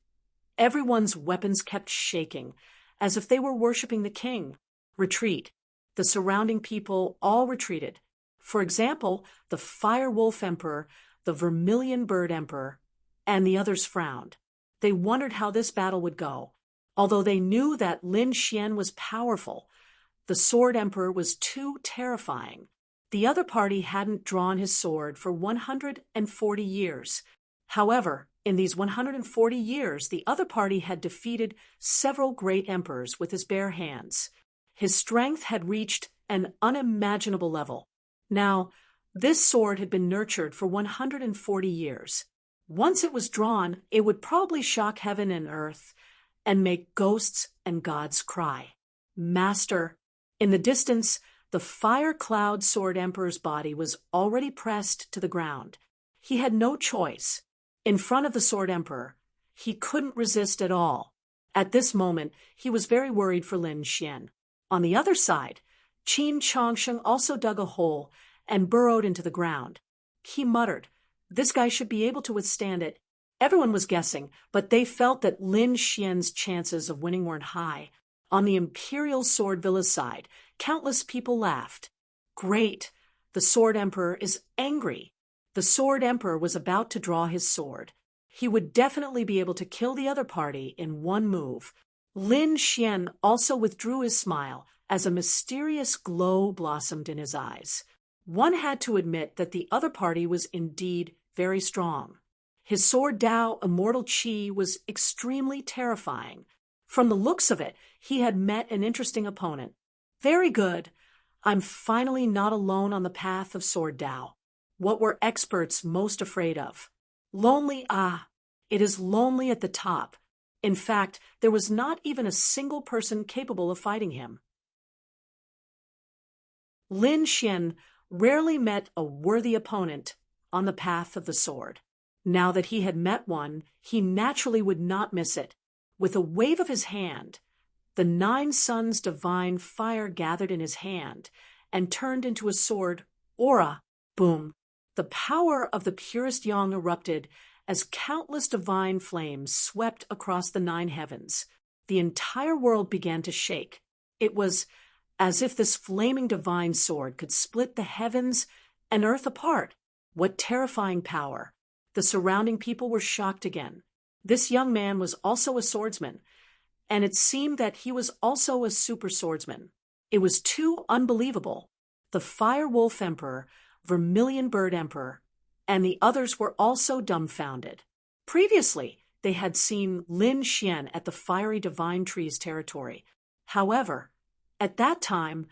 everyone's weapons kept shaking, as if they were worshipping the king. Retreat. The surrounding people all retreated. For example, the Fire Wolf Emperor, the Vermilion Bird Emperor, and the others frowned. They wondered how this battle would go. Although they knew that Lin Xian was powerful, the Sword Emperor was too terrifying. The other party hadn't drawn his sword for 140 years. However, in these 140 years, the other party had defeated several great emperors with his bare hands. His strength had reached an unimaginable level. Now, this sword had been nurtured for 140 years. Once it was drawn, it would probably shock heaven and earth and make ghosts and gods cry. "Master." In the distance, the Fire Cloud Sword Emperor's body was already pressed to the ground. He had no choice. In front of the Sword Emperor, he couldn't resist at all. At this moment, he was very worried for Lin Xian. On the other side, Qin Changsheng also dug a hole and burrowed into the ground. He muttered, "This guy should be able to withstand it." Everyone was guessing, but they felt that Lin Xian's chances of winning weren't high. On the Imperial Sword Villa's side, countless people laughed. "Great! The Sword Emperor is angry." The Sword Emperor was about to draw his sword. He would definitely be able to kill the other party in one move. Lin Xian also withdrew his smile as a mysterious glow blossomed in his eyes. One had to admit that the other party was indeed very strong. His sword Dao, immortal chi, was extremely terrifying. From the looks of it, he had met an interesting opponent. Very good. I'm finally not alone on the path of sword Dao. What were experts most afraid of? Lonely, it is lonely at the top. In fact, there was not even a single person capable of fighting him. Lin Xian rarely met a worthy opponent on the path of the sword. Now that he had met one, he naturally would not miss it. With a wave of his hand, the 9 suns' divine fire gathered in his hand and turned into a sword aura. Boom! The power of the purest yang erupted as countless divine flames swept across the 9 heavens. The entire world began to shake. It was as if this flaming divine sword could split the heavens and earth apart. What terrifying power! The surrounding people were shocked again. This young man was also a swordsman, and it seemed that he was also a super swordsman. It was too unbelievable. The Fire Wolf Emperor, Vermilion Bird Emperor, and the others were also dumbfounded. Previously, they had seen Lin Xian at the Fiery Divine Tree's territory. However, at that time,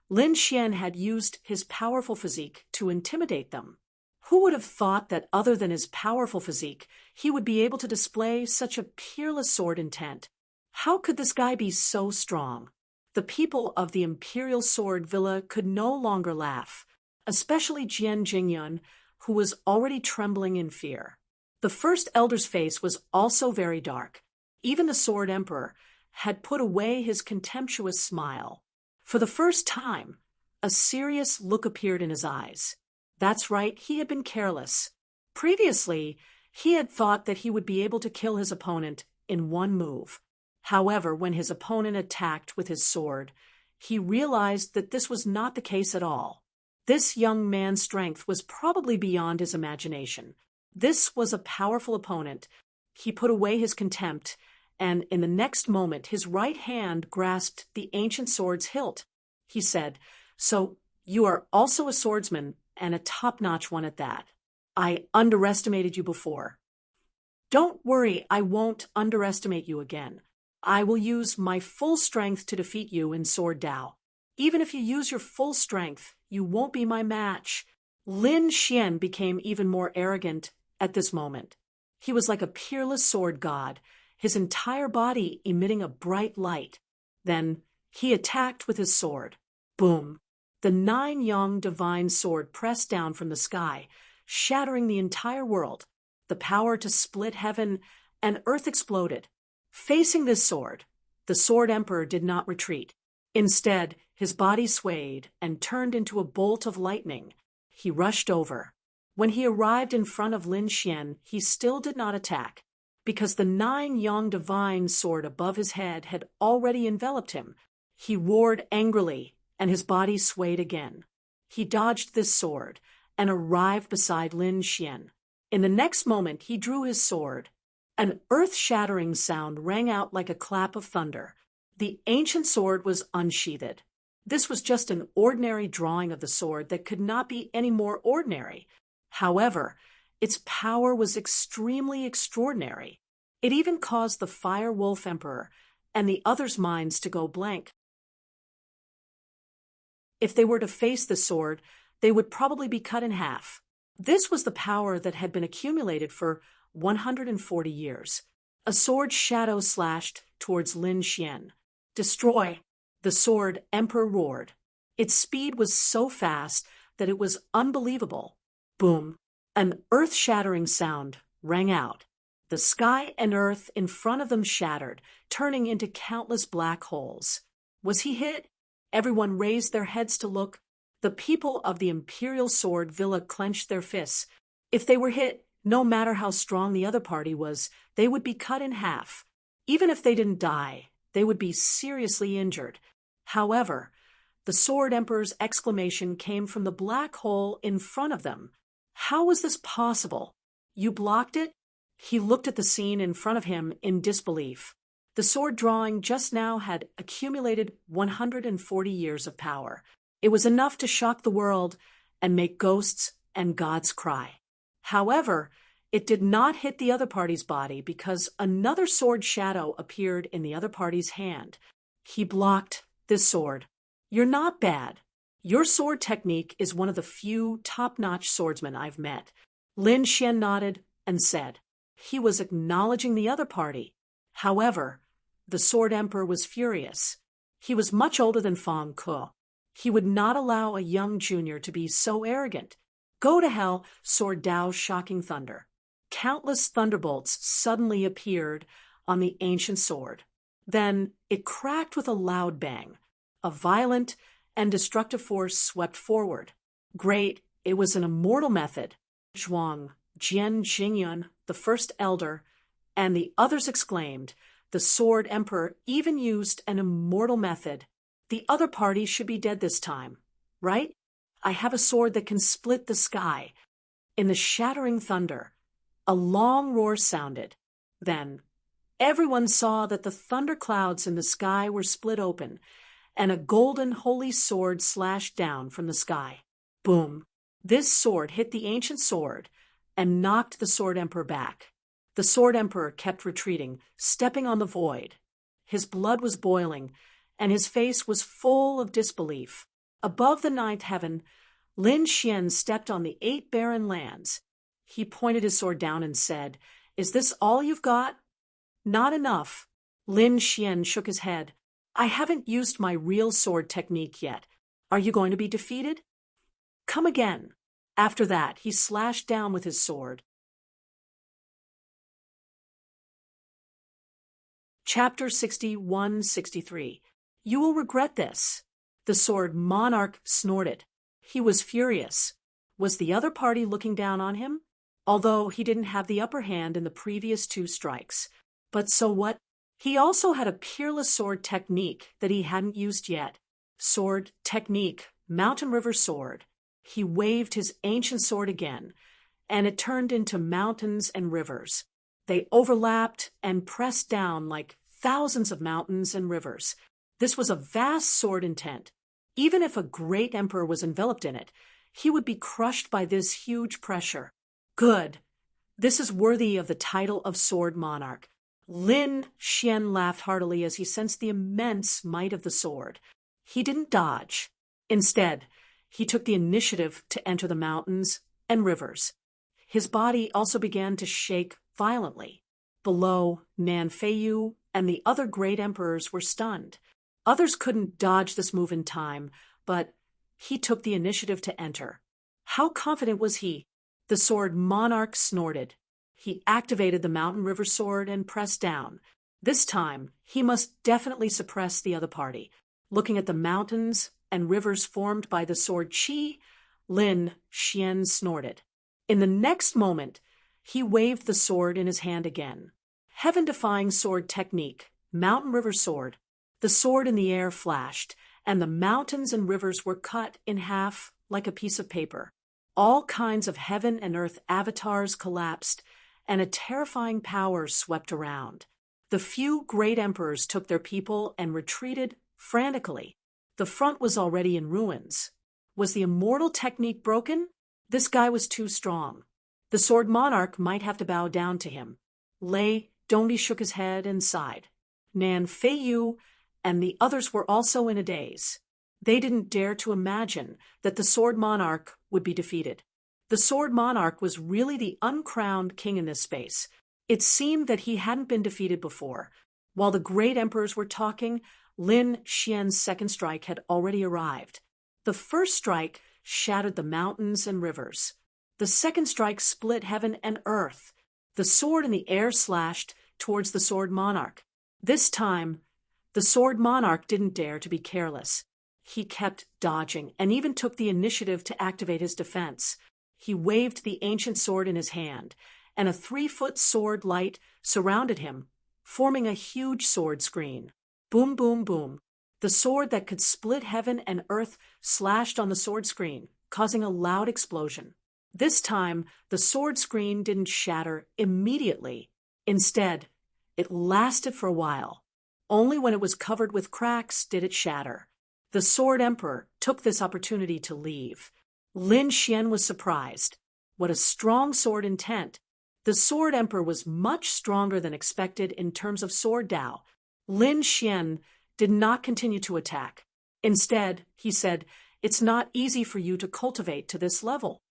Lin Xian had used his powerful physique to intimidate them. Who would have thought that other than his powerful physique, he would be able to display such a peerless sword intent? How could this guy be so strong? The people of the Imperial Sword Villa could no longer laugh, especially Jian Jingyun, who was already trembling in fear. The first elder's face was also very dark. Even the Sword Emperor had put away his contemptuous smile. For the first time, a serious look appeared in his eyes. That's right, he had been careless. Previously, he had thought that he would be able to kill his opponent in one move. However, when his opponent attacked with his sword, he realized that this was not the case at all. This young man's strength was probably beyond his imagination. This was a powerful opponent. He put away his contempt, and in the next moment his right hand grasped the ancient sword's hilt. He said, "So, you are also a swordsman, and a top-notch one at that. I underestimated you before. Don't worry, I won't underestimate you again. I will use my full strength to defeat you in Sword Dao. Even if you use your full strength, you won't be my match." Lin Xian became even more arrogant at this moment. He was like a peerless sword god, his entire body emitting a bright light. Then he attacked with his sword. Boom! The 9-yong divine sword pressed down from the sky, shattering the entire world. The power to split heaven and earth exploded. Facing this sword, the Sword Emperor did not retreat. Instead, his body swayed and turned into a bolt of lightning. He rushed over. When he arrived in front of Lin Xian, he still did not attack, because the 9-yong divine sword above his head had already enveloped him. He roared angrily, and his body swayed again. He dodged this sword and arrived beside Lin Xian. In the next moment, he drew his sword. An earth-shattering sound rang out like a clap of thunder. The ancient sword was unsheathed. This was just an ordinary drawing of the sword that could not be any more ordinary. However, its power was extremely extraordinary. It even caused the Fire Wolf Emperor and the others' minds to go blank. If they were to face the sword, they would probably be cut in half. This was the power that had been accumulated for 140 years. A sword shadow slashed towards Lin Xian. "Destroy!" The Sword Emperor roared. Its speed was so fast that it was unbelievable. Boom! An earth-shattering sound rang out. The sky and earth in front of them shattered, turning into countless black holes. Was he hit? Everyone raised their heads to look. The people of the Imperial Sword Villa clenched their fists. If they were hit, no matter how strong the other party was, they would be cut in half. Even if they didn't die, they would be seriously injured. However, the Sword Emperor's exclamation came from the black hole in front of them. How was this possible? You blocked it? He looked at the scene in front of him in disbelief. The sword drawing just now had accumulated 140 years of power. It was enough to shock the world and make ghosts and gods cry. However, it did not hit the other party's body because another sword shadow appeared in the other party's hand. He blocked this sword. "You're not bad. Your sword technique is one of the few top-notch swordsmen I've met." Lin Xian nodded and said. He was acknowledging the other party. However, the Sword Emperor was furious. He was much older than Fang Ke. He would not allow a young junior to be so arrogant. "Go to hell, Sword Dao's shocking thunder." Countless thunderbolts suddenly appeared on the ancient sword. Then it cracked with a loud bang. A violent and destructive force swept forward. Great, it was an immortal method. Zhuang, Jian Jingyun, the first elder, and the others exclaimed. The Sword Emperor even used an immortal method. The other party should be dead this time, right? I have a sword that can split the sky. In the shattering thunder, a long roar sounded. Then, everyone saw that the thunderclouds in the sky were split open, and a golden holy sword slashed down from the sky. Boom! This sword hit the ancient sword and knocked the Sword Emperor back. The Sword Emperor kept retreating, stepping on the void. His blood was boiling, and his face was full of disbelief. Above the ninth heaven, Lin Xian stepped on the 8 barren lands. He pointed his sword down and said, "Is this all you've got?" "Not enough." Lin Xian shook his head. "I haven't used my real sword technique yet. Are you going to be defeated?" "Come again." After that, he slashed down with his sword. Chapter 61-63. You will regret this. The sword monarch snorted. He was furious. Was the other party looking down on him? Although he didn't have the upper hand in the previous 2 strikes. But so what? He also had a peerless sword technique that he hadn't used yet. Sword technique, Mountain River sword. He waved his ancient sword again, and it turned into mountains and rivers. They overlapped and pressed down like thousands of mountains and rivers. This was a vast sword intent. Even if a great emperor was enveloped in it, he would be crushed by this huge pressure. Good. This is worthy of the title of Sword Monarch. Lin Xian laughed heartily as he sensed the immense might of the sword. He didn't dodge. Instead, he took the initiative to enter the mountains and rivers. His body also began to shake violently. Below, Nan Feiyu and the other great emperors were stunned. Others couldn't dodge this move in time, but he took the initiative to enter. How confident was he? The sword monarch snorted. He activated the Mountain River sword and pressed down. This time, he must definitely suppress the other party. Looking at the mountains and rivers formed by the sword Qi, Lin Xian snorted. In the next moment, he waved the sword in his hand again. Heaven-defying sword technique, Mountain River sword. The sword in the air flashed, and the mountains and rivers were cut in half like a piece of paper. All kinds of heaven and earth avatars collapsed, and a terrifying power swept around. The few great emperors took their people and retreated frantically. The front was already in ruins. Was the immortal technique broken? This guy was too strong. The sword monarch might have to bow down to him. Lei Dongdi shook his head and sighed. Nan Feiyu and the others were also in a daze. They didn't dare to imagine that the sword monarch would be defeated. The sword monarch was really the uncrowned king in this space. It seemed that he hadn't been defeated before. While the great emperors were talking, Lin Xian's second strike had already arrived. The first strike shattered the mountains and rivers. The second strike split heaven and earth. The sword in the air slashed towards the sword monarch. This time, the sword monarch didn't dare to be careless. He kept dodging and even took the initiative to activate his defense. He waved the ancient sword in his hand, and a 3-foot sword light surrounded him, forming a huge sword screen. Boom, boom, boom. The sword that could split heaven and earth slashed on the sword screen, causing a loud explosion. This time, the sword screen didn't shatter immediately. Instead, it lasted for a while. Only when it was covered with cracks did it shatter. The Sword Emperor took this opportunity to leave. Lin Xian was surprised. What a strong sword intent. The Sword Emperor was much stronger than expected in terms of sword Dao. Lin Xian did not continue to attack. Instead, he said, "It's not easy for you to cultivate to this level."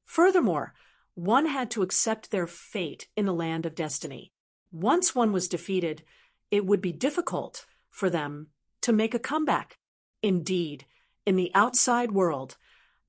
Furthermore, one had to accept their fate in the land of destiny. Once one was defeated, it would be difficult for them to make a comeback. Indeed, in the outside world,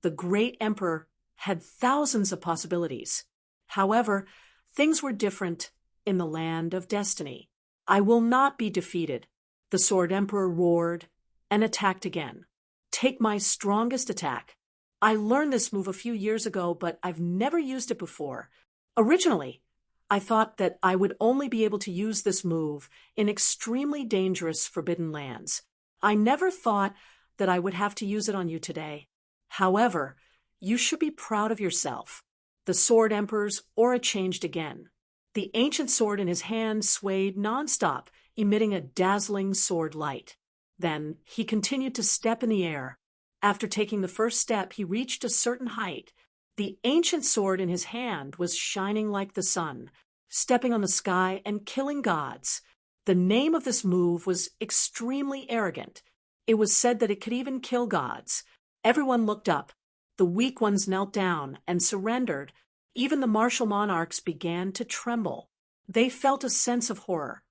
the great emperor had thousands of possibilities. However, things were different in the land of destiny. "I will not be defeated," the Sword Emperor roared and attacked again. "Take my strongest attack. I learned this move a few years ago, but I've never used it before. Originally, I thought that I would only be able to use this move in extremely dangerous forbidden lands. I never thought that I would have to use it on you today. However, you should be proud of yourself." The Sword Emperor's aura changed again. The ancient sword in his hand swayed nonstop, emitting a dazzling sword light. Then he continued to step in the air. After taking the first step, he reached a certain height. The ancient sword in his hand was shining like the sun, stepping on the sky and killing gods. The name of this move was extremely arrogant. It was said that it could even kill gods. Everyone looked up. The weak ones knelt down and surrendered. Even the martial monarchs began to tremble. They felt a sense of horror,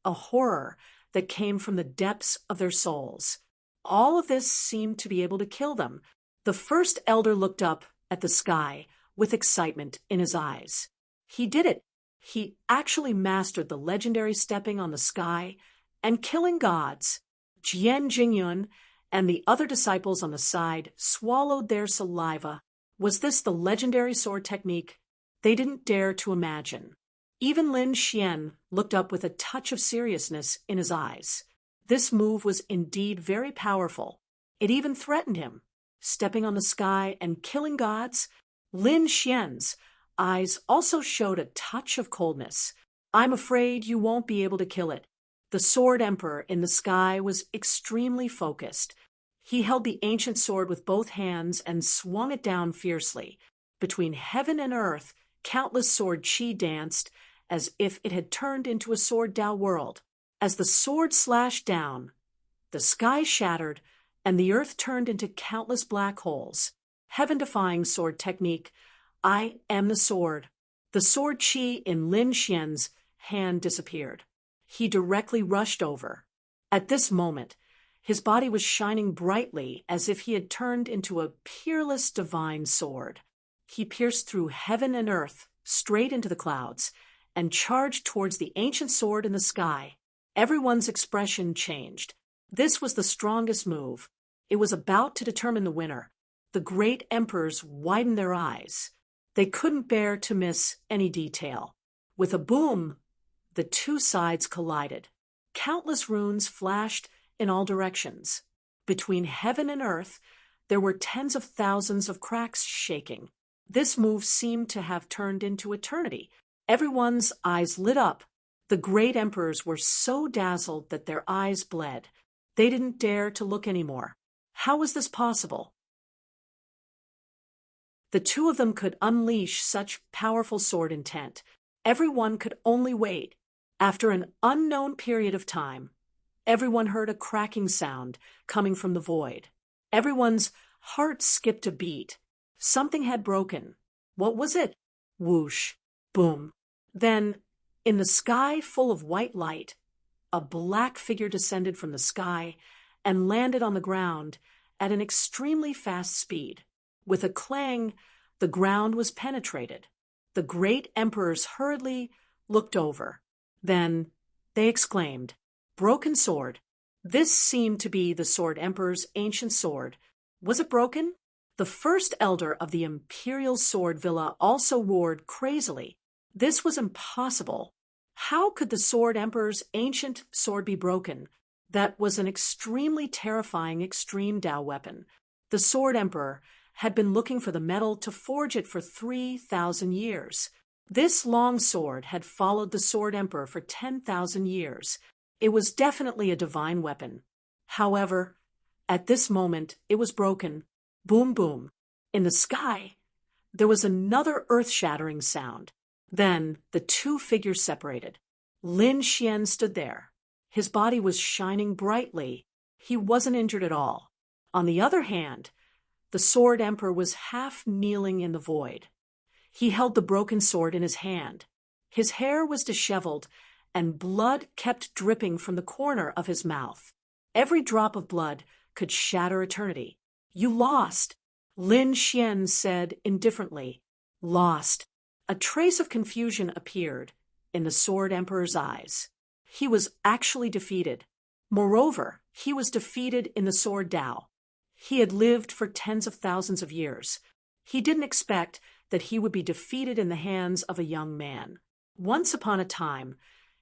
a horror that came from the depths of their souls. All of this seemed to be able to kill them. The first elder looked up at the sky with excitement in his eyes. He did it. He actually mastered the legendary stepping on the sky and killing gods. Jian Jingyun and the other disciples on the side swallowed their saliva. Was this the legendary sword technique? They didn't dare to imagine. Even Lin Xian looked up with a touch of seriousness in his eyes. This move was indeed very powerful. It even threatened him. Stepping on the sky and killing gods, Lin Xian's eyes also showed a touch of coldness. I'm afraid you won't be able to kill it. The sword emperor in the sky was extremely focused. He held the ancient sword with both hands and swung it down fiercely. Between heaven and earth, countless sword chi danced as if it had turned into a sword Tao world. As the sword slashed down, the sky shattered and the earth turned into countless black holes. Heaven-defying sword technique. I am the sword. The sword chi in Lin Xian's hand disappeared. He directly rushed over. At this moment, his body was shining brightly as if he had turned into a peerless divine sword. He pierced through heaven and earth, straight into the clouds, and charged towards the ancient sword in the sky. Everyone's expression changed. This was the strongest move. It was about to determine the winner. The great emperors widened their eyes. They couldn't bear to miss any detail. With a boom, the two sides collided. Countless runes flashed in all directions. Between heaven and earth, there were tens of thousands of cracks shaking. This move seemed to have turned into eternity. Everyone's eyes lit up. The great emperors were so dazzled that their eyes bled. They didn't dare to look anymore. How was this possible? The two of them could unleash such powerful sword intent. Everyone could only wait. After an unknown period of time, everyone heard a cracking sound coming from the void. Everyone's heart skipped a beat. Something had broken. What was it? Whoosh, boom. Then, in the sky full of white light, a black figure descended from the sky and landed on the ground at an extremely fast speed. With a clang, the ground was penetrated. The great emperors hurriedly looked over. Then they exclaimed, "Broken sword." This seemed to be the sword emperor's ancient sword. Was it broken? The first elder of the imperial sword villa also roared crazily. This was impossible. How could the sword emperor's ancient sword be broken? That was an extremely terrifying extreme Tao weapon. The sword emperor had been looking for the metal to forge it for 3,000 years. This long sword had followed the sword emperor for 10,000 years. It was definitely a divine weapon. However, at this moment, it was broken. Boom, boom. In the sky, there was another earth-shattering sound. Then the two figures separated. Lin Xian stood there. His body was shining brightly. He wasn't injured at all. On the other hand, the sword emperor was half kneeling in the void. He held the broken sword in his hand. His hair was disheveled, and blood kept dripping from the corner of his mouth. Every drop of blood could shatter eternity. "You lost," Lin Xian said indifferently. "Lost." A trace of confusion appeared in the sword emperor's eyes. He was actually defeated. Moreover, he was defeated in the sword Tao. He had lived for tens of thousands of years. He didn't expect that he would be defeated in the hands of a young man. Once upon a time,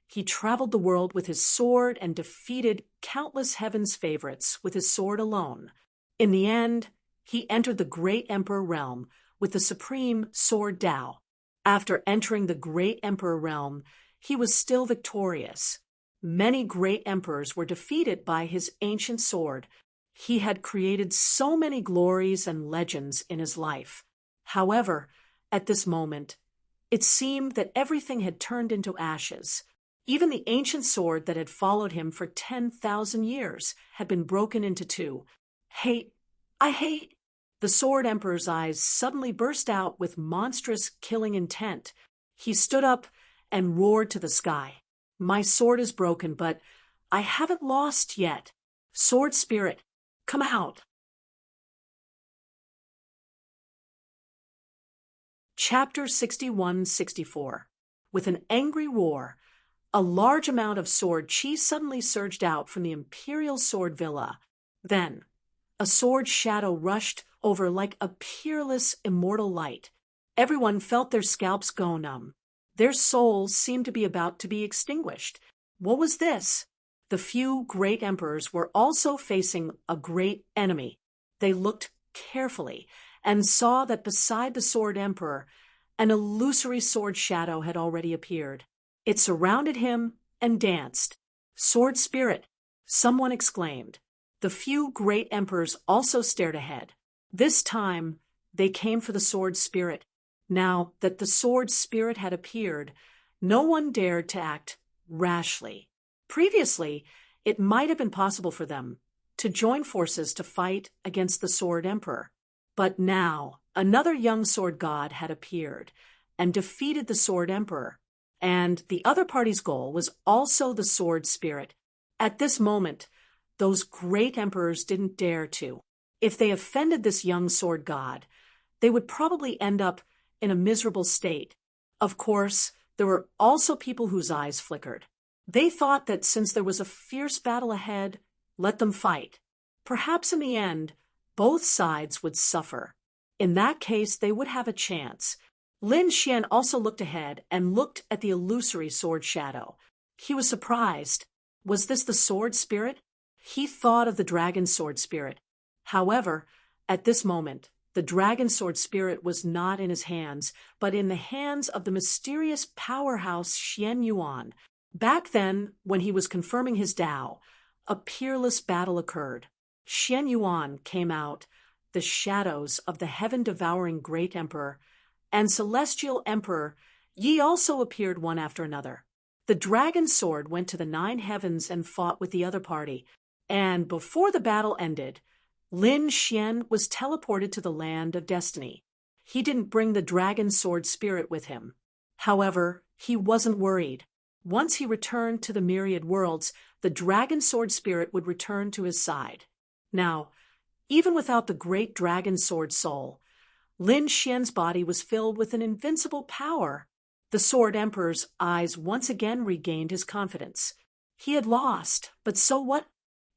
he traveled the world with his sword and defeated countless heaven's favorites with his sword alone. In the end, he entered the great emperor realm with the supreme sword Tao. After entering the great emperor realm, he was still victorious. Many great emperors were defeated by his ancient sword. He had created so many glories and legends in his life. However, at this moment, it seemed that everything had turned into ashes. Even the ancient sword that had followed him for 10,000 years had been broken into two. Hate, I hate. The sword emperor's eyes suddenly burst out with monstrous killing intent. He stood up and roared to the sky. My sword is broken, but I haven't lost yet. Sword spirit, come out. Chapter 61-64. With an angry roar, a large amount of sword chi suddenly surged out from the Imperial Sword Villa. Then, a sword shadow rushed over like a peerless, immortal light. Everyone felt their scalps go numb. Their souls seemed to be about to be extinguished. What was this? The few great emperors were also facing a great enemy. They looked carefully and saw that beside the sword emperor, an illusory sword shadow had already appeared. It surrounded him and danced. Sword spirit, someone exclaimed. The few great emperors also stared ahead. This time, they came for the sword spirit. Now that the sword spirit had appeared, no one dared to act rashly. Previously, it might have been possible for them to join forces to fight against the sword emperor. But now, another young sword god had appeared and defeated the sword emperor. And the other party's goal was also the sword spirit. At this moment, those great emperors didn't dare to. If they offended this young sword god, they would probably end up in a miserable state. Of course, there were also people whose eyes flickered. They thought that since there was a fierce battle ahead, let them fight. Perhaps in the end, both sides would suffer. In that case, they would have a chance. Lin Xian also looked ahead and looked at the illusory sword shadow. He was surprised. Was this the sword spirit? He thought of the dragon sword spirit. However, at this moment, the dragon sword spirit was not in his hands, but in the hands of the mysterious powerhouse Xian Yuan. Back then, when he was confirming his Tao, a peerless battle occurred. Xian Yuan came out, the shadows of the heaven-devouring great emperor, and celestial emperor Yi also appeared one after another. The dragon sword went to the 9 heavens and fought with the other party, and before the battle ended, Lin Xian was teleported to the land of destiny. He didn't bring the dragon sword spirit with him. However, he wasn't worried. Once he returned to the myriad worlds, the dragon sword spirit would return to his side. Now, even without the great dragon sword soul, Lin Xian's body was filled with an invincible power. The sword emperor's eyes once again regained his confidence. He had lost, but so what?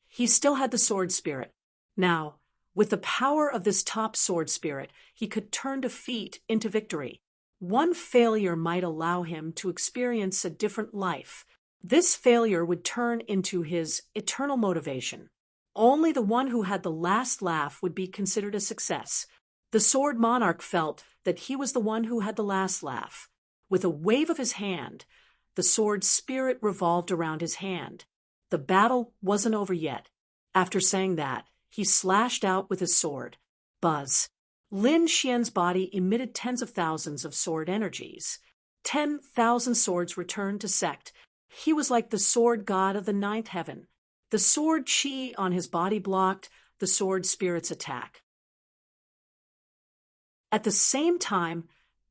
He still had the sword spirit. Now, with the power of this top sword spirit, he could turn defeat into victory. One failure might allow him to experience a different life. This failure would turn into his eternal motivation. Only the one who had the last laugh would be considered a success. The sword monarch felt that he was the one who had the last laugh. With a wave of his hand, the sword spirit revolved around his hand. The battle wasn't over yet. After saying that, he slashed out with his sword. Buzz. Lin Xian's body emitted tens of thousands of sword energies. 10,000 swords returned to sect. He was like the sword god of the 9th heaven. The sword chi on his body blocked the sword spirit's attack. At the same time,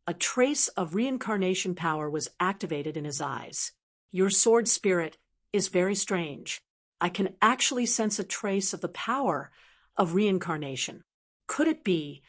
a trace of reincarnation power was activated in his eyes. Your sword spirit is very strange. I can actually sense a trace of the power of reincarnation. Could it be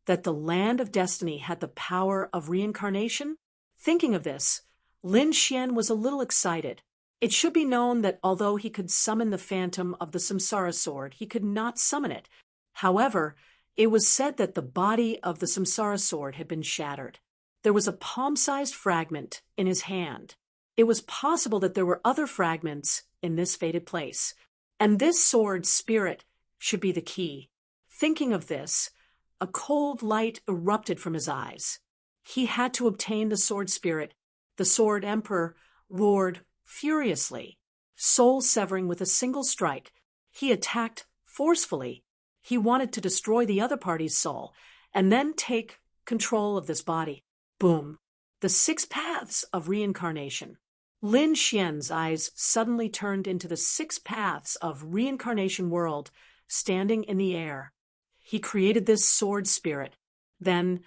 that the land of destiny had the power of reincarnation? Thinking of this, Lin Xian was a little excited. It should be known that although he could summon the phantom of the samsara sword, he could not summon it. However, it was said that the body of the samsara sword had been shattered. There was a palm-sized fragment in his hand. It was possible that there were other fragments in this fated place, and this sword spirit should be the key. Thinking of this, a cold light erupted from his eyes. He had to obtain the sword spirit. The sword emperor roared furiously, soul severing with a single strike. He attacked forcefully. He wanted to destroy the other party's soul and then take control of this body. Boom. The 6 paths of reincarnation. Lin Xian's eyes suddenly turned into the 6 paths of reincarnation world standing in the air. He created this sword spirit. Then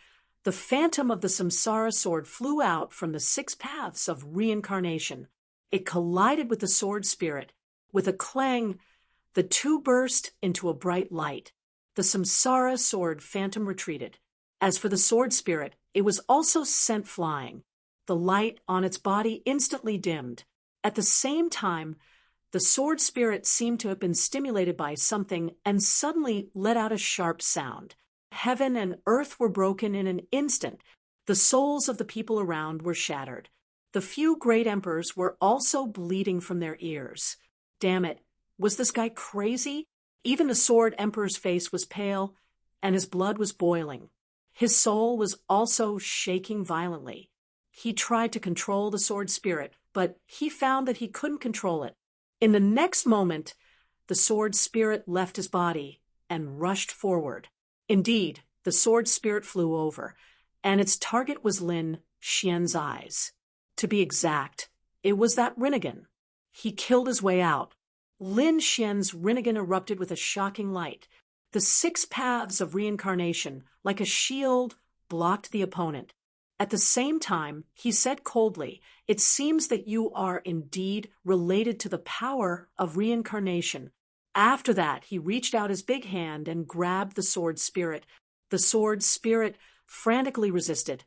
the phantom of the samsara sword flew out from the 6 paths of reincarnation. It collided with the sword spirit. With a clang, the two burst into a bright light. The samsara sword phantom retreated. As for the sword spirit, it was also sent flying. The light on its body instantly dimmed. At the same time, the sword spirit seemed to have been stimulated by something and suddenly let out a sharp sound. Heaven and earth were broken in an instant. The souls of the people around were shattered. The few great emperors were also bleeding from their ears. Damn it, was this guy crazy? Even the sword emperor's face was pale, and his blood was boiling. His soul was also shaking violently. He tried to control the sword spirit, but he found that he couldn't control it. In the next moment, the sword spirit left his body and rushed forward. Indeed, the sword spirit flew over, and its target was Lin Xian's eyes. To be exact, it was that Rinnegan. He killed his way out. Lin Xian's Rinnegan erupted with a shocking light. The 6 paths of reincarnation, like a shield, blocked the opponent. At the same time, he said coldly, "It seems that you are indeed related to the power of reincarnation." After that, he reached out his big hand and grabbed the sword spirit. The sword spirit frantically resisted,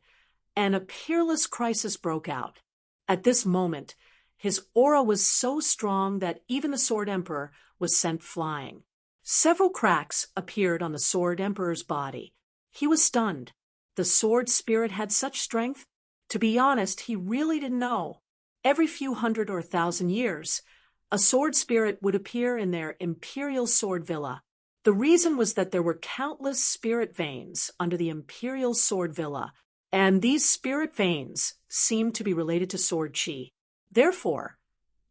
and a peerless crisis broke out. At this moment, his aura was so strong that even the sword emperor was sent flying. Several cracks appeared on the sword emperor's body. He was stunned. The sword spirit had such strength? To be honest, he really didn't know. Every few hundred or 1,000 years, a sword spirit would appear in their imperial sword villa. The reason was that there were countless spirit veins under the imperial sword villa, and these spirit veins seemed to be related to sword chi. Therefore,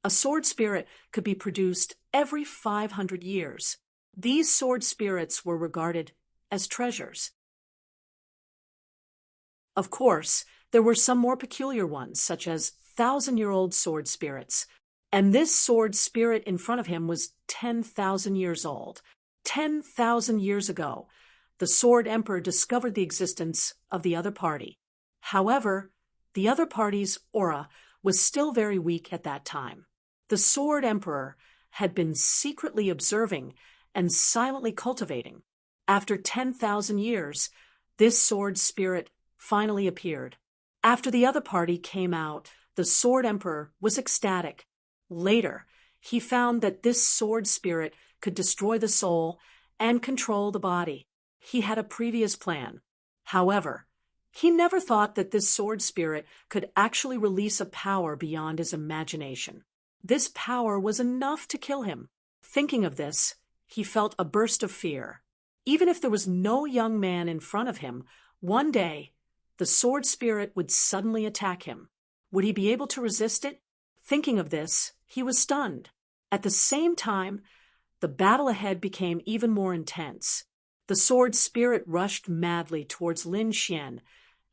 a sword spirit could be produced every 500 years. These sword spirits were regarded as treasures. Of course, there were some more peculiar ones, such as 1,000-year-old sword spirits. And this sword spirit in front of him was 10,000 years old. 10,000 years ago, the sword emperor discovered the existence of the other party. However, the other party's aura was still very weak at that time. The sword emperor had been secretly observing and silently cultivating. After 10,000 years, this sword spirit finally appeared. After the other party came out, the sword emperor was ecstatic. Later, he found that this sword spirit could destroy the soul and control the body. He had a previous plan. However, he never thought that this sword spirit could actually release a power beyond his imagination. This power was enough to kill him. Thinking of this, he felt a burst of fear. Even if there was no young man in front of him, one day, the sword spirit would suddenly attack him. Would he be able to resist it? Thinking of this, he was stunned. At the same time, the battle ahead became even more intense. The sword spirit rushed madly towards Lin Xian,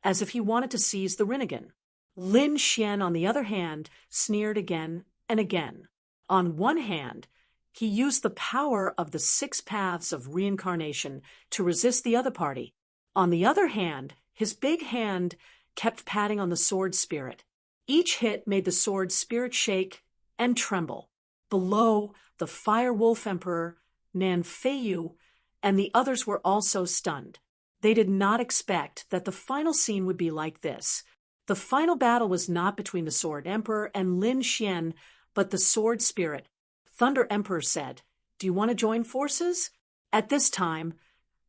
as if he wanted to seize the Rinnegan. Lin Xian, on the other hand, sneered again and again. On one hand, he used the power of the 6 paths of reincarnation to resist the other party. On the other hand, his big hand kept patting on the sword spirit. Each hit made the sword spirit shake and tremble. Below, the Fire Wolf Emperor, Nan Feiyu, and the others were also stunned. They did not expect that the final scene would be like this. The final battle was not between the Sword Emperor and Lin Xian, but the Sword Spirit. Thunder Emperor said, "Do you want to join forces?" At this time,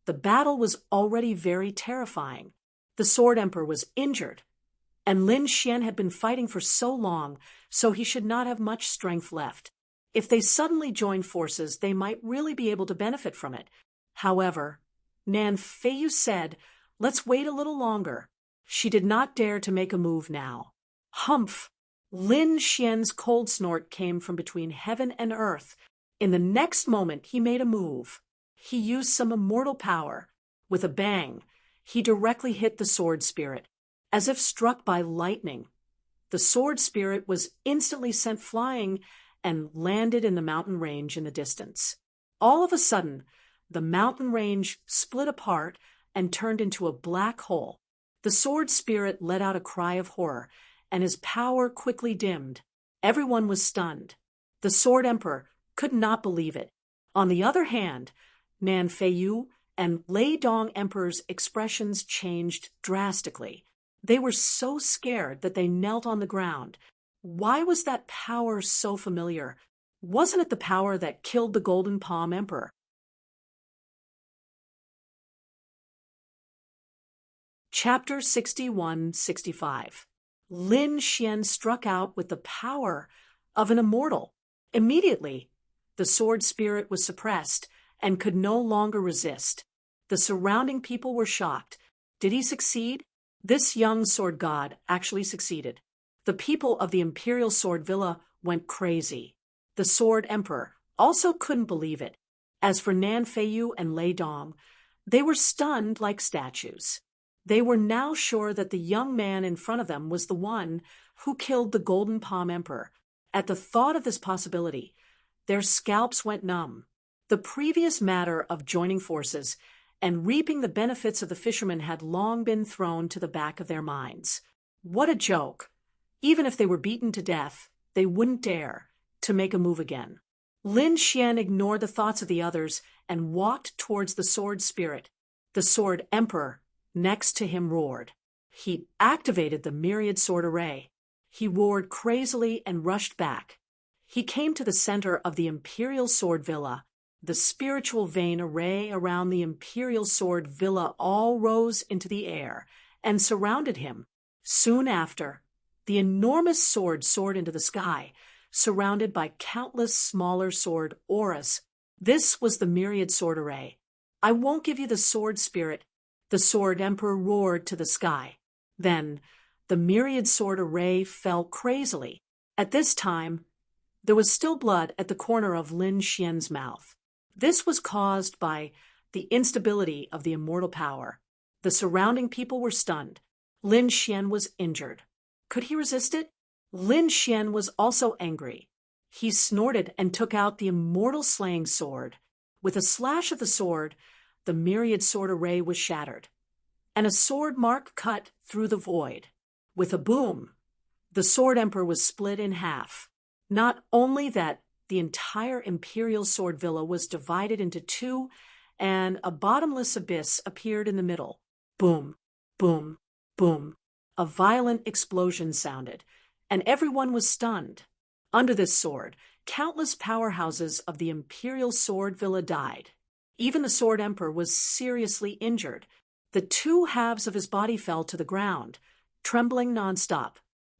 the battle was already very terrifying. The Sword Emperor was injured, and Lin Xian had been fighting for so long, so he should not have much strength left. If they suddenly joined forces, they might really be able to benefit from it. However, Nan Feiyu said, "Let's wait a little longer." She did not dare to make a move now. Humph! Lin Xian's cold snort came from between heaven and earth. In the next moment, he made a move. He used some immortal power. With a bang, he directly hit the sword spirit, as if struck by lightning. The sword spirit was instantly sent flying and landed in the mountain range in the distance. All of a sudden, the mountain range split apart and turned into a black hole. The sword spirit let out a cry of horror, and his power quickly dimmed. Everyone was stunned. The Sword Emperor could not believe it. On the other hand, Nan Feiyu and Lei Dong Emperor's expressions changed drastically. They were so scared that they knelt on the ground. Why was that power so familiar? Wasn't it the power that killed the Golden Palm Emperor? Chapter 61-65. Lin Xian struck out with the power of an immortal. Immediately, the sword spirit was suppressed and could no longer resist. The surrounding people were shocked. Did he succeed? This young sword god actually succeeded. The people of the Imperial Sword Villa went crazy. The Sword Emperor also couldn't believe it. As for Nan Feiyu and Lei Dong, they were stunned like statues. They were now sure that the young man in front of them was the one who killed the Golden Palm Emperor. At the thought of this possibility, their scalps went numb. The previous matter of joining forces and reaping the benefits of the fishermen had long been thrown to the back of their minds. What a joke! Even if they were beaten to death, they wouldn't dare to make a move again. Lin Xian ignored the thoughts of the others and walked towards the sword spirit. The Sword Emperor next to him roared. He activated the myriad sword array. He roared crazily and rushed back. He came to the center of the Imperial Sword Villa. The spiritual vein array around the Imperial Sword Villa all rose into the air and surrounded him. Soon after, the enormous sword soared into the sky, surrounded by countless smaller sword auras. This was the myriad sword array. I won't give you the sword spirit, the Sword Emperor roared to the sky. Then, the myriad sword array fell crazily. At this time, there was still blood at the corner of Lin Xian's mouth. This was caused by the instability of the immortal power. The surrounding people were stunned. Lin Xian was injured. Could he resist it? Lin Xian was also angry. He snorted and took out the immortal slaying sword. With a slash of the sword, the myriad sword array was shattered, and a sword mark cut through the void. With a boom, the Sword Emperor was split in half. Not only that, the entire Imperial Sword Villa was divided into two, and a bottomless abyss appeared in the middle. Boom, boom, boom. A violent explosion sounded, and everyone was stunned. Under this sword, countless powerhouses of the Imperial Sword Villa died. Even the Sword Emperor was seriously injured. The two halves of his body fell to the ground, trembling nonstop.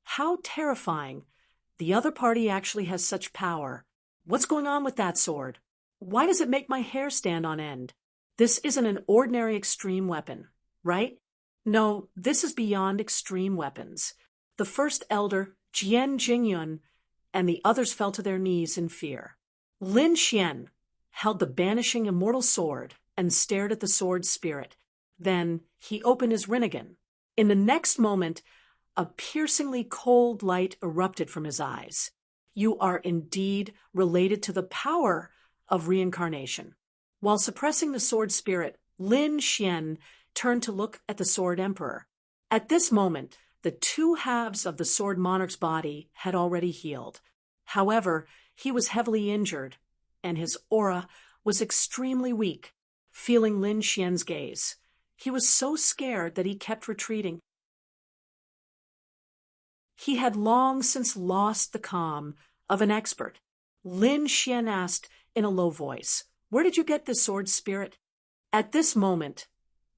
How terrifying! The other party actually has such power. What's going on with that sword? Why does it make my hair stand on end? This isn't an ordinary extreme weapon, right? No, this is beyond extreme weapons. The first elder, Jian Jingyun, and the others fell to their knees in fear. Lin Xian held the banishing immortal sword and stared at the sword spirit. Then he opened his rinnegan. In the next moment, a piercingly cold light erupted from his eyes. You are indeed related to the power of reincarnation. While suppressing the sword spirit, Lin Xian turned to look at the Sword Emperor. At this moment, the two halves of the Sword Monarch's body had already healed. However, he was heavily injured, and his aura was extremely weak. Feeling Lin Xian's gaze, he was so scared that he kept retreating. He had long since lost the calm of an expert. Lin Xian asked in a low voice, "Where did you get this sword spirit?" At this moment,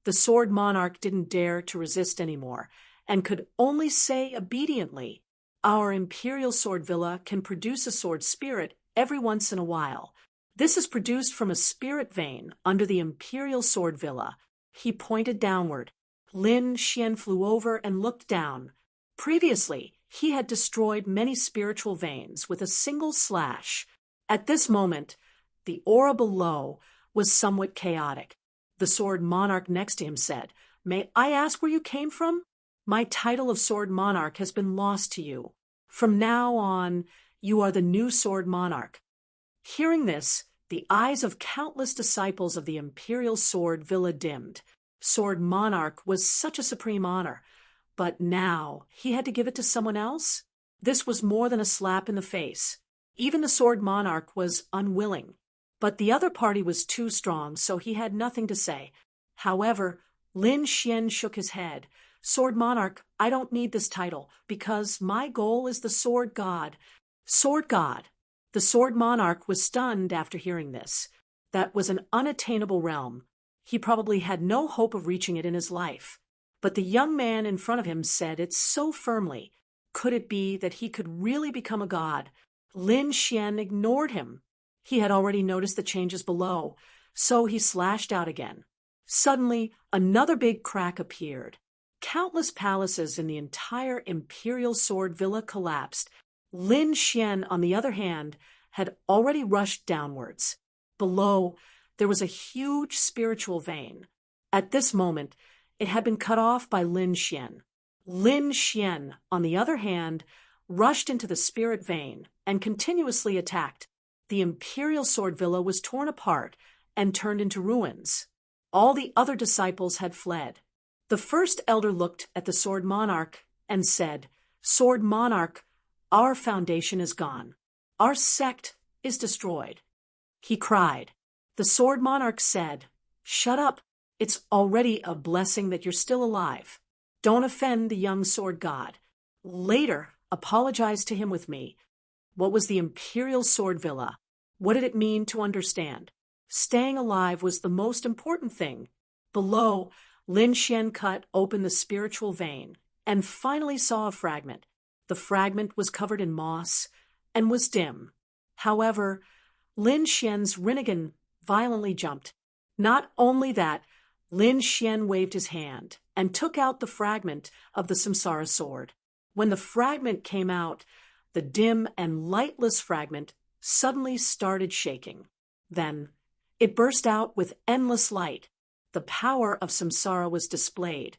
the Sword Monarch didn't dare to resist anymore and could only say obediently, "Our Imperial Sword Villa can produce a sword spirit every once in a while. This is produced from a spirit vein under the Imperial Sword Villa." He pointed downward. Lin Xian flew over and looked down. Previously, he had destroyed many spiritual veins with a single slash. At this moment, the aura below was somewhat chaotic. The sword monarch next to him said, "May I ask where you came from? My title of sword monarch has been lost to you. From now on, you are the new sword monarch." Hearing this, the eyes of countless disciples of the imperial sword villa dimmed. Sword monarch was such a supreme honor, but now he had to give it to someone else? This was more than a slap in the face. Even the sword monarch was unwilling. But the other party was too strong, so he had nothing to say. However, Lin Xian shook his head. "Sword monarch, I don't need this title, because my goal is the sword god." Sword god! The sword monarch was stunned after hearing this. That was an unattainable realm. He probably had no hope of reaching it in his life. But the young man in front of him said it so firmly. Could it be that he could really become a god? Lin Xian ignored him. He had already noticed the changes below, so he slashed out again. Suddenly, another big crack appeared. Countless palaces in the entire imperial sword villa collapsed. Lin Xian, on the other hand, had already rushed downwards. Below, there was a huge spiritual vein. At this moment, it had been cut off by Lin Xian. Lin Xian, on the other hand, rushed into the spirit vein and continuously attacked. The imperial sword villa was torn apart and turned into ruins. All the other disciples had fled. The first elder looked at the sword monarch and said, "Sword monarch, our foundation is gone. Our sect is destroyed." He cried. The sword monarch said, "Shut up. It's already a blessing that you're still alive. Don't offend the young sword god. Later, apologize to him with me. What was the imperial sword villa? What did it mean to understand? Staying alive was the most important thing." Below, Lin Xian cut open the spiritual vein and finally saw a fragment. The fragment was covered in moss and was dim. However, Lin Xian's Rinnegan violently jumped. Not only that, Lin Xian waved his hand and took out the fragment of the Samsara sword. When the fragment came out, the dim and lightless fragment suddenly started shaking. Then it burst out with endless light. The power of Samsara was displayed,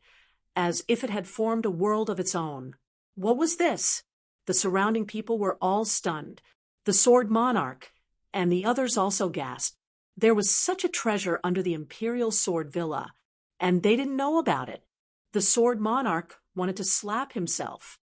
as if it had formed a world of its own. What was this? The surrounding people were all stunned. The sword monarch and the others also gasped. There was such a treasure under the imperial sword villa, and they didn't know about it. The sword monarch wanted to slap himself.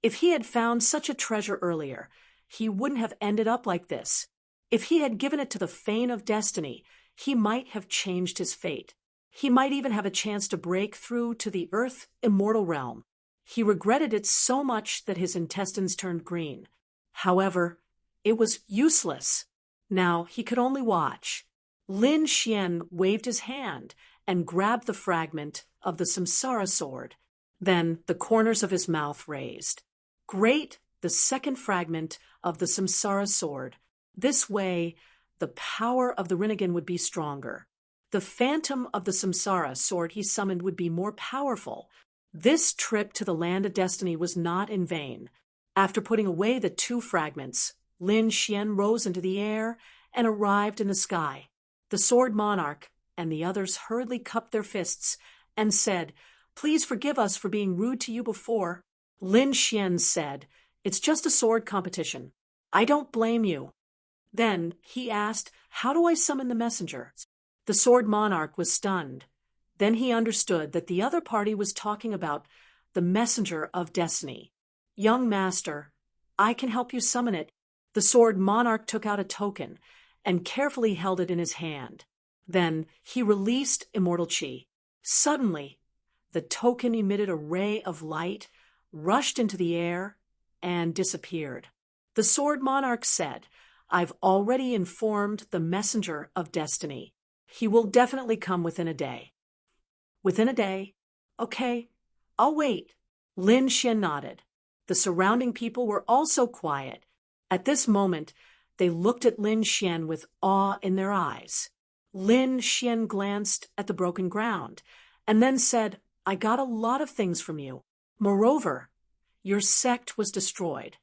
If he had found such a treasure earlier, he wouldn't have ended up like this. If he had given it to the Fane of Destiny, he might have changed his fate. He might even have a chance to break through to the Earth immortal realm. He regretted it so much that his intestines turned green. However, it was useless. Now he could only watch. Lin Xian waved his hand and grabbed the fragment of the Samsara sword. Then the corners of his mouth raised. Great, the second fragment of the Samsara sword. This way, the power of the Rinnegan would be stronger. The phantom of the Samsara sword he summoned would be more powerful. This trip to the land of destiny was not in vain. After putting away the two fragments, Lin Xian rose into the air and arrived in the sky. The sword monarch and the others hurriedly cupped their fists and said, "Please forgive us for being rude to you before." Lin Xian said, "It's just a sword competition. I don't blame you." Then he asked, "How do I summon the messenger?" The sword monarch was stunned. Then he understood that the other party was talking about the messenger of destiny. "Young master, I can help you summon it." The sword monarch took out a token and carefully held it in his hand. Then he released immortal chi. Suddenly, the token emitted a ray of light, rushed into the air, and disappeared. The sword monarch said, "I've already informed the messenger of destiny. He will definitely come within a day." "Within a day? Okay, I'll wait." Lin Xian nodded. The surrounding people were also quiet. At this moment, they looked at Lin Xian with awe in their eyes. Lin Xian glanced at the broken ground and then said, I got a lot of things from you. Moreover, your sect was destroyed.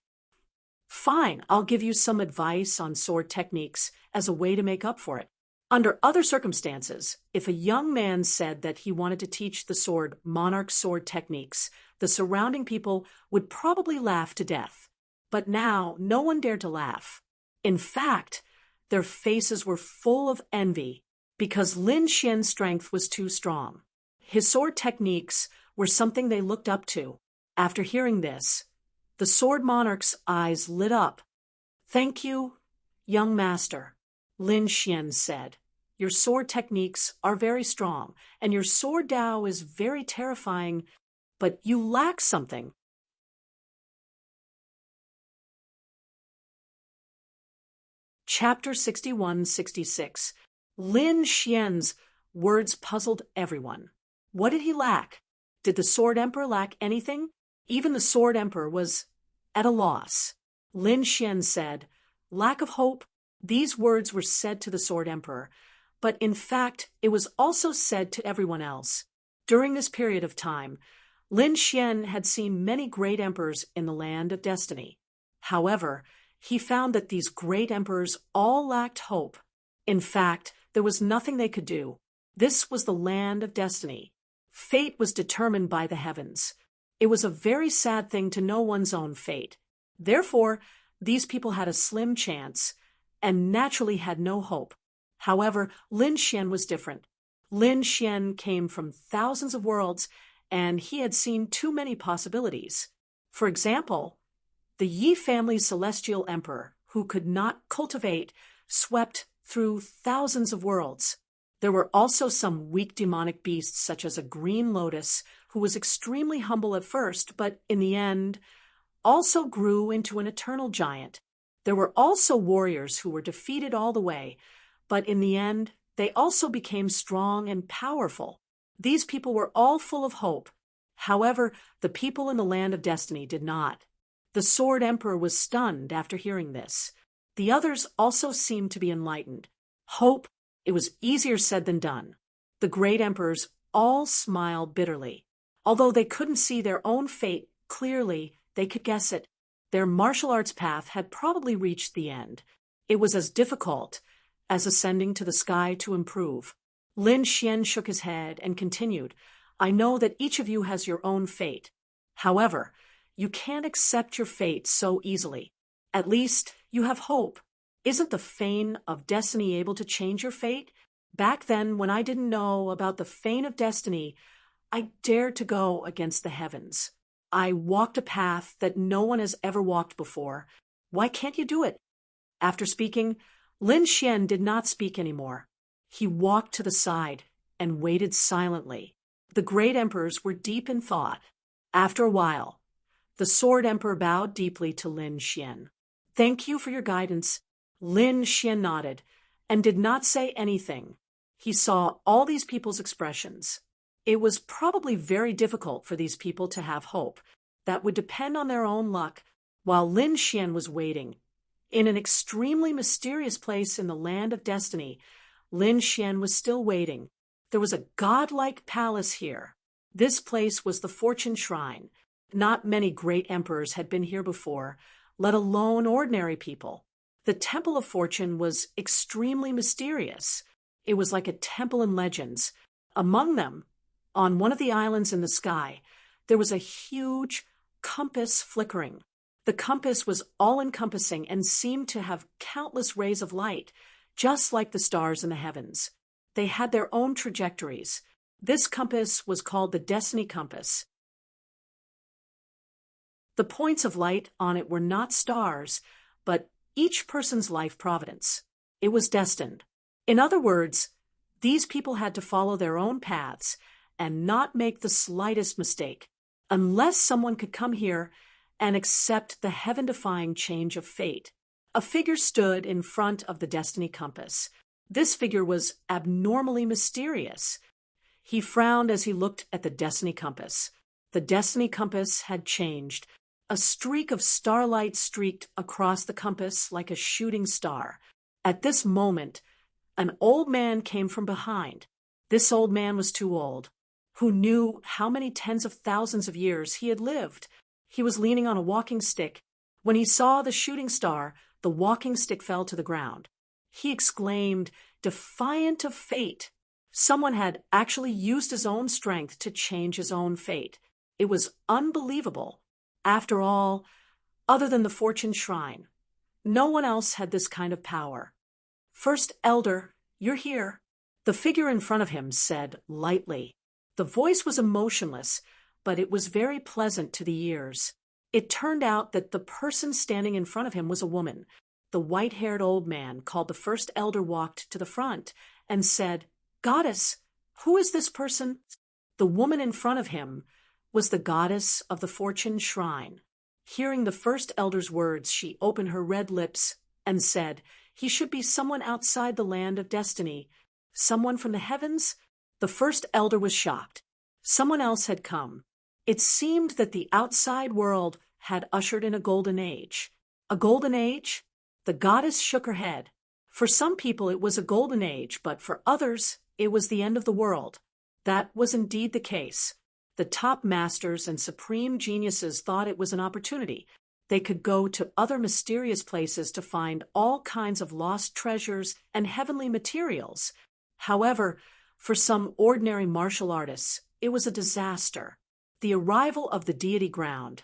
Fine, I'll give you some advice on sword techniques as a way to make up for it. Under other circumstances, if a young man said that he wanted to teach the sword monarch sword techniques, the surrounding people would probably laugh to death. But now no one dared to laugh. In fact, their faces were full of envy because Lin Xian's strength was too strong. His sword techniques were something they looked up to. After hearing this, the sword monarch's eyes lit up. Thank you, young master, Lin Xian said. Your sword techniques are very strong, and your sword Dao is very terrifying, but you lack something. Chapter 61-66. Lin Xian's words puzzled everyone. What did he lack? Did the Sword Emperor lack anything? Even the Sword Emperor was at a loss. Lin Xian said, lack of hope. These words were said to the Sword Emperor, but in fact it was also said to everyone else. During this period of time, Lin Xian had seen many great emperors in the land of destiny. However, he found that these great emperors all lacked hope. In fact, there was nothing they could do. This was the land of destiny. Fate was determined by the heavens. It was a very sad thing to know one's own fate. Therefore, these people had a slim chance and naturally had no hope. However, Lin Xian was different. Lin Xian came from thousands of worlds, and he had seen too many possibilities. For example, the Yi family's celestial emperor, who could not cultivate, swept through thousands of worlds. There were also some weak demonic beasts such as a green lotus, who was extremely humble at first, but in the end also grew into an eternal giant. There were also warriors who were defeated all the way, but in the end they also became strong and powerful. These people were all full of hope. However, the people in the land of destiny did not. The Sword Emperor was stunned after hearing this. The others also seemed to be enlightened. Hope, it was easier said than done. The great emperors all smiled bitterly. Although they couldn't see their own fate clearly, they could guess it. Their martial arts path had probably reached the end. It was as difficult as ascending to the sky to improve. Lin Xian shook his head and continued, I know that each of you has your own fate. However, you can't accept your fate so easily. At least you have hope. Isn't the Fane of Destiny able to change your fate? Back then, when I didn't know about the Fane of Destiny, I dared to go against the heavens. I walked a path that no one has ever walked before. Why can't you do it? After speaking, Lin Xian did not speak anymore. He walked to the side and waited silently. The great emperors were deep in thought. After a while, the Sword Emperor bowed deeply to Lin Xian. Thank you for your guidance. Lin Xian nodded and did not say anything. He saw all these people's expressions. It was probably very difficult for these people to have hope. That would depend on their own luck, while Lin Xian was waiting. In an extremely mysterious place in the land of destiny, Lin Xian was still waiting. There was a godlike palace here. This place was the Fortune Shrine. Not many great emperors had been here before, let alone ordinary people. The Temple of Fortune was extremely mysterious. It was like a temple in legends. Among them, on one of the islands in the sky, there was a huge compass flickering. The compass was all-encompassing and seemed to have countless rays of light, just like the stars in the heavens. They had their own trajectories. This compass was called the Destiny Compass. The points of light on it were not stars, but each person's life providence. It was destined. In other words, these people had to follow their own paths and not make the slightest mistake, unless someone could come here and accept the heaven-defying change of fate. A figure stood in front of the Destiny Compass. This figure was abnormally mysterious. He frowned as he looked at the Destiny Compass. The Destiny Compass had changed. A streak of starlight streaked across the compass like a shooting star. At this moment, An old man came from behind. This old man was too old. Who knew how many tens of thousands of years he had lived? He was leaning on a walking stick. When he saw the shooting star, the walking stick fell to the ground. He exclaimed, defiant of fate. Someone had actually used his own strength to change his own fate. It was unbelievable. After all, other than the Fortune Shrine, no one else had this kind of power. First Elder, you're here, the figure in front of him said lightly. The voice was emotionless, but it was very pleasant to the ears. It turned out that the person standing in front of him was a woman. The white-haired old man, called the First Elder, walked to the front and said, Goddess, who is this person? The woman in front of him was the goddess of the Fortune Shrine. Hearing the First Elder's words, she opened her red lips and said, he should be someone outside the land of destiny. Someone from the heavens? The First Elder was shocked. Someone else had come. It seemed that the outside world had ushered in a golden age. A golden age? The goddess shook her head. For some people it was a golden age, but for others it was the end of the world. That was indeed the case. The top masters and supreme geniuses thought it was an opportunity. They could go to other mysterious places to find all kinds of lost treasures and heavenly materials. However, for some ordinary martial artists, it was a disaster. The arrival of the deity ground,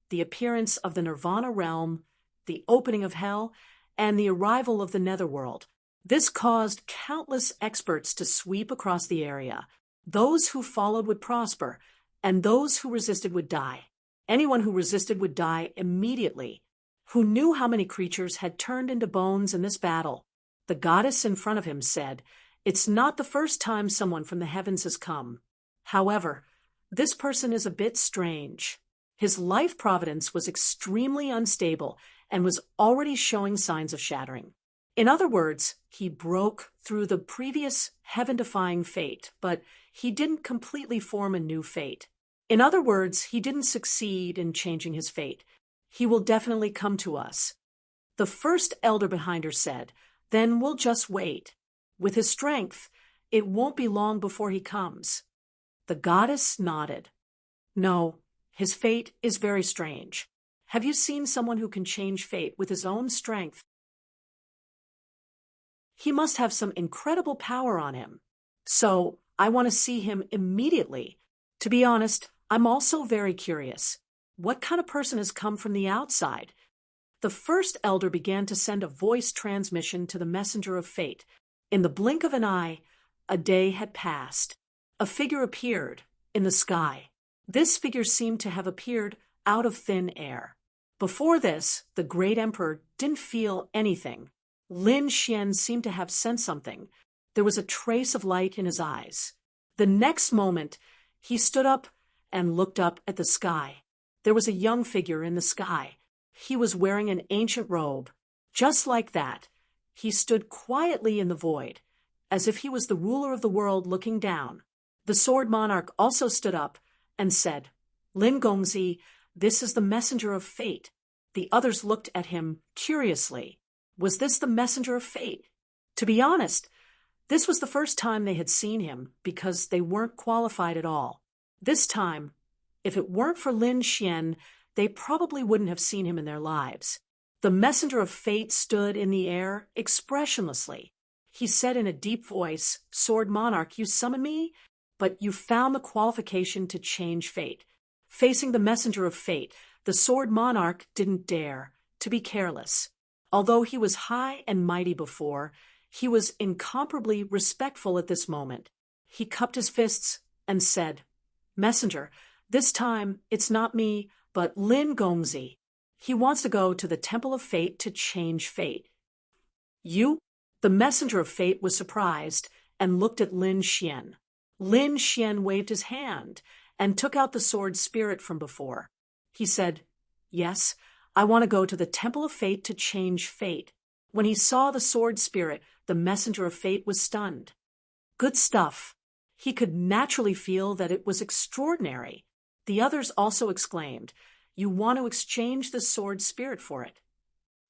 the appearance of the Nirvana realm, the opening of hell, and the arrival of the netherworld. This caused countless experts to sweep across the area. Those who followed would prosper, and those who resisted would die. Anyone who resisted would die immediately. Who knew how many creatures had turned into bones in this battle? The goddess in front of him said, it's not the first time someone from the heavens has come. However, this person is a bit strange. His life providence was extremely unstable and was already showing signs of shattering. In other words, he broke through the previous heaven-defying fate, but he didn't completely form a new fate. In other words, he didn't succeed in changing his fate. He will definitely come to us. The First Elder behind her said, then we'll just wait. With his strength, it won't be long before he comes. The goddess nodded. No, his fate is very strange. Have you seen someone who can change fate with his own strength? He must have some incredible power on him. So, I want to see him immediately. To be honest, I'm also very curious. What kind of person has come from the outside? The First Elder began to send a voice transmission to the messenger of fate. In the blink of an eye, a day had passed. A figure appeared in the sky. This figure seemed to have appeared out of thin air. Before this, the great emperor didn't feel anything. Lin Xian seemed to have sensed something. There was a trace of light in his eyes. The next moment, he stood up and looked up at the sky. There was a young figure in the sky. He was wearing an ancient robe. Just like that, he stood quietly in the void, as if he was the ruler of the world looking down. The sword monarch also stood up and said, Lin Gongzi, this is the messenger of fate. The others looked at him curiously. Was this the messenger of fate? To be honest, this was the first time they had seen him because they weren't qualified at all. This time, if it weren't for Lin Xian, they probably wouldn't have seen him in their lives. The messenger of fate stood in the air expressionlessly. He said in a deep voice, Sword Monarch, you summoned me, but you found the qualification to change fate. Facing the messenger of fate, the Sword Monarch didn't dare to be careless. Although he was high and mighty before, he was incomparably respectful at this moment. He cupped his fists and said, Messenger, this time it's not me, but Lin Gongzi. He wants to go to the Temple of Fate to change fate. You? The messenger of fate was surprised and looked at Lin Xian. Lin Xian waved his hand and took out the sword spirit from before. He said, Yes, I want to go to the Temple of Fate to change fate. When he saw the sword spirit, the messenger of fate was stunned. Good stuff. He could naturally feel that it was extraordinary. The others also exclaimed, You want to exchange the sword spirit for it.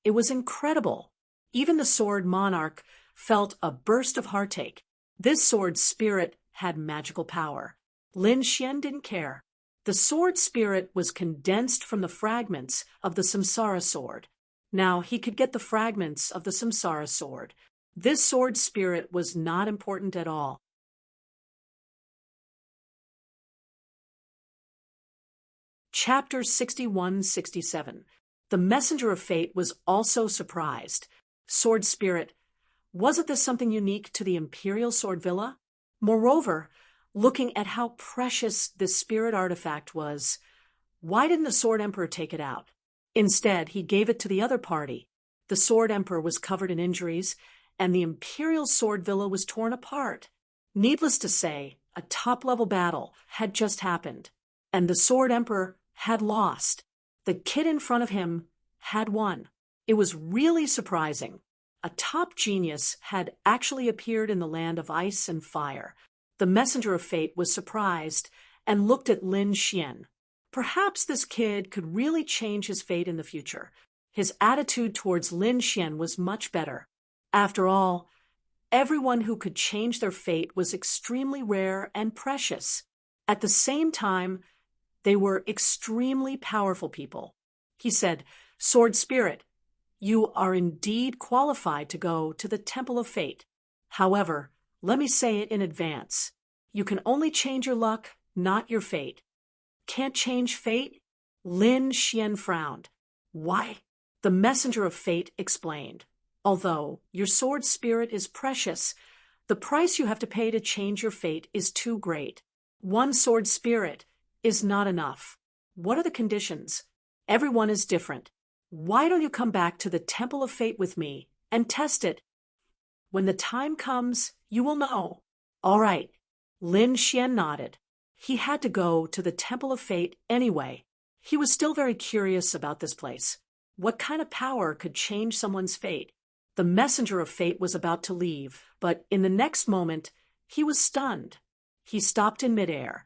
It was incredible. Even the sword monarch felt a burst of heartache. This sword spirit had magical power. Lin Xian didn't care. The sword spirit was condensed from the fragments of the samsara sword. Now he could get the fragments of the samsara sword. This sword spirit was not important at all. Chapter 61-67. The messenger of fate was also surprised. Sword spirit, wasn't this something unique to the Imperial Sword Villa? Moreover, looking at how precious this spirit artifact was, why didn't the Sword Emperor take it out? Instead, he gave it to the other party. The Sword Emperor was covered in injuries, and the Imperial Sword Villa was torn apart. Needless to say, a top-level battle had just happened, and the Sword Emperor had lost. The kid in front of him had won. It was really surprising. A top genius had actually appeared in the land of ice and fire. The messenger of fate was surprised and looked at Lin Xian. Perhaps this kid could really change his fate in the future. His attitude towards Lin Xian was much better. After all, everyone who could change their fate was extremely rare and precious. At the same time, they were extremely powerful people. He said, "Sword Spirit, you are indeed qualified to go to the Temple of Fate. However, let me say it in advance. You can only change your luck, not your fate." "Can't change fate?" Lin Xian frowned. "Why?" The messenger of fate explained. "Although your sword spirit is precious, the price you have to pay to change your fate is too great. One sword spirit is not enough. What are the conditions? Everyone is different. Why don't you come back to the Temple of Fate with me and test it? When the time comes, you will know." "All right." Lin Xian nodded. He had to go to the Temple of Fate anyway. He was still very curious about this place. What kind of power could change someone's fate? The messenger of fate was about to leave, but in the next moment, he was stunned. He stopped in midair,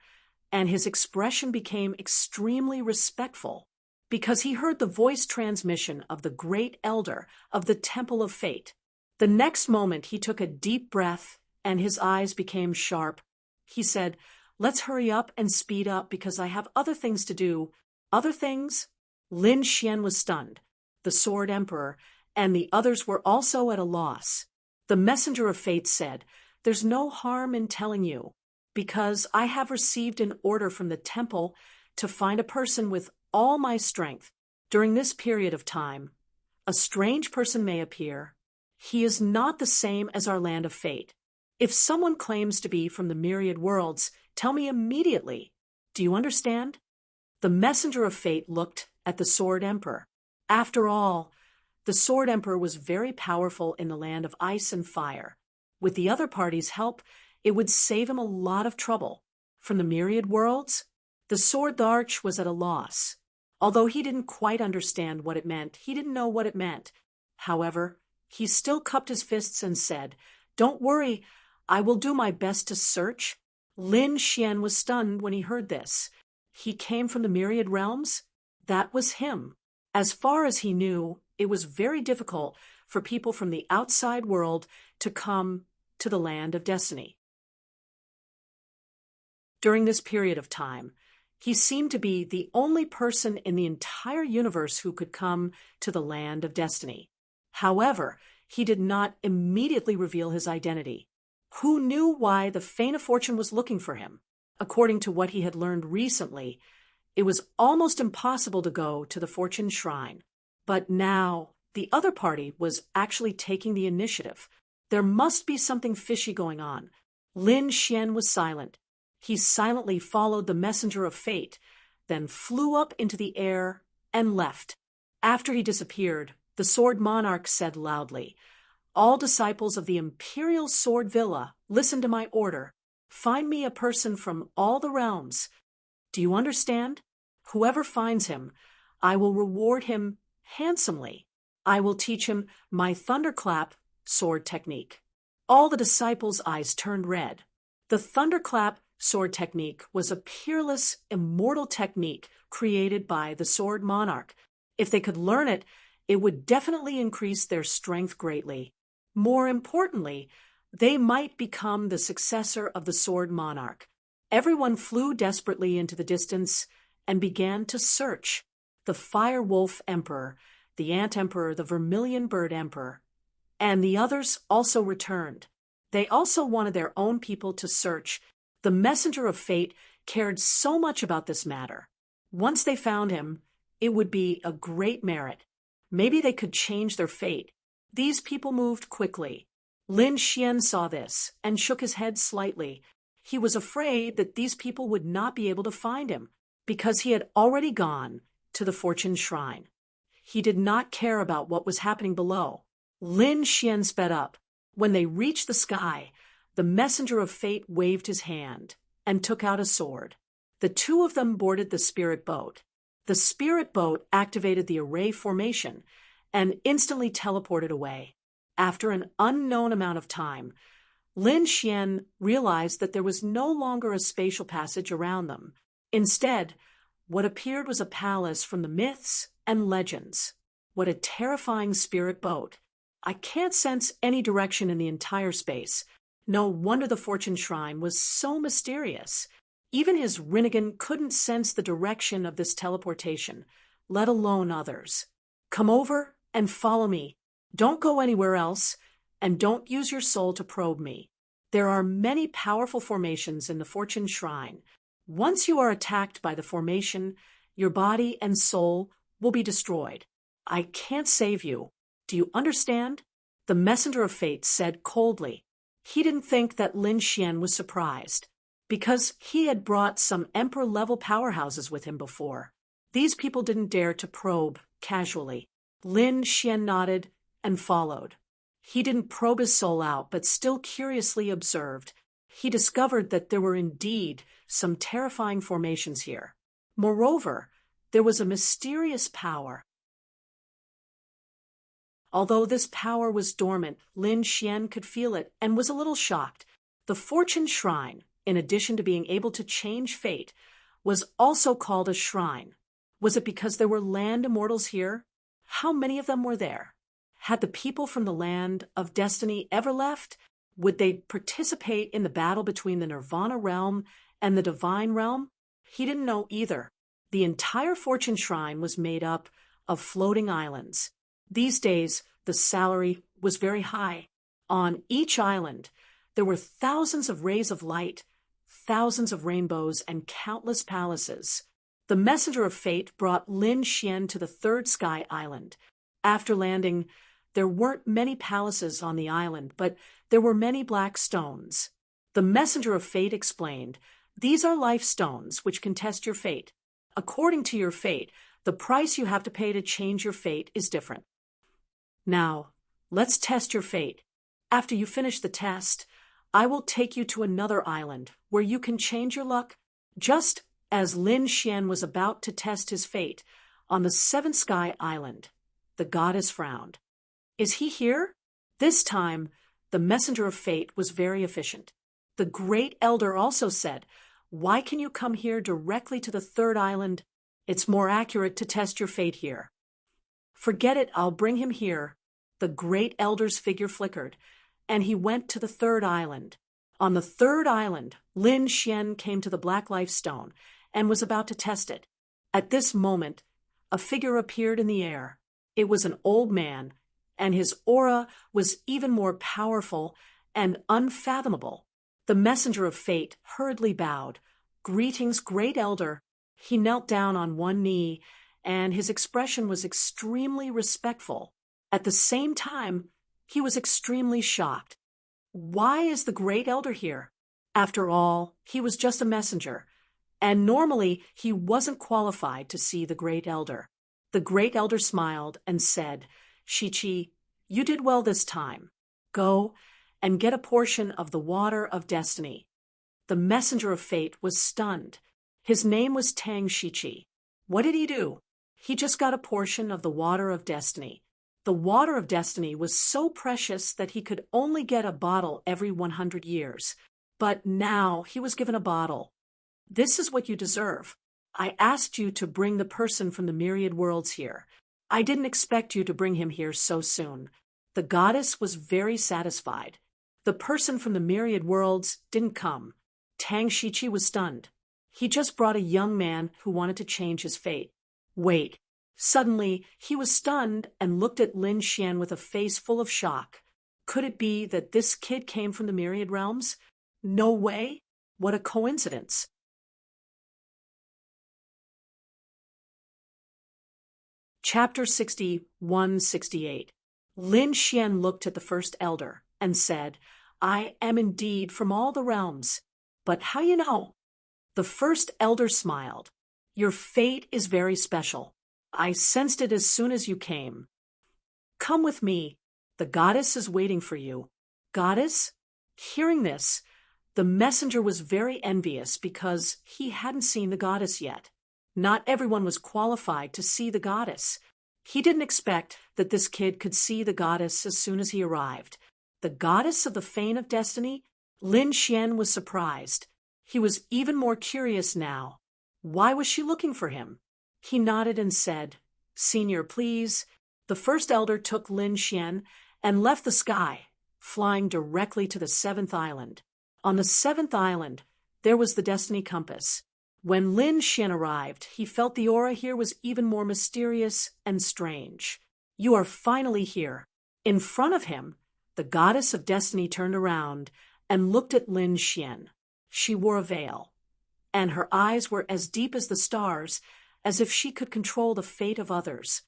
and his expression became extremely respectful, because he heard the voice transmission of the great elder of the Temple of Fate. The next moment he took a deep breath, and his eyes became sharp. He said, "Let's hurry up and speed up because I have other things to do." "Other things?" Lin Xian was stunned. The Sword Emperor and the others were also at a loss. The messenger of fate said, "There's no harm in telling you, because I have received an order from the temple to find a person with all my strength. During this period of time, a strange person may appear. He is not the same as our land of fate. If someone claims to be from the myriad worlds, tell me immediately. Do you understand?" The messenger of fate looked at the Sword Emperor. After all, the Sword Emperor was very powerful in the land of ice and fire. With the other party's help, it would save him a lot of trouble. From the myriad worlds? The Sword Arch was at a loss. Although he didn't quite understand what it meant, he didn't know what it meant. However, he still cupped his fists and said, "Don't worry, I will do my best to search." Lin Xian was stunned when he heard this. He came from the myriad realms? That was him. As far as he knew, it was very difficult for people from the outside world to come to the land of destiny. During this period of time, he seemed to be the only person in the entire universe who could come to the land of destiny. However, he did not immediately reveal his identity. Who knew why the Fane of Fortune was looking for him? According to what he had learned recently, it was almost impossible to go to the Fortune Shrine. But now, the other party was actually taking the initiative. There must be something fishy going on. Lin Xian was silent. He silently followed the messenger of fate, then flew up into the air and left. After he disappeared, the Sword Monarch said loudly, "All disciples of the Imperial Sword Villa, listen to my order. Find me a person from all the realms. Do you understand? Whoever finds him, I will reward him handsomely. I will teach him my thunderclap sword technique." All the disciples' eyes turned red. The thunderclap sword technique was a peerless, immortal technique created by the Sword Monarch. If they could learn it, it would definitely increase their strength greatly. More importantly, they might become the successor of the Sword Monarch. Everyone flew desperately into the distance and began to search. The Fire Wolf Emperor, the Ant Emperor, the Vermilion Bird Emperor, and the others also returned. They also wanted their own people to search. The Messenger of Fate cared so much about this matter. Once they found him, it would be a great merit. Maybe they could change their fate. These people moved quickly. Lin Xian saw this and shook his head slightly. He was afraid that these people would not be able to find him because he had already gone to the Fortune Shrine. He did not care about what was happening below. Lin Xian sped up. When they reached the sky, the Messenger of Fate waved his hand and took out a sword. The two of them boarded the spirit boat. The spirit boat activated the array formation and instantly teleported away. After an unknown amount of time, Lin Xian realized that there was no longer a spatial passage around them. Instead, what appeared was a palace from the myths and legends. What a terrifying spirit boat. I can't sense any direction in the entire space. No wonder the Fortune Shrine was so mysterious. Even his Rinnegan couldn't sense the direction of this teleportation, let alone others. Come over and follow me. Don't go anywhere else, and don't use your soul to probe me. There are many powerful formations in the Fortune Shrine. Once you are attacked by the formation, your body and soul will be destroyed. I can't save you. Do you understand? The Messenger of Fate said coldly. He didn't think that Lin Xian was surprised, because he had brought some emperor-level powerhouses with him before. These people didn't dare to probe casually. Lin Xian nodded and followed. He didn't probe his soul out, but still curiously observed. He discovered that there were indeed some terrifying formations here. Moreover, there was a mysterious power. Although this power was dormant, Lin Xian could feel it and was a little shocked. The Fortune Shrine, in addition to being able to change fate, was also called a shrine. Was it because there were land immortals here? How many of them were there? Had the people from the land of destiny ever left? Would they participate in the battle between the Nirvana realm and the divine realm? He didn't know either. The entire Fortune Shrine was made up of floating islands. These days, the salary was very high. On each island, there were thousands of rays of light, thousands of rainbows, and countless palaces. The Messenger of Fate brought Lin Xian to the third sky island. After landing, there weren't many palaces on the island, but there were many black stones. The Messenger of Fate explained, "These are life stones which can test your fate. According to your fate, the price you have to pay to change your fate is different. Now, let's test your fate. After you finish the test, I will take you to another island where you can change your luck." Just as Lin Xian was about to test his fate, on the seventh sky island, the goddess frowned. "Is he here?" This time, the Messenger of Fate was very efficient. The Great Elder also said, "Why can you come here directly to the third island? It's more accurate to test your fate here." "Forget it, I'll bring him here." The Great Elder's figure flickered, and he went to the third island. On the third island, Lin Xian came to the Black Life Stone and was about to test it. At this moment, a figure appeared in the air. It was an old man, and his aura was even more powerful and unfathomable. The Messenger of Fate hurriedly bowed. "Greetings, Great Elder." He knelt down on one knee, and his expression was extremely respectful. At the same time, he was extremely shocked. Why is the Great Elder here? After all, he was just a messenger, and normally he wasn't qualified to see the Great Elder. The Great Elder smiled and said, "Shichi, you did well this time. Go and get a portion of the water of destiny." The Messenger of Fate was stunned. His name was Tang Shichi. What did he do? He just got a portion of the water of destiny. The water of destiny was so precious that he could only get a bottle every 100 years. But now he was given a bottle. "This is what you deserve. I asked you to bring the person from the myriad worlds here. I didn't expect you to bring him here so soon." The goddess was very satisfied. The person from the myriad worlds didn't come. Tang Shichi was stunned. He just brought a young man who wanted to change his fate. Wait. Suddenly, he was stunned and looked at Lin Xian with a face full of shock. Could it be that this kid came from the myriad realms? No way. What a coincidence. Chapter 61-68. Lin Xian looked at the first elder and said, I am indeed from all the realms. But how you know? The first elder smiled. Your fate is very special. I sensed it as soon as you came. Come with me. The goddess is waiting for you. Goddess? Hearing this, the messenger was very envious because he hadn't seen the goddess yet. Not everyone was qualified to see the goddess. He didn't expect that this kid could see the goddess as soon as he arrived. The goddess of the Fane of Destiny? Lin Xian was surprised. He was even more curious now. Why was she looking for him? He nodded and said, Senior, please. The first elder took Lin Xian and left the sky, flying directly to the 7th island. On the 7th island, there was the Destiny Compass. When Lin Xian arrived, he felt the aura here was even more mysterious and strange. You are finally here. In front of him, the goddess of destiny turned around and looked at Lin Xian. She wore a veil, and her eyes were as deep as the stars, as if she could control the fate of others.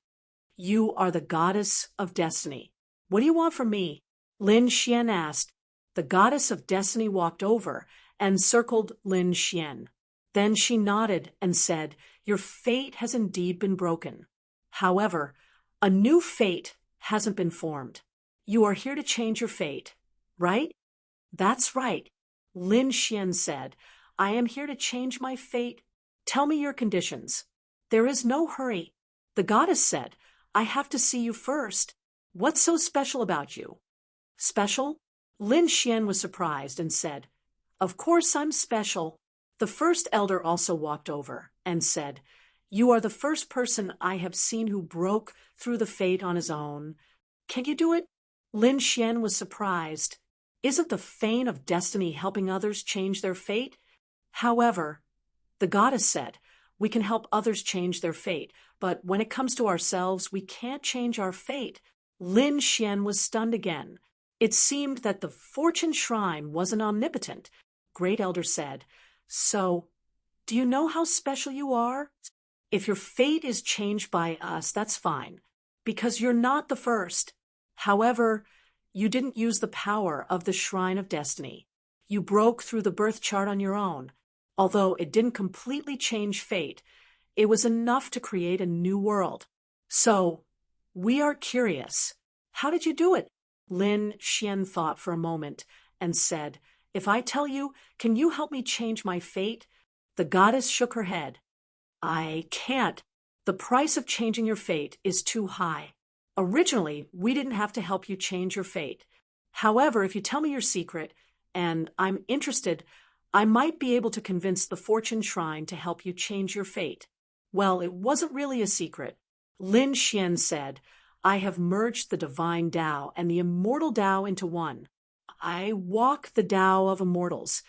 You are the goddess of destiny. What do you want from me? Lin Xian asked. The goddess of destiny walked over and circled Lin Xian. Then she nodded and said, Your fate has indeed been broken. However, a new fate hasn't been formed. You are here to change your fate, right? That's right. Lin Xian said, I am here to change my fate. Tell me your conditions. There is no hurry. The goddess said, I have to see you first. What's so special about you? Special? Lin Xian was surprised and said, Of course I'm special. The first elder also walked over and said, You are the first person I have seen who broke through the fate on his own. Can you do it? Lin Xian was surprised. Isn't the Fane of Destiny helping others change their fate? However, the goddess said, We can help others change their fate, but when it comes to ourselves, we can't change our fate. Lin Xian was stunned again. It seemed that the Fortune Shrine wasn't omnipotent. Great Elder said, So, do you know how special you are? If your fate is changed by us, that's fine, because you're not the first. However, you didn't use the power of the Shrine of Destiny. You broke through the birth chart on your own. Although it didn't completely change fate, it was enough to create a new world. So, we are curious. How did you do it? Lin Xian thought for a moment and said, If I tell you, can you help me change my fate? The goddess shook her head. I can't. The price of changing your fate is too high. Originally, we didn't have to help you change your fate. However, if you tell me your secret, and I'm interested, I might be able to convince the Fortune Shrine to help you change your fate. Well, it wasn't really a secret. Lin Xian said, I have merged the divine Tao and the immortal Tao into one. I walk the Tao of immortals.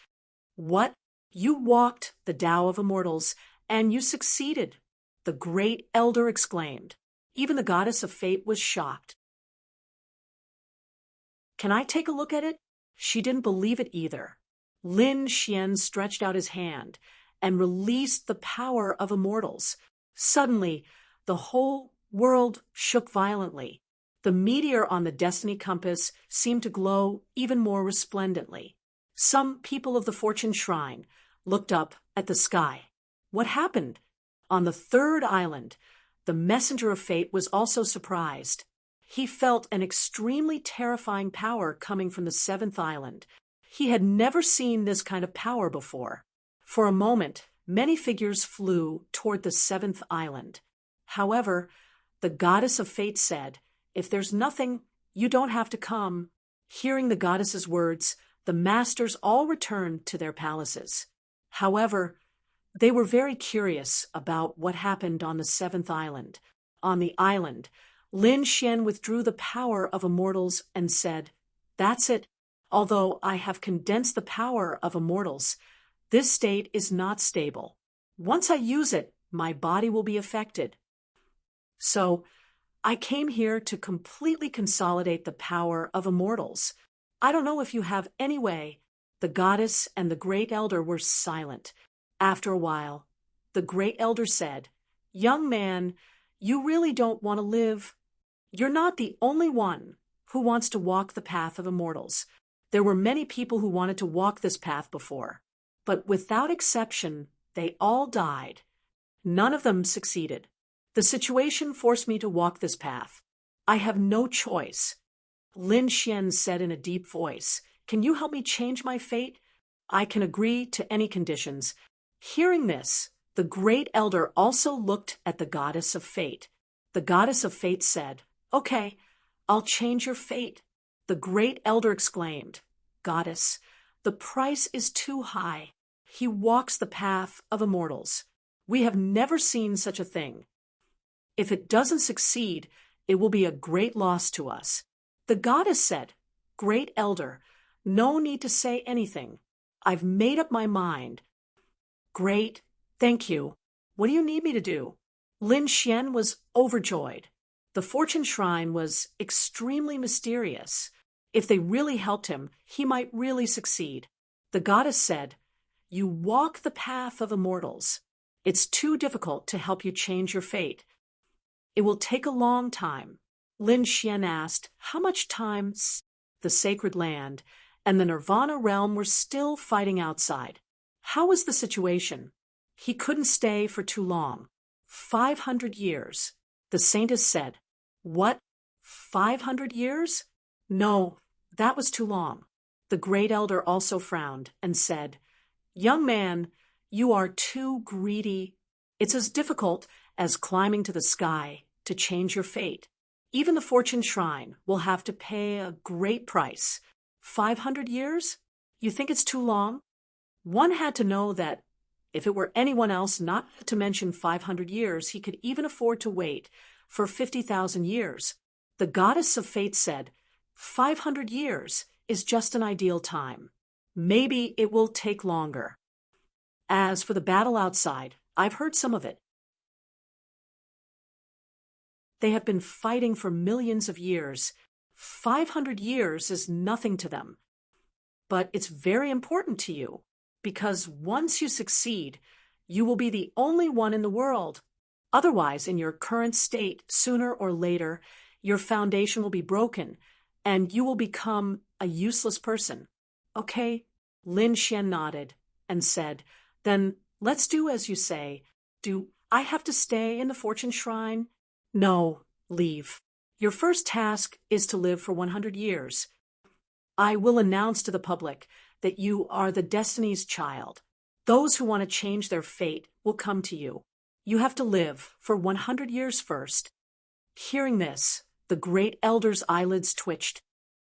What? You walked the Tao of immortals, and you succeeded, the great elder exclaimed. Even the goddess of fate was shocked. Can I take a look at it? She didn't believe it either. Lin Xian stretched out his hand and released the power of immortals. Suddenly, the whole world shook violently. The meteor on the Destiny Compass seemed to glow even more resplendently. Some people of the Fortune Shrine looked up at the sky. What happened? On the 3rd island, the messenger of fate was also surprised. He felt an extremely terrifying power coming from the 7th island. He had never seen this kind of power before. For a moment, many figures flew toward the 7th island. However, the goddess of fate said, If there's nothing, you don't have to come. Hearing the goddess's words, the masters all returned to their palaces. However, they were very curious about what happened on the 7th island. On the island, Lin Xian withdrew the power of immortals and said, "That's it. Although I have condensed the power of immortals, this state is not stable. Once I use it, my body will be affected. So, I came here to completely consolidate the power of immortals. I don't know if you have any way." The goddess and the great elder were silent. After a while, the great elder said, "Young man, you really don't want to live. You're not the only one who wants to walk the path of immortals. There were many people who wanted to walk this path before, but without exception, they all died. None of them succeeded. The situation forced me to walk this path. I have no choice." Lin Xian said in a deep voice, "Can you help me change my fate? I can agree to any conditions." Hearing this, the great elder also looked at the goddess of fate. The goddess of fate said, "Okay, I'll change your fate." The great elder exclaimed, "Goddess, the price is too high. He walks the path of immortals. We have never seen such a thing. If it doesn't succeed, it will be a great loss to us." The goddess said, "Great elder, no need to say anything. I've made up my mind." "Great, thank you. What do you need me to do?" Lin Xian was overjoyed. The fortune shrine was extremely mysterious. If they really helped him, he might really succeed. The goddess said, "You walk the path of immortals. It's too difficult to help you change your fate. It will take a long time." Lin Xian asked, "How much time?" The sacred land and the Nirvana realm were still fighting outside. How was the situation? He couldn't stay for too long. 500 years. The saintess said, "What? 500 years? No, that was too long." The great elder also frowned and said, "Young man, you are too greedy. It's as difficult as climbing to the sky to change your fate. Even the fortune shrine will have to pay a great price. 500 years? You think it's too long?" One had to know that if it were anyone else, not to mention 500 years, he could even afford to wait for 50,000 years. The goddess of fate said, 500 years is just an ideal time. Maybe it will take longer. As for the battle outside, I've heard some of it. They have been fighting for millions of years. 500 years is nothing to them. But it's very important to you, because once you succeed, you will be the only one in the world. Otherwise, in your current state, sooner or later, your foundation will be broken, and you will become a useless person. Okay, Lin Xian nodded and said, "Then let's do as you say. Do I have to stay in the fortune shrine?" "No, leave. Your first task is to live for 100 years. I will announce to the public that you are the destiny's child. Those who want to change their fate will come to you. You have to live for 100 years first." Hearing this, the great elder's eyelids twitched.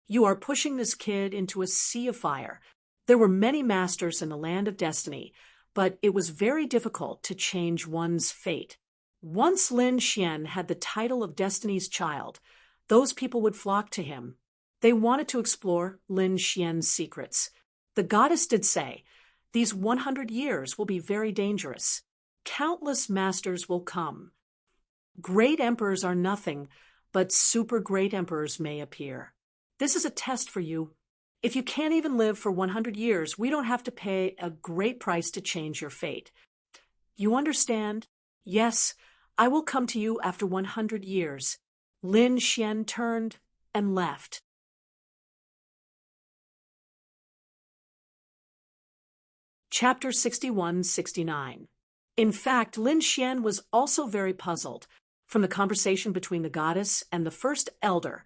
"You are pushing this kid into a sea of fire." There were many masters in the land of destiny, but it was very difficult to change one's fate. Once Lin Xian had the title of Destiny's Child, those people would flock to him. They wanted to explore Lin Xian's secrets. The goddess did say, "These 100 years will be very dangerous. Countless masters will come. Great emperors are nothing, but super great emperors may appear. This is a test for you. If you can't even live for 100 years, we don't have to pay a great price to change your fate. You understand?" "Yes, I will come to you after 100 years." Lin Xian turned and left. Chapter 61-69. In fact, Lin Xian was also very puzzled. From the conversation between the goddess and the first elder,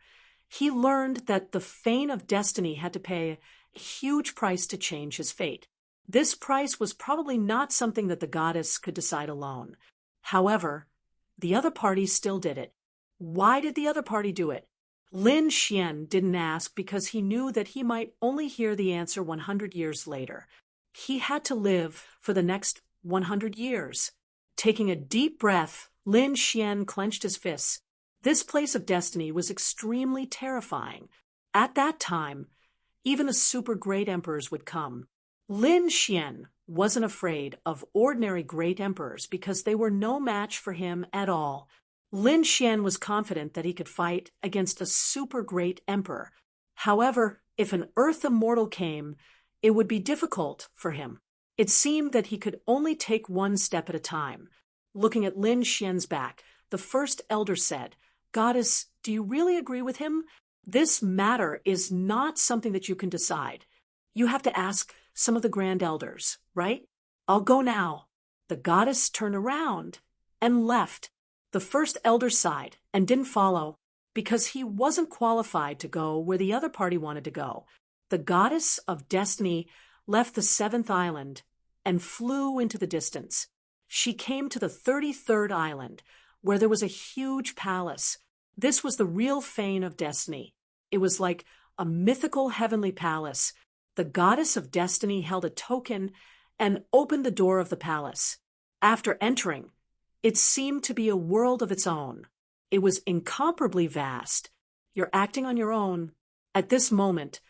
he learned that the Fane of Destiny had to pay a huge price to change his fate. This price was probably not something that the goddess could decide alone. However, the other party still did it. Why did the other party do it? Lin Xian didn't ask because he knew that he might only hear the answer 100 years later. He had to live for the next 100 years. Taking a deep breath, Lin Xian clenched his fists. This place of destiny was extremely terrifying. At that time, even the super great emperors would come. Lin Xian wasn't afraid of ordinary great emperors because they were no match for him at all. Lin Xian was confident that he could fight against a super great emperor. However, if an earth immortal came, it would be difficult for him. It seemed that he could only take one step at a time. Looking at Lin Xian's back, the first elder said, "Goddess, do you really agree with him? This matter is not something that you can decide. You have to ask some of the grand elders, right? I'll go now." The goddess turned around and left. The first elder sighed and didn't follow because he wasn't qualified to go where the other party wanted to go. The goddess of destiny left the seventh island and flew into the distance. She came to the 33rd island, where there was a huge palace. This was the real fane of destiny. It was like a mythical heavenly palace. The goddess of destiny held a token and opened the door of the palace. After entering, it seemed to be a world of its own. It was incomparably vast. You're acting on your own. At this moment,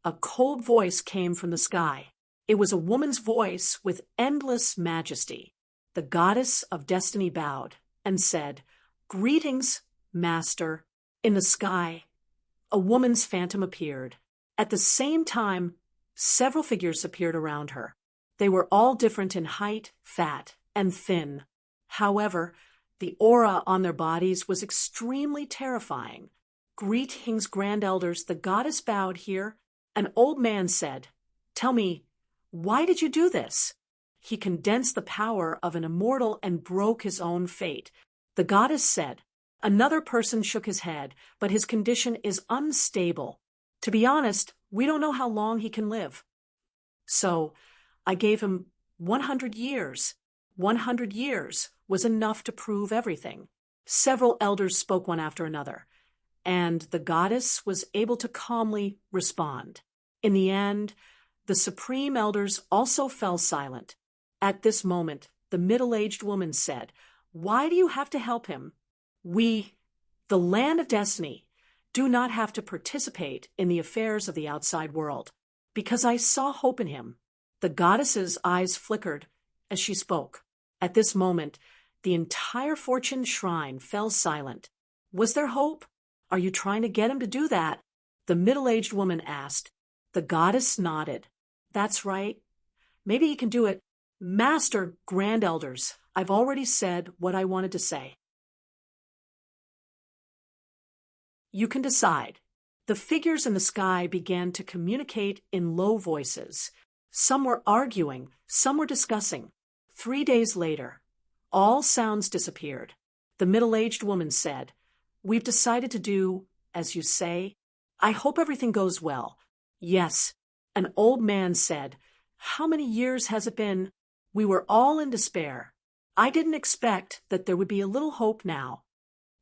a cold voice came from the sky. It was a woman's voice with endless majesty. The goddess of destiny bowed and said, "Greetings, Master." In the sky, a woman's phantom appeared. At the same time, several figures appeared around her. They were all different in height, fat, and thin. However, the aura on their bodies was extremely terrifying. "Greetings, grand elders," the goddess bowed here. An old man said, "Tell me, why did you do this?" He condensed the power of an immortal and broke his own fate. The goddess said, "Another person shook his head, but his condition is unstable. To be honest, we don't know how long he can live. So I gave him 100 years. 100 years was enough to prove everything." Several elders spoke one after another, and the goddess was able to calmly respond. In the end, the supreme elders also fell silent. At this moment, the middle-aged woman said, "Why do you have to help him? We, the land of destiny, do not have to participate in the affairs of the outside world, because I saw hope in him." The goddess's eyes flickered as she spoke. At this moment, the entire Fortune Shrine fell silent. Was there hope? "Are you trying to get him to do that?" the middle-aged woman asked. The goddess nodded. "That's right. Maybe he can do it. Master, grand elders, I've already said what I wanted to say. You can decide." The figures in the sky began to communicate in low voices. Some were arguing, some were discussing. 3 days later, all sounds disappeared. The middle-aged woman said, "We've decided to do as you say. I hope everything goes well." "Yes." An old man said, "How many years has it been? We were all in despair. I didn't expect that there would be a little hope now."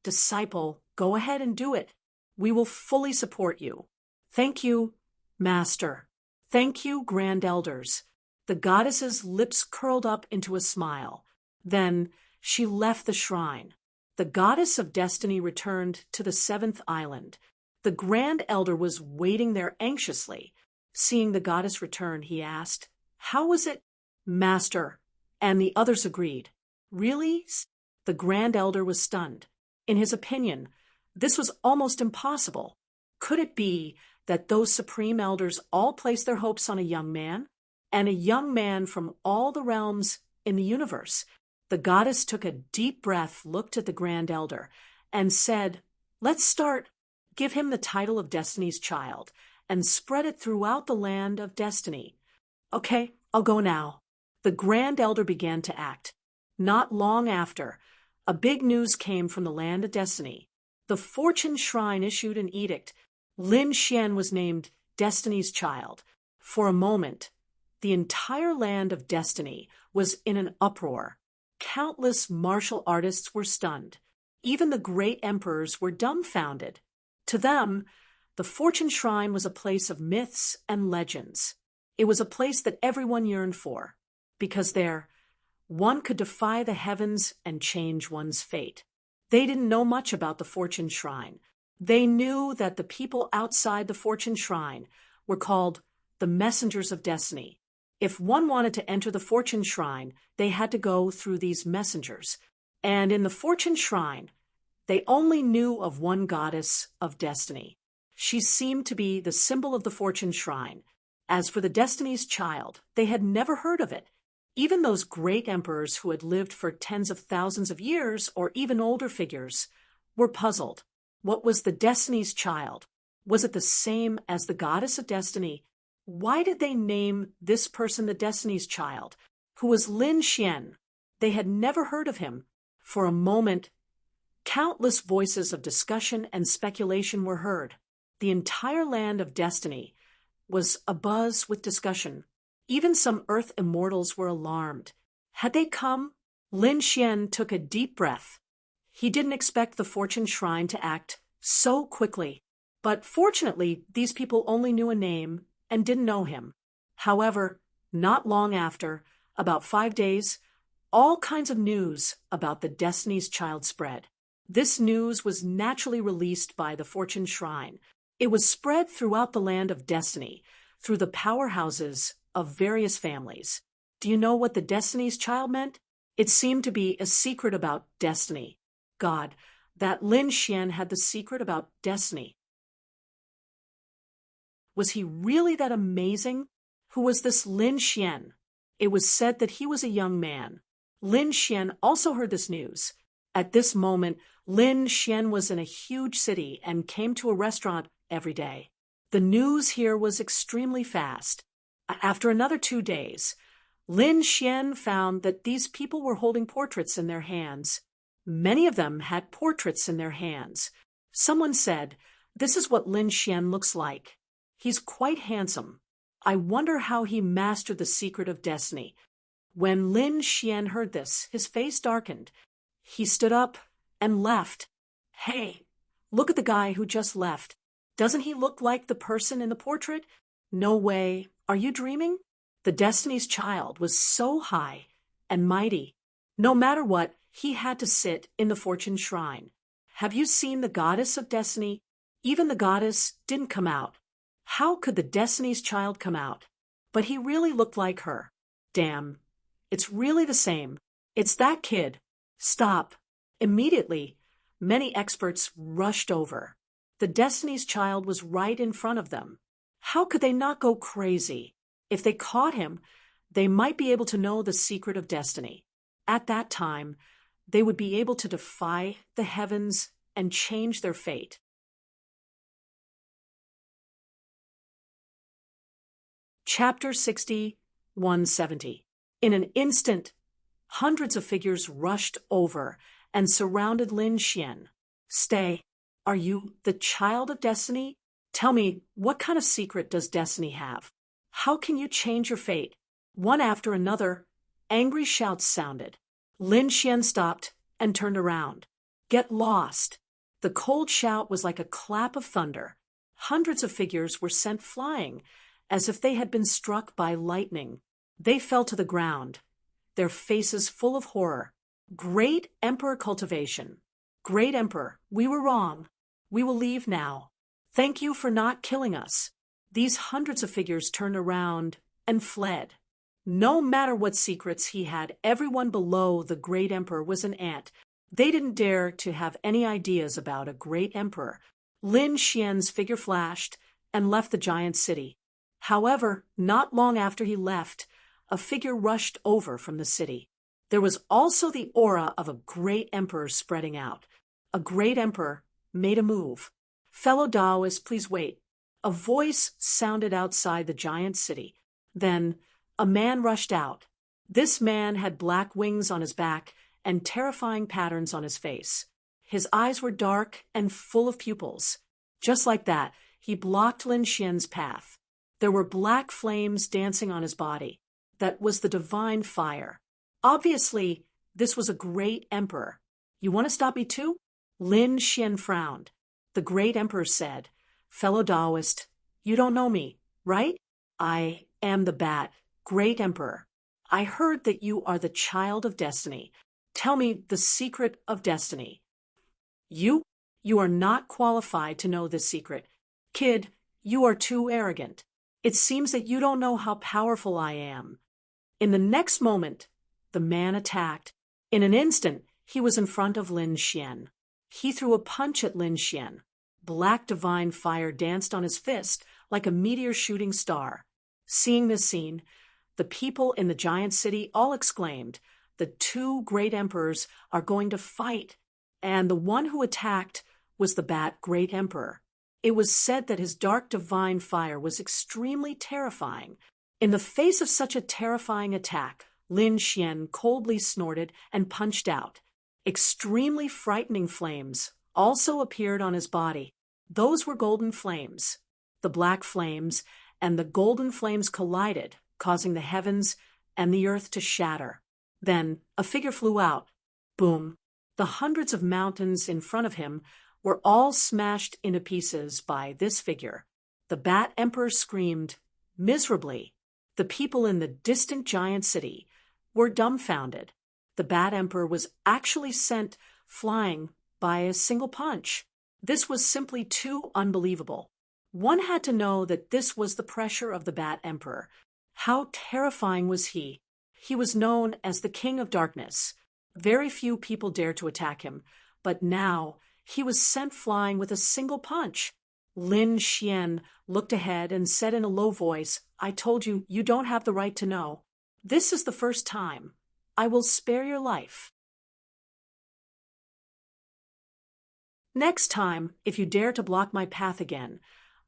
"Disciple, go ahead and do it. We will fully support you." "Thank you, Master." "Thank you, grand elders." The goddess's lips curled up into a smile. Then she left the shrine. The goddess of destiny returned to the seventh island. The grand elder was waiting there anxiously. Seeing the goddess return, he asked, "How was it?" "Master," and the others agreed. "Really?" The grand elder was stunned. In his opinion, this was almost impossible. Could it be that those supreme elders all placed their hopes on a young man? And a young man from all the realms in the universe? The goddess took a deep breath, looked at the grand elder, and said, "Let's start. Give him the title of Destiny's Child and spread it throughout the land of destiny." "Okay, I'll go now." The grand elder began to act. Not long after, a big news came from the land of destiny. The Fortune Shrine issued an edict. Lin Xian was named Destiny's Child. For a moment, the entire land of destiny was in an uproar. Countless martial artists were stunned. Even the great emperors were dumbfounded. To them, the Fortune Shrine was a place of myths and legends. It was a place that everyone yearned for, because there, one could defy the heavens and change one's fate. They didn't know much about the fortune shrine. They knew that the people outside the fortune shrine were called the messengers of destiny. If one wanted to enter the fortune shrine, they had to go through these messengers. And in the fortune shrine, they only knew of one goddess of destiny. She seemed to be the symbol of the fortune shrine. As for the Destiny's Child, they had never heard of it. Even those great emperors who had lived for tens of thousands of years, or even older figures, were puzzled. What was the Destiny's Child? Was it the same as the goddess of destiny? Why did they name this person the Destiny's Child, who was Lin Xian? They had never heard of him. For a moment, countless voices of discussion and speculation were heard. The entire land of destiny was abuzz with discussion. Even some Earth immortals were alarmed. Had they come? Lin Xian took a deep breath. He didn't expect the fortune shrine to act so quickly. But fortunately, these people only knew a name and didn't know him. However, not long after, about 5 days, all kinds of news about the Destiny's Child spread. This news was naturally released by the fortune shrine. It was spread throughout the land of destiny, through the powerhouses of various families. Do you know what the Destiny's Child meant? It seemed to be a secret about destiny. God, that Lin Xian had the secret about destiny. Was he really that amazing? Who was this Lin Xian? It was said that he was a young man. Lin Xian also heard this news. At this moment, Lin Xian was in a huge city and came to a restaurant every day. The news here was extremely fast. After another 2 days, Lin Xian found that these people were holding portraits in their hands. Many of them had portraits in their hands. Someone said, "This is what Lin Xian looks like. He's quite handsome. I wonder how he mastered the secret of destiny." When Lin Xian heard this, his face darkened. He stood up and left. "Hey, look at the guy who just left. Doesn't he look like the person in the portrait? No way. Are you dreaming?" The Destiny's Child was so high and mighty. No matter what, he had to sit in the fortune shrine. Have you seen the goddess of destiny? Even the goddess didn't come out. How could the Destiny's Child come out? But he really looked like her. Damn. It's really the same. It's that kid. Stop. Immediately, many experts rushed over. The Destiny's Child was right in front of them. How could they not go crazy? If they caught him, they might be able to know the secret of destiny. At that time, they would be able to defy the heavens and change their fate. Chapter 60, 170. In an instant, hundreds of figures rushed over and surrounded Lin Xian. "Stay. Are you the child of destiny? Tell me, what kind of secret does destiny have? How can you change your fate?" One after another, angry shouts sounded. Lin Xian stopped and turned around. "Get lost." The cold shout was like a clap of thunder. Hundreds of figures were sent flying, as if they had been struck by lightning. They fell to the ground, their faces full of horror. "Great Emperor Cultivation. Great Emperor, we were wrong. We will leave now. Thank you for not killing us." These hundreds of figures turned around and fled. No matter what secrets he had, everyone below the great emperor was an ant. They didn't dare to have any ideas about a great emperor. Lin Xian's figure flashed and left the giant city. However, not long after he left, a figure rushed over from the city. There was also the aura of a great emperor spreading out. A great emperor made a move. "Fellow Taoists, please wait." A voice sounded outside the giant city. Then a man rushed out. This man had black wings on his back and terrifying patterns on his face. His eyes were dark and full of pupils. Just like that, he blocked Lin Xian's path. There were black flames dancing on his body. That was the divine fire. Obviously, this was a great emperor. "You want to stop me too?" Lin Xian frowned. The great emperor said, "Fellow Taoist, you don't know me, right? I am the Bat, great emperor. I heard that you are the child of destiny. Tell me the secret of destiny." You? You are not qualified to know this secret. Kid, you are too arrogant. It seems that you don't know how powerful I am. In the next moment, the man attacked. In an instant, he was in front of Lin Xian. He threw a punch at Lin Xian. Black divine fire danced on his fist like a meteor shooting star. Seeing this scene, the people in the giant city all exclaimed, "The two great emperors are going to fight." And the one who attacked was the Bat Great Emperor. It was said that his dark divine fire was extremely terrifying. In the face of such a terrifying attack, Lin Xian coldly snorted and punched out. Extremely frightening flames also appeared on his body. Those were golden flames. The black flames and the golden flames collided, causing the heavens and the earth to shatter. Then a figure flew out. Boom! The hundreds of mountains in front of him were all smashed into pieces by this figure. The Bat Emperor screamed miserably. The people in the distant giant city were dumbfounded. The Bat Emperor was actually sent flying by a single punch. This was simply too unbelievable. One had to know that this was the pressure of the Bat Emperor. How terrifying was he? He was known as the King of Darkness. Very few people dared to attack him, but now he was sent flying with a single punch. Lin Xian looked ahead and said in a low voice, "I told you, you don't have the right to know. This is the first time. I will spare your life. Next time, if you dare to block my path again,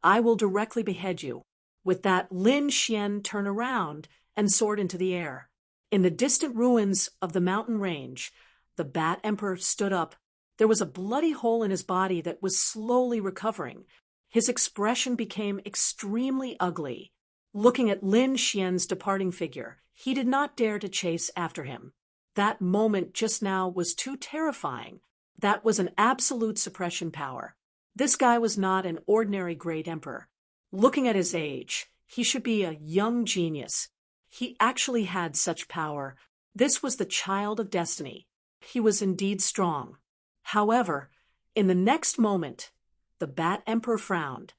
I will directly behead you." With that, Lin Xian turned around and soared into the air. In the distant ruins of the mountain range, the Bat Emperor stood up. There was a bloody hole in his body that was slowly recovering. His expression became extremely ugly. Looking at Lin Xian's departing figure, he did not dare to chase after him. That moment just now was too terrifying. That was an absolute suppression power. This guy was not an ordinary great emperor. Looking at his age, he should be a young genius. He actually had such power. This was the child of destiny. He was indeed strong. However, in the next moment, the Bat Emperor frowned.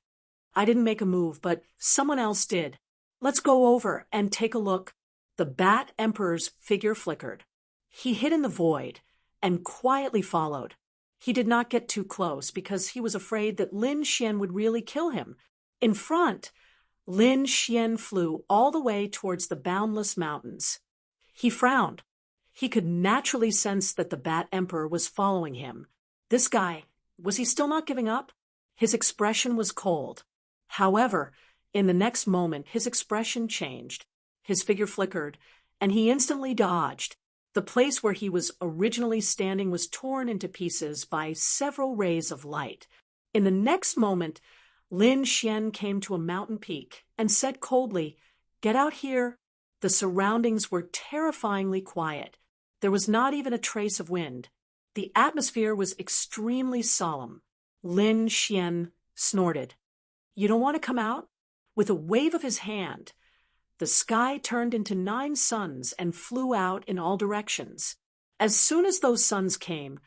"I didn't make a move, but someone else did. Let's go over and take a look." The Bat Emperor's figure flickered. He hid in the void and quietly followed. He did not get too close because he was afraid that Lin Xian would really kill him. In front, Lin Xian flew all the way towards the boundless mountains. He frowned. He could naturally sense that the Bat Emperor was following him. This guy, was he still not giving up? His expression was cold. However, in the next moment, his expression changed. His figure flickered, and he instantly dodged. The place where he was originally standing was torn into pieces by several rays of light. In the next moment, Lin Xian came to a mountain peak and said coldly, "Get out here." The surroundings were terrifyingly quiet. There was not even a trace of wind. The atmosphere was extremely solemn. Lin Xian snorted. "You don't want to come out?" With a wave of his hand, the sky turned into 9 suns and flew out in all directions. As soon as those suns came,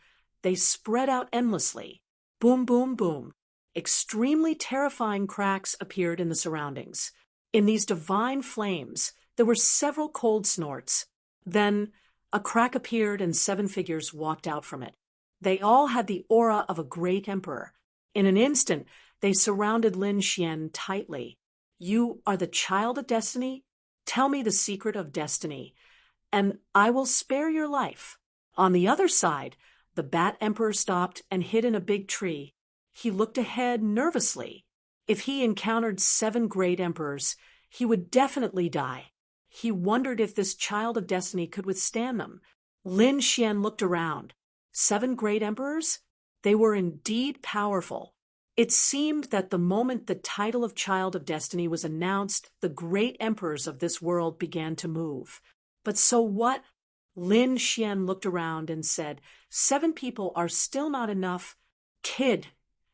they spread out endlessly. Boom, boom, boom. Extremely terrifying cracks appeared in the surroundings. In these divine flames, there were several cold snorts. Then a crack appeared and 7 figures walked out from it. They all had the aura of a great emperor. In an instant, they surrounded Lin Xian tightly. "You are the child of destiny? Tell me the secret of destiny, and I will spare your life." On the other side, the Bat Emperor stopped and hid in a big tree. He looked ahead nervously. If he encountered 7 great emperors, he would definitely die. He wondered if this child of destiny could withstand them. Lin Xian looked around. 7 great emperors? They were indeed powerful. It seemed that the moment the title of Child of Destiny was announced, the great emperors of this world began to move. But so what? Lin Xian looked around and said, 7 people are still not enough. Kid,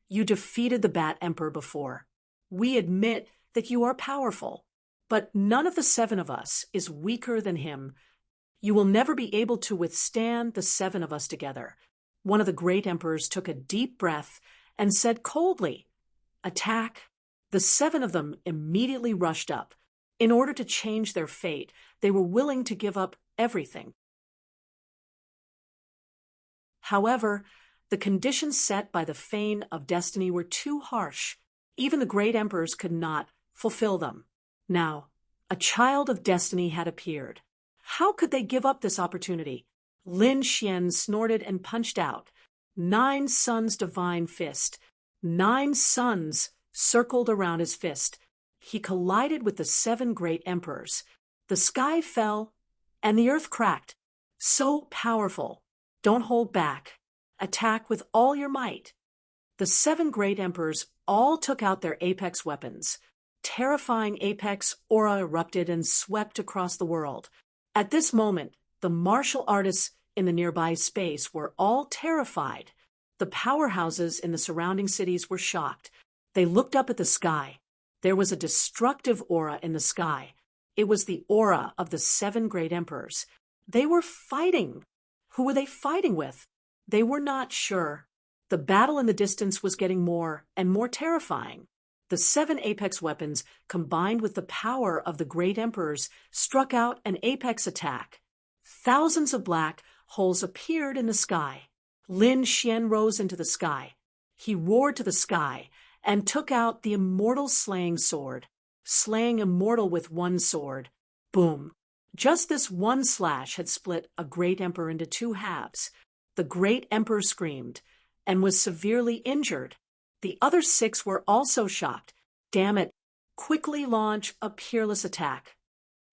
you defeated the Bat Emperor before. We admit that you are powerful, but none of the 7 of us is weaker than him. You will never be able to withstand the 7 of us together. One of the great emperors took a deep breath and said coldly, "Attack." The 7 of them immediately rushed up. In order to change their fate, they were willing to give up everything. However, the conditions set by the Fane of Destiny were too harsh. Even the great emperors could not fulfill them. Now, a child of destiny had appeared. How could they give up this opportunity? Lin Xian snorted and punched out. 9 suns divine fist. 9 suns circled around his fist. He collided with the 7 great emperors. The sky fell, and the earth cracked. So powerful. Don't hold back. Attack with all your might. The 7 great emperors all took out their apex weapons. Terrifying apex aura erupted and swept across the world. At this moment, the martial artists in the nearby space were all terrified. The powerhouses in the surrounding cities were shocked. They looked up at the sky. There was a destructive aura in the sky. It was the aura of the 7 great emperors. They were fighting. Who were they fighting with? They were not sure. The battle in the distance was getting more and more terrifying. The 7 apex weapons, combined with the power of the great emperors, struck out an apex attack. Thousands of black holes appeared in the sky. Lin Xian rose into the sky. He roared to the sky and took out the immortal slaying sword. Slaying immortal with one sword. Boom. Just this one slash had split a great emperor into 2 halves. The great emperor screamed and was severely injured. The other 6 were also shocked. Damn it. Quickly launch a peerless attack.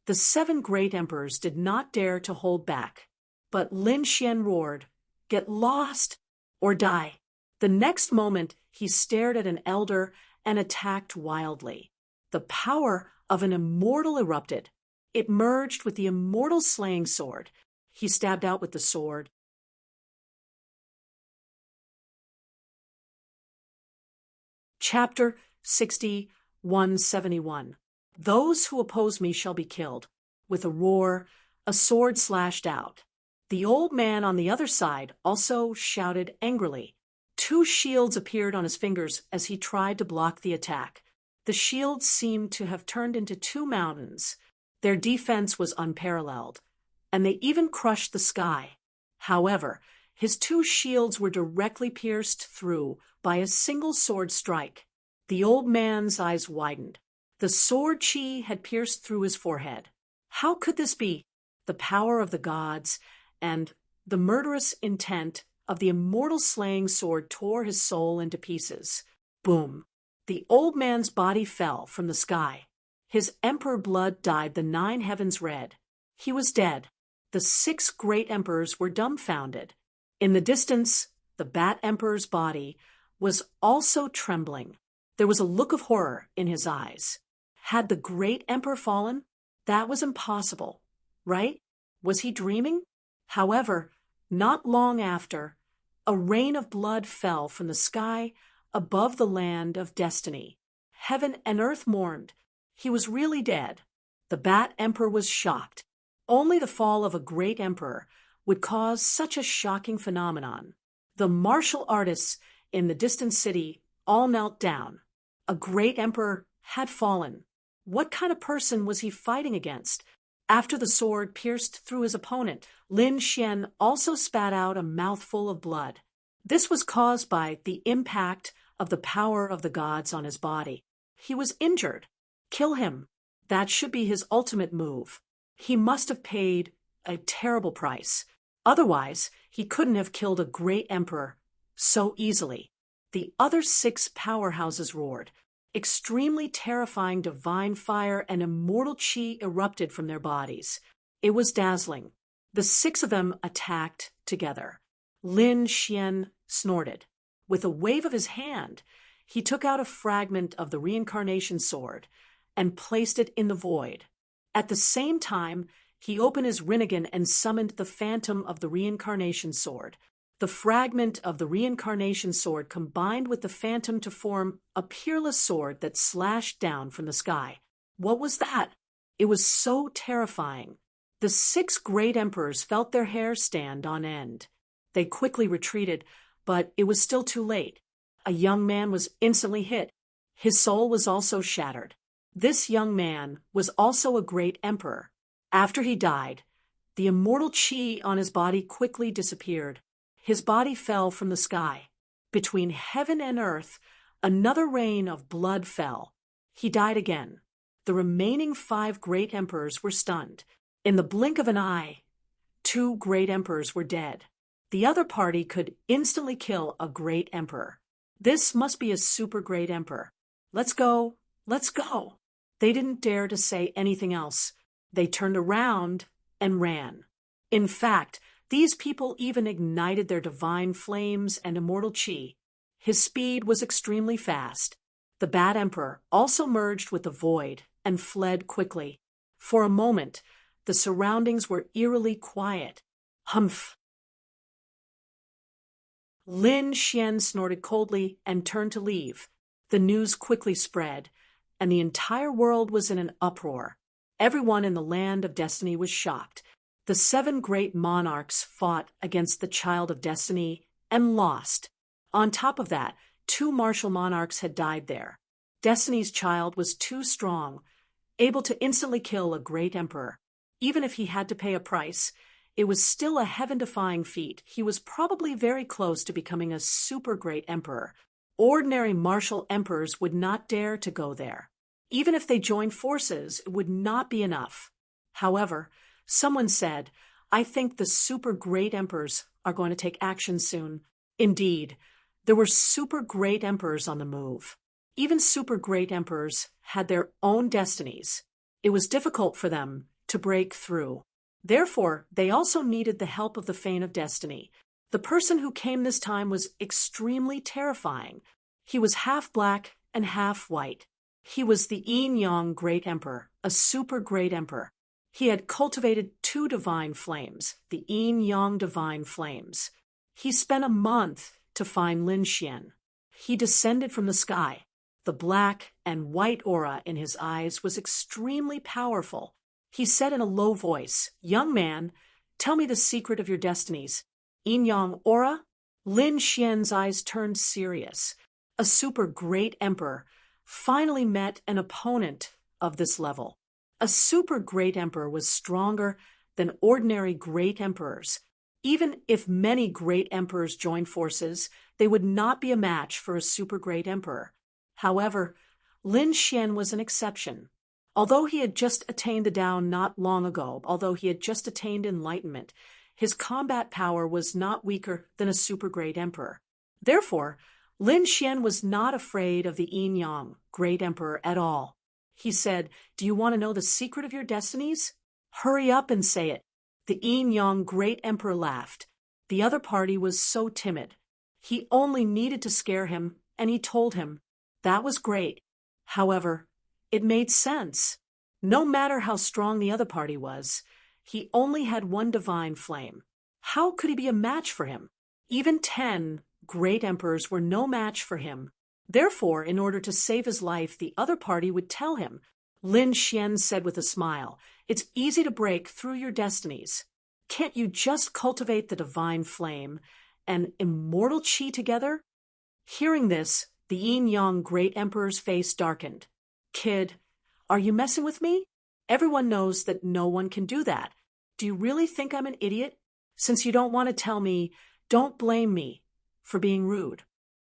The 7 great emperors did not dare to hold back. But Lin Xian roared, "Get lost or die." The next moment, he stared at an elder and attacked wildly. The power of an immortal erupted. It merged with the immortal slaying sword. He stabbed out with the sword. Chapter 6171. Those who oppose me shall be killed. With a roar, a sword slashed out. The old man on the other side also shouted angrily. 2 shields appeared on his fingers as he tried to block the attack. The shields seemed to have turned into 2 mountains. Their defense was unparalleled, and they even crushed the sky. However, his 2 shields were directly pierced through by a single sword strike. The old man's eyes widened. The sword chi had pierced through his forehead. How could this be? The power of the gods and the murderous intent of the immortal slaying sword tore his soul into pieces. Boom. The old man's body fell from the sky. His emperor blood dyed the 9 heavens red. He was dead. The 6 great emperors were dumbfounded. In the distance, the Bat Emperor's body was also trembling. There was a look of horror in his eyes. Had the great emperor fallen? That was impossible, right? Was he dreaming? However, not long after, a rain of blood fell from the sky above the land of destiny. Heaven and earth mourned. He was really dead. The Bat Emperor was shocked. Only the fall of a great emperor would cause such a shocking phenomenon. The martial artists in the distant city all knelt down. A great emperor had fallen. What kind of person was he fighting against? After the sword pierced through his opponent, Lin Xian also spat out a mouthful of blood. This was caused by the impact of the power of the gods on his body. He was injured. Kill him. That should be his ultimate move. He must have paid a terrible price. Otherwise, he couldn't have killed a great emperor so easily. The other 6 powerhouses roared. Extremely terrifying divine fire and immortal chi erupted from their bodies. It was dazzling. The 6 of them attacked together. Lin Xian snorted. With a wave of his hand, he took out a fragment of the reincarnation sword and placed it in the void. At the same time, he opened his Rinnegan and summoned the phantom of the reincarnation sword. The fragment of the reincarnation sword combined with the phantom to form a peerless sword that slashed down from the sky. What was that? It was so terrifying. The 6 great emperors felt their hair stand on end. They quickly retreated, but it was still too late. A young man was instantly hit. His soul was also shattered. This young man was also a great emperor. After he died, the immortal chi on his body quickly disappeared. His body fell from the sky. Between heaven and earth, another rain of blood fell. He died again. The remaining 5 great emperors were stunned. In the blink of an eye, 2 great emperors were dead. The other party could instantly kill a great emperor. This must be a super great emperor. Let's go, let's go. They didn't dare to say anything else. They turned around and ran. In fact, these people even ignited their divine flames and immortal chi. His speed was extremely fast. The bad emperor also merged with the void and fled quickly. For a moment, the surroundings were eerily quiet. Humph! Lin Xian snorted coldly and turned to leave. The news quickly spread, and the entire world was in an uproar. Everyone in the land of destiny was shocked. The 7 great monarchs fought against the child of destiny and lost. On top of that, 2 martial monarchs had died there. Destiny's child was too strong, able to instantly kill a great emperor. Even if he had to pay a price, it was still a heaven-defying feat. He was probably very close to becoming a super great emperor. Ordinary martial emperors would not dare to go there. Even if they joined forces, it would not be enough. However, someone said, "I think the super great emperors are going to take action soon." Indeed, there were super great emperors on the move. Even super great emperors had their own destinies. It was difficult for them to break through. Therefore, they also needed the help of the Fane of Destiny. The person who came this time was extremely terrifying. He was half black and half white. He was the Yin Yang Great Emperor, a super great emperor. He had cultivated 2 divine flames, the Yin Yang divine flames. He spent a month to find Lin Xian. He descended from the sky. The black and white aura in his eyes was extremely powerful. He said in a low voice, "Young man, tell me the secret of your destinies." Yin Yang aura? Lin Xian's eyes turned serious. A super great emperor finally met an opponent of this level. A super great emperor was stronger than ordinary great emperors. Even if many great emperors joined forces, they would not be a match for a super great emperor. However, Lin Xian was an exception. Although he had just attained the Tao not long ago, although he had just attained enlightenment, his combat power was not weaker than a super great emperor. Therefore, Lin Xian was not afraid of the Yin Yang great emperor at all. He said, "Do you want to know the secret of your destinies? Hurry up and say it." The Yin Yang great emperor laughed. The other party was so timid. He only needed to scare him, and he told him. That was great. However, it made sense. No matter how strong the other party was, he only had 1 divine flame. How could he be a match for him? Even 10 great emperors were no match for him. Therefore, in order to save his life, the other party would tell him. Lin Xian said with a smile, "It's easy to break through your destinies. Can't you just cultivate the divine flame and immortal chi together?" Hearing this, the Yin Yang great emperor's face darkened. "Kid, are you messing with me? Everyone knows that no one can do that. Do you really think I'm an idiot? Since you don't want to tell me, don't blame me for being rude."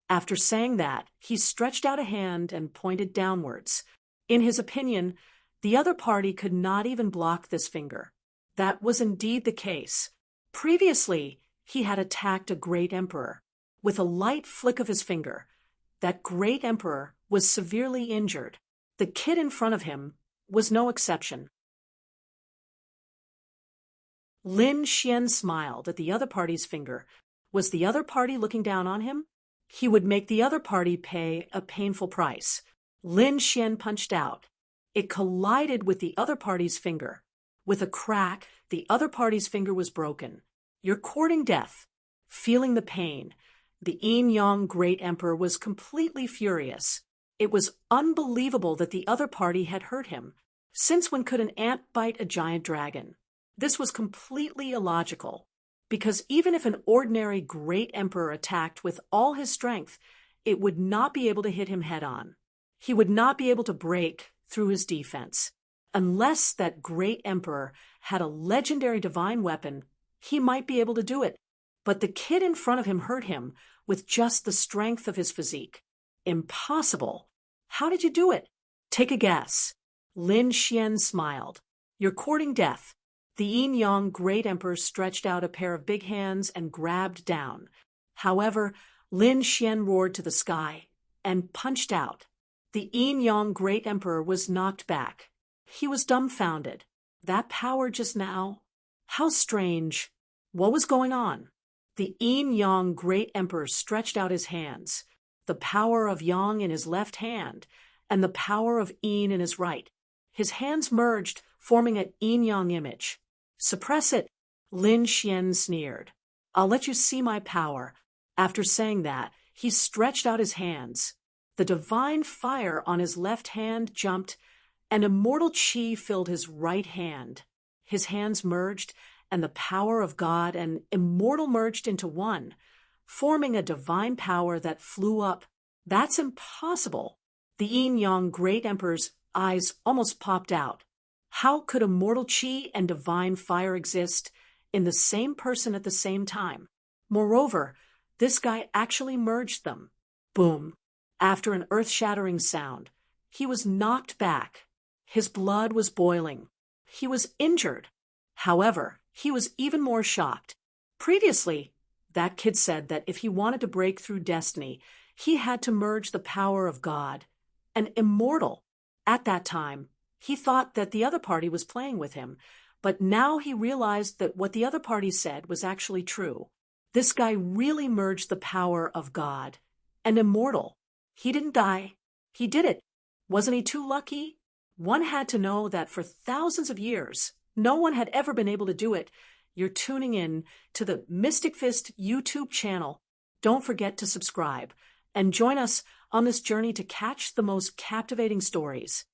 After saying that, he stretched out a hand and pointed downwards. In his opinion, the other party could not even block this finger. That was indeed the case. Previously, he had attacked a great emperor. With a light flick of his finger, that great emperor was severely injured. The kid in front of him was no exception. Lin Xian smiled at the other party's finger. Was the other party looking down on him? He would make the other party pay a painful price. Lin Xian punched out. It collided with the other party's finger. With a crack, the other party's finger was broken. "You're courting death." Feeling the pain, the Yin Yang great emperor was completely furious. It was unbelievable that the other party had hurt him. Since when could an ant bite a giant dragon? This was completely illogical. because even if an ordinary great emperor attacked with all his strength, it would not be able to hit him head on. He would not be able to break through his defense. Unless that great emperor had a legendary divine weapon, he might be able to do it. But the kid in front of him hurt him with just the strength of his physique. Impossible. How did you do it? Take a guess. Lin Xian smiled. You're courting death. The yin-yang great emperor stretched out a pair of big hands and grabbed down. However, Lin Xian roared to the sky and punched out. The yin-yang great emperor was knocked back. He was dumbfounded. That power just now? How strange. What was going on? The yin-yang great emperor stretched out his hands, the power of yang in his left hand and the power of yin in his right. His hands merged, forming an yin-yang image. Suppress it, Lin Xian sneered. I'll let you see my power. After saying that, he stretched out his hands. The divine fire on his left hand jumped, and immortal qi filled his right hand. His hands merged, and the power of God and immortal merged into one, forming a divine power that flew up. That's impossible. The yin-yang great emperor's eyes almost popped out. How could immortal qi and divine fire exist in the same person at the same time? Moreover, this guy actually merged them. Boom. After an earth-shattering sound, he was knocked back. His blood was boiling. He was injured. However, he was even more shocked. Previously, that kid said that if he wanted to break through destiny, he had to merge the power of God and immortal. At that time, he thought that the other party was playing with him, but now he realized that what the other party said was actually true. This guy really merged the power of God and immortal. He didn't die. He did it. Wasn't he too lucky? One had to know that for thousands of years, no one had ever been able to do it. You're tuning in to the Mystic Fist YouTube channel. Don't forget to subscribe and join us on this journey to catch the most captivating stories.